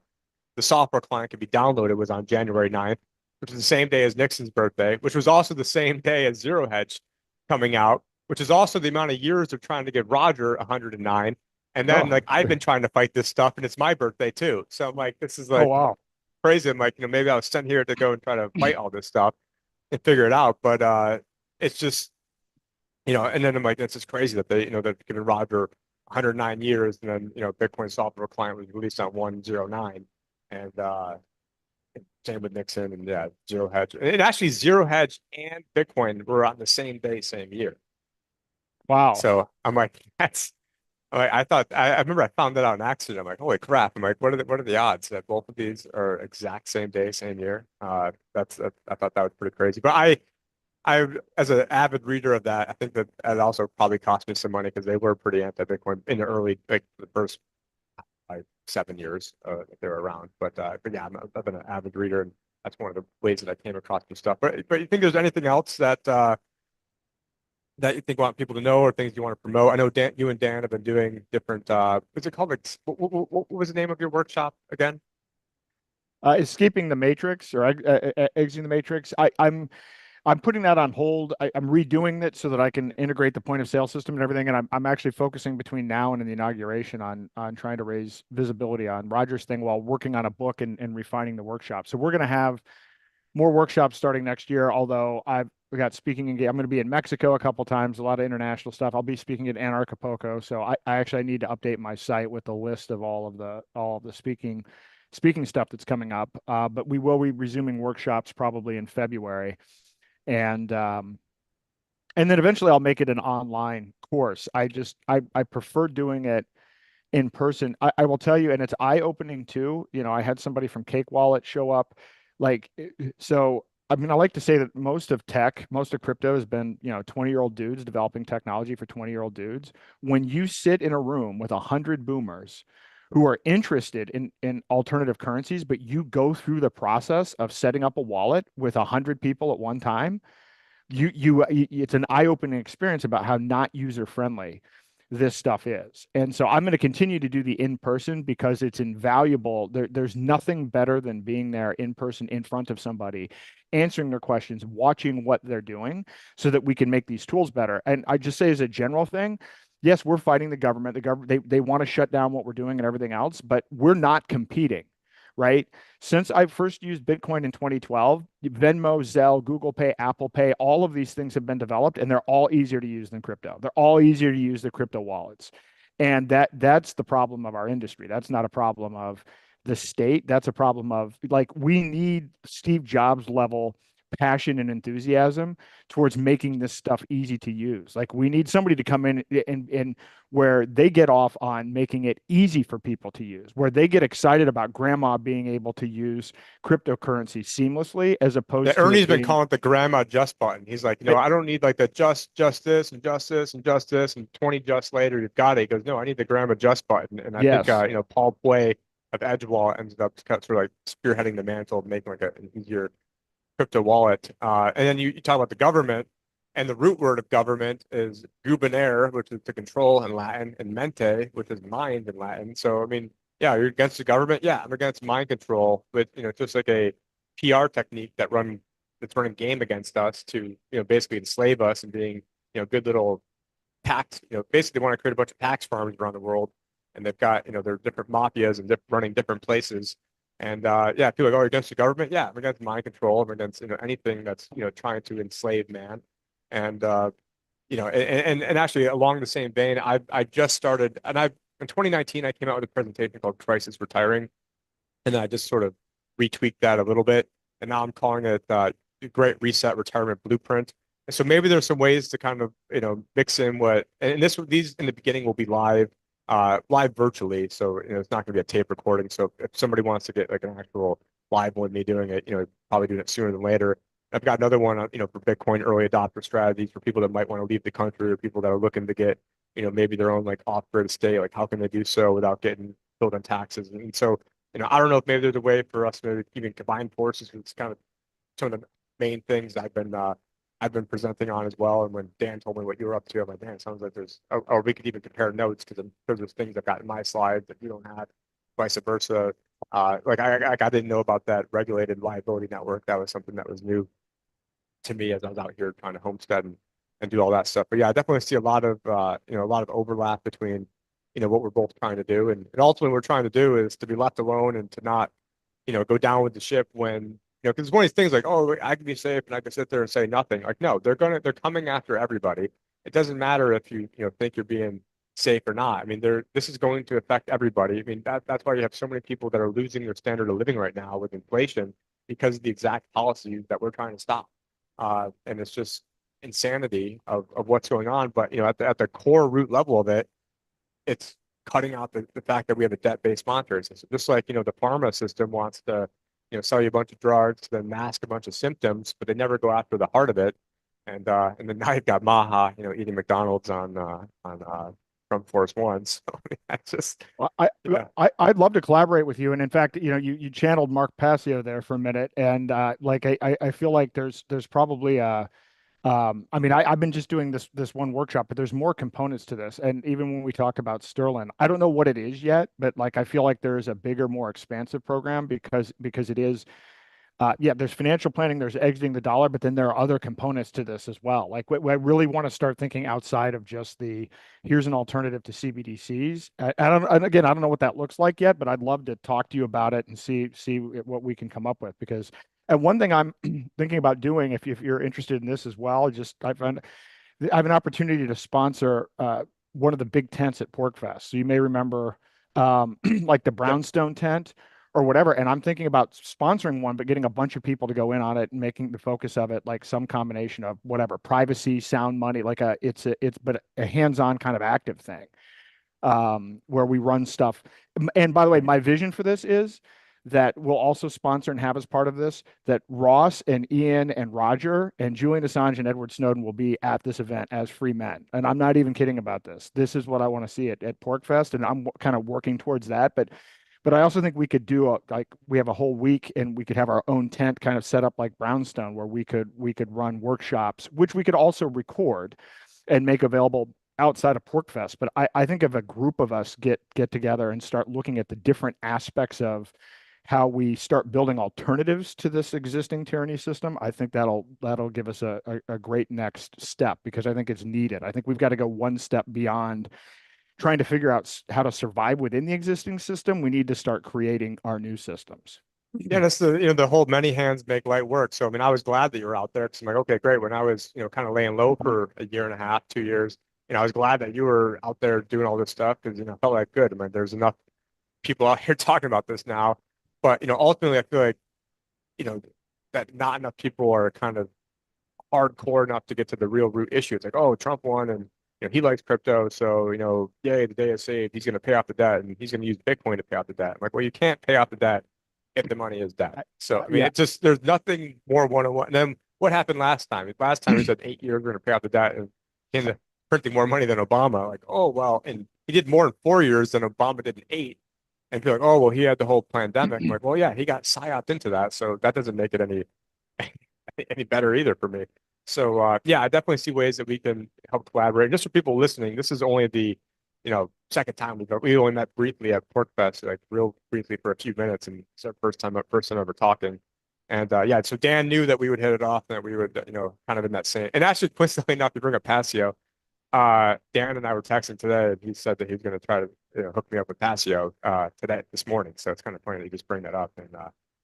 software client could be downloaded was on January 9th. which is the same day as Nixon's birthday, which was also the same day as Zero Hedge coming out, which is also the amount of years they're trying to give Roger 109. And then Oh, like I've been trying to fight this stuff, and it's my birthday too. So I'm like, this is oh like wow. crazy. I'm like, maybe I was sent here to go and try to fight all this stuff and figure it out. But it's just, and then I'm like, that's just crazy that they've given Roger 109 years, and then Bitcoin software client was released on 109, and same with Nixon, and yeah, Zero Hedge, and actually Zero Hedge and Bitcoin were on the same day, same year. Wow. So I'm like, that's. Like, I remember I found that out in accident. I'm like, holy crap! I'm like, what are the odds that both of these are exact same day, same year? I thought that was pretty crazy. But I as an avid reader of that, I think that it also probably cost me some money because they were pretty anti-Bitcoin in the early, like the first like 7 years that they were around. But yeah, I've been an avid reader, and that's one of the ways that I came across some stuff. But you think there's anything else that you think you want people to know, or things you want to promote? I know you and Dan have been doing different. What's it called? Like, what was the name of your workshop again? Escaping the matrix or exiting the matrix. I'm putting that on hold. I'm redoing it so that I can integrate the point of sale system and everything. And I'm actually focusing between now and in the inauguration on trying to raise visibility on Roger's thing while working on a book and refining the workshop. So we're going to have more workshops starting next year. Although we got speaking I'm going to be in Mexico a couple times, a lot of international stuff. I'll be speaking at Anarchapulco. So I actually need to update my site with the list of all of the speaking stuff that's coming up. But we will be resuming workshops probably in February, and and then eventually I'll make it an online course. I prefer doing it in person. I will tell you, and it's eye-opening too. I had somebody from Cake Wallet show up. Like, so I mean, I like to say that most of crypto has been, 20-year-old dudes developing technology for 20-year-old dudes. When you sit in a room with 100 boomers who are interested in alternative currencies, but you go through the process of setting up a wallet with 100 people at one time, it's an eye-opening experience about how not user friendly this stuff is. And so I'm going to continue to do the in person because it's invaluable. There's nothing better than being there in person in front of somebody, answering their questions, watching what they're doing so that we can make these tools better. And I just say as a general thing, yes, we're fighting the government. The government, they want to shut down what we're doing and everything else, but we're not competing, right? Since I first used Bitcoin in 2012, Venmo, Zelle, Google Pay, Apple Pay, all of these things have been developed, and they're all easier to use than crypto. They're all easier to use than crypto wallets. And that's the problem of our industry. That's not a problem of the state. That's a problem of, like, we need Steve Jobs level passion and enthusiasm towards making this stuff easy to use. Like, we need somebody to come in and where they get off on making it easy for people to use, where they get excited about grandma being able to use cryptocurrency seamlessly as Yeah, opposed to it Ernie's been being calling it the grandma just button. He's like, it, I don't need like the just this and just this and just this and 20 just later. You've got it. He goes, no, I need the grandma just button. And I think, yes. Paul Play of Edgewall ended up sort of like spearheading the mantle of making like an easier crypto wallet. And then you talk about the government, and the root word of government is gubernare, which is to control in Latin, and mente, which is mind in Latin. So, I mean, yeah, you're against the government. Yeah, I'm against mind control, but just like a PR technique that's running game against us to basically enslave us and being good little tax. Basically they want to create a bunch of tax farms around the world, and they've got their different mafias and running different places. And yeah, people are like, oh, you're against the government? Yeah, I'm against mind control. I'm against anything that's trying to enslave man. And and actually along the same vein, I just started, and I in 2019 I came out with a presentation called Crisis Retiring, and then I just sort of retweaked that a little bit, and now I'm calling it Great Reset Retirement Blueprint. And so maybe there's some ways to kind of mix in what, and these in the beginning will be live virtually, so it's not going to be a tape recording. So if somebody wants to get like an actual live with me doing it, probably doing it sooner than later. I've got another one, for Bitcoin early adopter strategies for people that might want to leave the country, or people that are looking to get, maybe their own like off-grid stay. Like, how can they do so without getting billed on taxes? And so, I don't know if maybe there's a way for us to maybe even combine forces. It's kind of some of the main things I've been presenting on as well. And when Dan told me what you were up to, I'm like, man, it sounds like or we could even compare notes because there's things I've got in my slides that you don't have, vice versa. Like I didn't know about that regulated liability network. That was something that was new to me as I was out here trying to homestead and do all that stuff. But yeah, I definitely see a lot of a lot of overlap between what we're both trying to do, and ultimately what we're trying to do is to be left alone and to not go down with the ship when because one of these things like, oh, I can be safe and I can sit there and say nothing. Like, no, they're coming after everybody. It doesn't matter if you think you're being safe or not. I mean, this is going to affect everybody. I mean, that's why you have so many people that are losing their standard of living right now with inflation because of the exact policies that we're trying to stop. And it's just insanity of what's going on. But at the core root level of it, it's cutting out the fact that we have a debt-based monetary system. Just like, the pharma system wants to, sell you a bunch of drugs, then mask a bunch of symptoms, but they never go after the heart of it. And then now you've got Maha, eating McDonald's on from Force One. So that's just Well, yeah. I'd love to collaborate with you. And in fact, you channeled Mark Passio there for a minute. And like I feel like there's probably I mean, I've been just doing this one workshop, but there's more components to this. And even when we talk about Sterling, I don't know what it is yet, but like I feel like there is a bigger, more expansive program because it is yeah, there's financial planning, there's exiting the dollar, but then there are other components to this as well. Like I really want to start thinking outside of just here's an alternative to CBDCs. And again, I don't know what that looks like yet, but I'd love to talk to you about it and see what we can come up with. Because and one thing I'm thinking about doing, if you're interested in this as well, I have an opportunity to sponsor one of the big tents at PorcFest. So you may remember like the Yep. Brownstone tent or whatever. And I'm thinking about sponsoring one, but getting a bunch of people to go in on it and making the focus of it like some combination of whatever privacy, sound money, like it's but a hands-on kind of active thing where we run stuff. And by the way, my vision for this is that we'll also sponsor and have as part of this that Ross and Ian and Roger and Julian Assange and Edward Snowden will be at this event as free men. And I'm not even kidding about this. This is what I want to see at PorcFest, and I'm kind of working towards that. But I also think we could do like we have a whole week and we could have our own tent kind of set up like Brownstone where we could run workshops, which we could also record and make available outside of PorcFest. But I think if a group of us get together and start looking at the different aspects of how we start building alternatives to this existing tyranny system, I think that'll give us a great next step because I think it's needed. I think we've got to go one step beyond trying to figure out how to survive within the existing system. We need to start creating our new systems. Yeah, that's the whole many hands make light work. So I mean, I was glad that you were out there because I'm like, okay, great. When I was kind of laying low for a year and a half, 2 years, I was glad that you were out there doing all this stuff because I felt like good. I mean, there's enough people out here talking about this now, but ultimately, I feel like you know that not enough people are kind of hardcore enough to get to the real root issue. It's like, oh, Trump won and he likes crypto, so yay, the day is saved. He's going to pay off the debt and he's going to use Bitcoin to pay off the debt. I'm like, well, you can't pay off the debt if the money is debt. So I mean, Yeah. it just there's nothing more one-on-one. And then what happened last time? Last time he said 8 years we're going to pay off the debt and came to printing more money than Obama. Like, oh well, and he did more in 4 years than Obama did in eight. And people are like, oh well, he had the whole pandemic. I'm like, well, yeah, he got psyoped into that, so that doesn't make it any any better either for me. So yeah, I definitely see ways that we can help collaborate. Just for people listening, this is only the second time we only met briefly at PorcFest, like real briefly for a few minutes, and it's our first time person ever talking. And yeah, so Dan knew that we would hit it off and that we would kind of in that same. And actually, coincidentally enough, to bring up Passio, Dan and I were texting today, and he said that he was going to try to hook me up with Passio today this morning. So it's kind of funny that you just bring that up and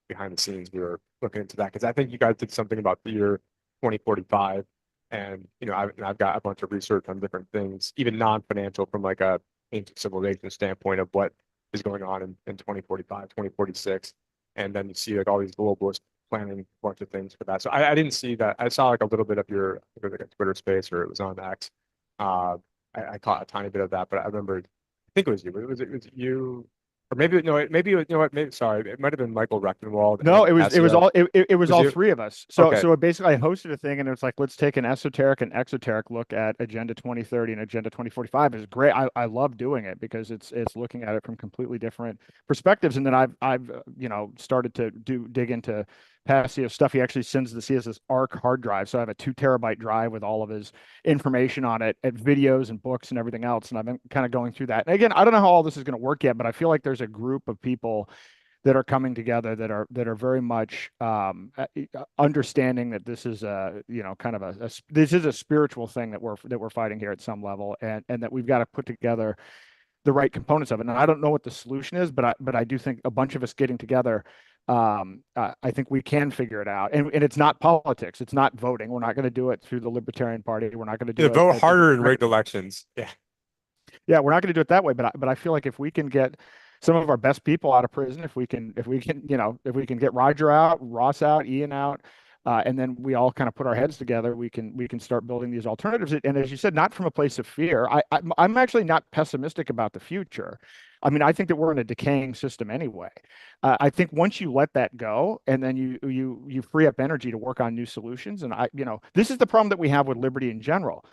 behind the scenes we were looking into that because I think you guys did something about the year 2045, and I've got a bunch of research on different things, even non-financial, from like a ancient civilization standpoint of what is going on in 2045, 2046, and then you see like all these globalists planning a bunch of things for that. So I didn't see that. I saw like a little bit of your like a Twitter space or it was on X. Uh, I caught a tiny bit of that, but I remember I think it was you. Was it you? Or maybe no, maybe maybe sorry, it might have been Michael Rectenwald No, and it was Passio. it was Was all you? three of us. So Okay. so basically I hosted a thing and it was like let's take an esoteric and exoteric look at Agenda 2030 and Agenda 2045. It's great. I love doing it because it's looking at it from completely different perspectives. And then I've started to dig into Passio stuff. He actually sends he has this ARC hard drive. So I have a 2 terabyte drive with all of his information on it and videos and books and everything else. And I've been kind of going through that. And again, I don't know how all this is going to work yet, but I feel like there's a group of people that are coming together that are very much understanding that this is a kind of this is a spiritual thing that we're fighting here at some level, and that we've got to put together the right components of it. And I don't know what the solution is, but I do think a bunch of us getting together, I think we can figure it out. And it's not politics. It's not voting. We're not going to do it through the Libertarian Party. We're not going to Yeah, do it. vote harder in rigged elections. Yeah. Yeah, we're not going to do it that way. But I feel like if we can get some of our best people out of prison, if we can get Roger out, Ross out, Ian out, and then we all kind of put our heads together, we can start building these alternatives. And as you said, not from a place of fear. I'm actually not pessimistic about the future. I mean, I think that we're in a decaying system anyway. I think once you let that go, and then you free up energy to work on new solutions. And this is the problem that we have with liberty in general.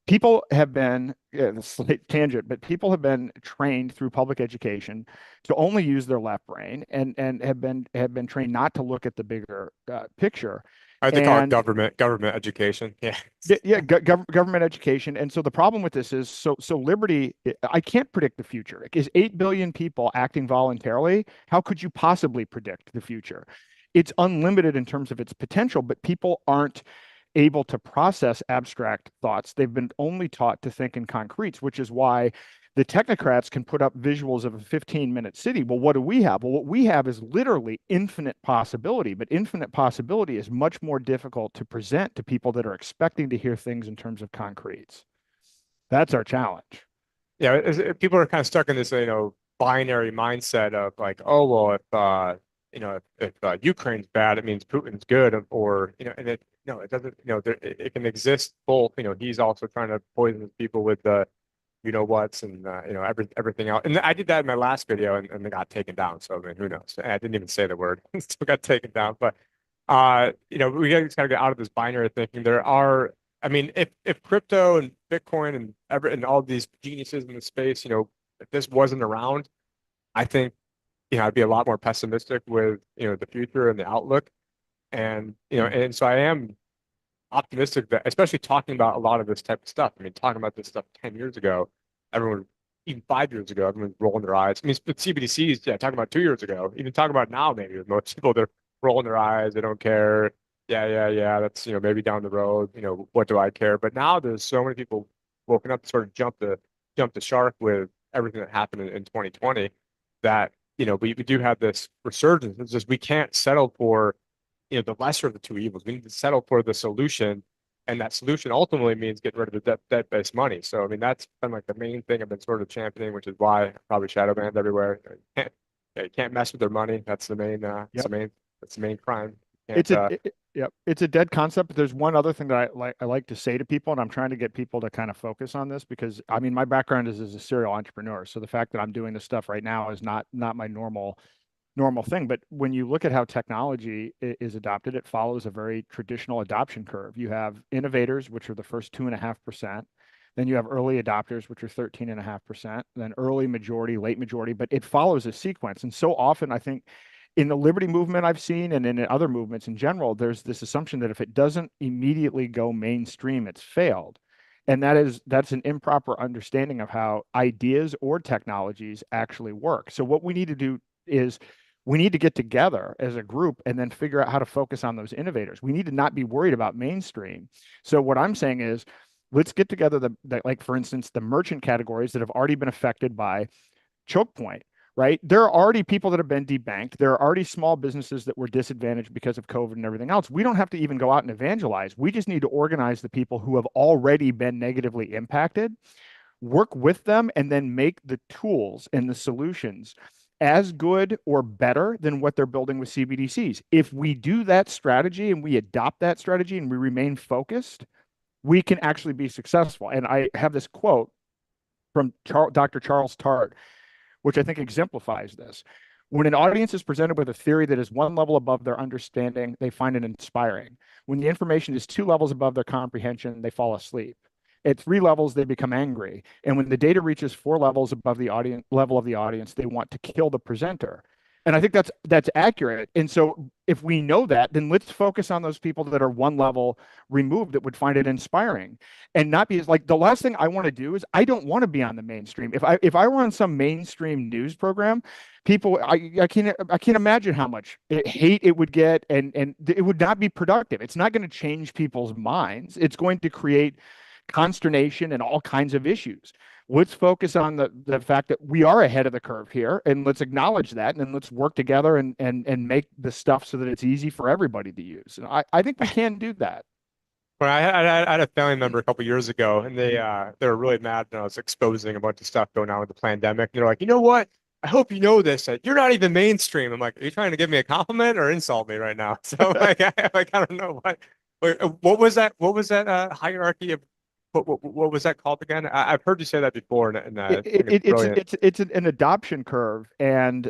People have been, slight tangent, but people have been trained through public education to only use their left brain, and have been trained not to look at the bigger picture. I like to call it And government education. Yeah. yeah, government education. And so the problem with this is, so liberty, I can't predict the future. Is 8 billion people acting voluntarily? How could you possibly predict the future? It's unlimited in terms of its potential, but people aren't able to process abstract thoughts. They've been only taught to think in concretes, which is why the technocrats can put up visuals of a 15-minute city. Well, what do we have? Well, what we have is literally infinite possibility, but infinite possibility is much more difficult to present to people that are expecting to hear things in terms of concretes. That's our challenge. Yeah. People are kind of stuck in this, binary mindset of like, oh, well, if Ukraine's bad, it means Putin's good, or, and it, no, it doesn't, it can exist both. He's also trying to poison people with the, what's, and everything else. And I did that in my last video, and it got taken down. So I mean, who knows? I didn't even say the word, still got taken down. But we just got to get out of this binary thinking. There are, I mean, if crypto and Bitcoin and all these geniuses in the space, if this wasn't around, I think, I'd be a lot more pessimistic with, the future and the outlook. And, and so I am optimistic that, especially talking about a lot of this type of stuff. I mean, talking about this stuff 10 years ago, everyone, even 5 years ago, everyone's rolling their eyes. I mean, but CBDCs, yeah, talking about 2 years ago, even talking about now, maybe with most people, they're rolling their eyes. They don't care. Yeah, yeah, yeah. That's, maybe down the road, what do I care? But now there's so many people woken up to sort of jump the shark with everything that happened in 2020 that, we do have this resurgence. It's just we can't settle for, the lesser of the two evils. We need to settle for the solution, and that solution ultimately means getting rid of the debt-based money. So I mean, that's been like the main thing I've been sort of championing, which is why I probably shadow banned everywhere. You can't mess with their money. That's the main. Yep. That's the main crime. You It's can't. Yep. It's a dead concept, but there's one other thing that I like to say to people, and I'm trying to get people to kind of focus on this, because I mean, my background is as a serial entrepreneur. So the fact that I'm doing this stuff right now is not my normal thing. But when you look at how technology is adopted, it follows a very traditional adoption curve. You have innovators, which are the first 2.5%. Then you have early adopters, which are 13.5%, then early majority, late majority, but it follows a sequence. And so often, I think in the liberty movement I've seen, and in other movements in general, there's this assumption that if it doesn't immediately go mainstream, it's failed. And that's an improper understanding of how ideas or technologies actually work. So what we need to do is we need to get together as a group and then figure out how to focus on those innovators. We need to not be worried about mainstream. So what I'm saying is, let's get together like, for instance, the merchant categories that have already been affected by choke point, right? There are already people that have been debanked. There are already small businesses that were disadvantaged because of COVID and everything else. We don't have to even go out and evangelize. We just need to organize the people who have already been negatively impacted, work with them, and then make the tools and the solutions as good or better than what they're building with CBDCs. If we do that strategy and we adopt that strategy and we remain focused, we can actually be successful. And I have this quote from Dr. Charles Tart, which I think exemplifies this. When an audience is presented with a theory that is one level above their understanding, they find it inspiring. When the information is 2 levels above their comprehension, they fall asleep. At 3 levels, they become angry. And when the data reaches 4 levels above the audience level of the audience, they want to kill the presenter. And I think that's accurate. And so if we know that, then let's focus on those people that are one level removed that would find it inspiring and not be as like the last thing I want to do is I don't want to be on the mainstream. If I were on some mainstream news program, people I can't imagine how much hate it would get and it would not be productive. It's not going to change people's minds. It's going to create consternation and all kinds of issues. Let's focus on the fact that we are ahead of the curve here, and let's acknowledge that, and then let's work together and make the stuff so that it's easy for everybody to use. And I think we can do that. But I had a family member a couple years ago, and they were really mad when I was exposing a bunch of stuff going on with the pandemic. And they're like, you know what? I hope you know this. That you're not even mainstream. I'm like, are you trying to give me a compliment or insult me right now? So like, I don't know what was that? What was that hierarchy of what was that called again? I've heard you say that before, and I think it's brilliant. It's an adoption curve, and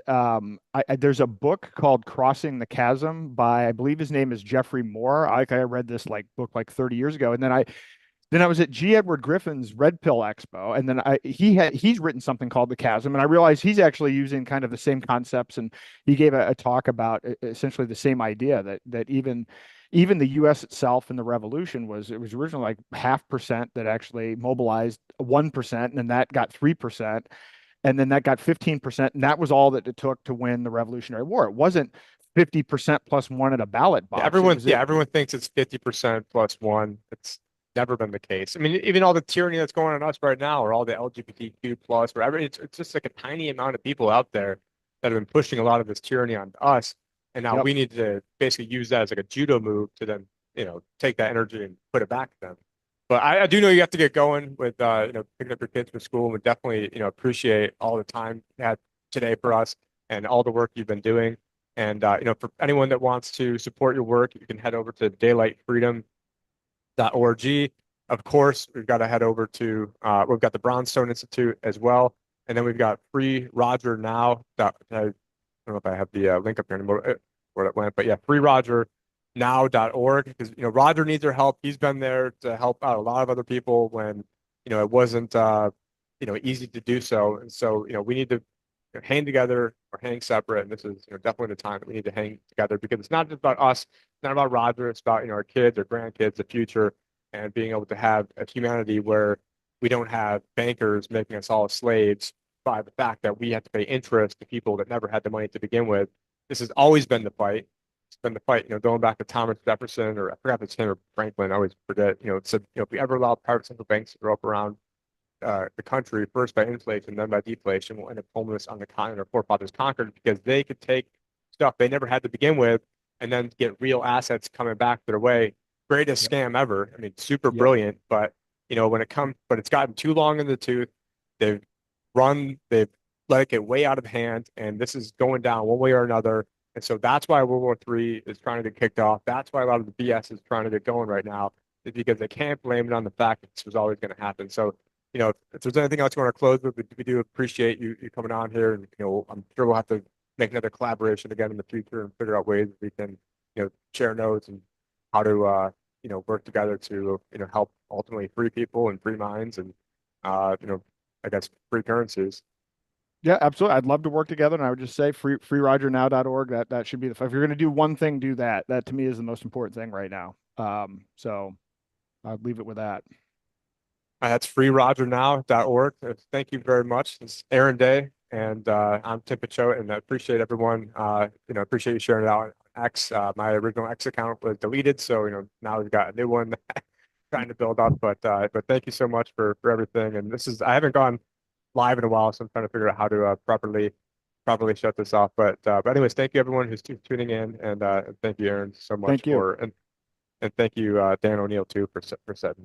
there's a book called Crossing the Chasm by I believe his name is Jeffrey Moore. I read this book like 30 years ago, and then I was at G. Edward Griffin's Red Pill Expo, and then he's written something called The Chasm, and I realized he's actually using kind of the same concepts, and he gave a talk about essentially the same idea that even the U.S. itself in the revolution it was originally like 0.5% that actually mobilized 1%, and then that got 3%, and then that got 15%, and that was all that it took to win the Revolutionary War. It wasn't 50% plus one at a ballot box. Everyone thinks it's 50% plus one. It's never been the case. I mean, even all the tyranny that's going on us right now, or all the LGBTQ plus, wherever it's just like a tiny amount of people out there that have been pushing a lot of this tyranny on us, and now Yep. we need to basically use that as like a judo move to then take that energy and put it back to them. But I do know you have to get going with picking up your kids from school, and we definitely appreciate all the time you had today for us and all the work you've been doing. And for anyone that wants to support your work, you can head over to daylightfreedom.org. Of course, we've got to head over to we've got the Brownstone Institute as well, and then we've got Free Roger Now. I don't know if I have the link up here anymore where it went, but yeah, freerogernow.org, because Roger needs our help. He's been there to help out a lot of other people when it wasn't easy to do so, and so we need to hang together or hang separate. And this is definitely the time that we need to hang together, because it's not just about us, it's not about Roger, it's about our kids, our grandkids, the future, and being able to have a humanity where we don't have bankers making us all slaves by the fact that we have to pay interest to people that never had the money to begin with. This has always been the fight. It's been the fight, going back to Thomas Jefferson, or I forgot if it's him or Franklin. I always forget. It said, if we ever allow private central banks to grow up around the country, first by inflation, then by deflation, will end up homeless on the continent our forefathers conquered, because they could take stuff they never had to begin with and then get real assets coming back their way. Greatest Yep. scam ever. I mean, super Yep. brilliant, but but it's gotten too long in the tooth. They've they've let it get way out of hand, and this is going down one way or another. And so that's why World War III is trying to get kicked off. That's why a lot of the BS is trying to get going right now, is because they can't blame it on the fact that this was always going to happen. So if there's anything else you want to close with, we do appreciate you coming on here, and I'm sure we'll have to make another collaboration again in the future and figure out ways we can share notes and how to work together to help ultimately free people and free minds, and I guess free currencies. Yeah, absolutely. I'd love to work together, and I would just say freerogernow.org. That should be if you're going to do one thing, do that. That to me is the most important thing right now. So I'd leave it with that. That's freerogernow.org. Thank you very much. It's Aaron Day, and I'm Tim Picciott, and I appreciate everyone. Appreciate you sharing it out on X. My original X account was deleted, so now we've got a new one trying to build up. But thank you so much for everything. And I haven't gone live in a while, so I'm trying to figure out how to properly shut this off. But anyways, thank you everyone who's tuning in, and thank you Aaron so much Thank you. and thank you Dan O'Neill too for setting.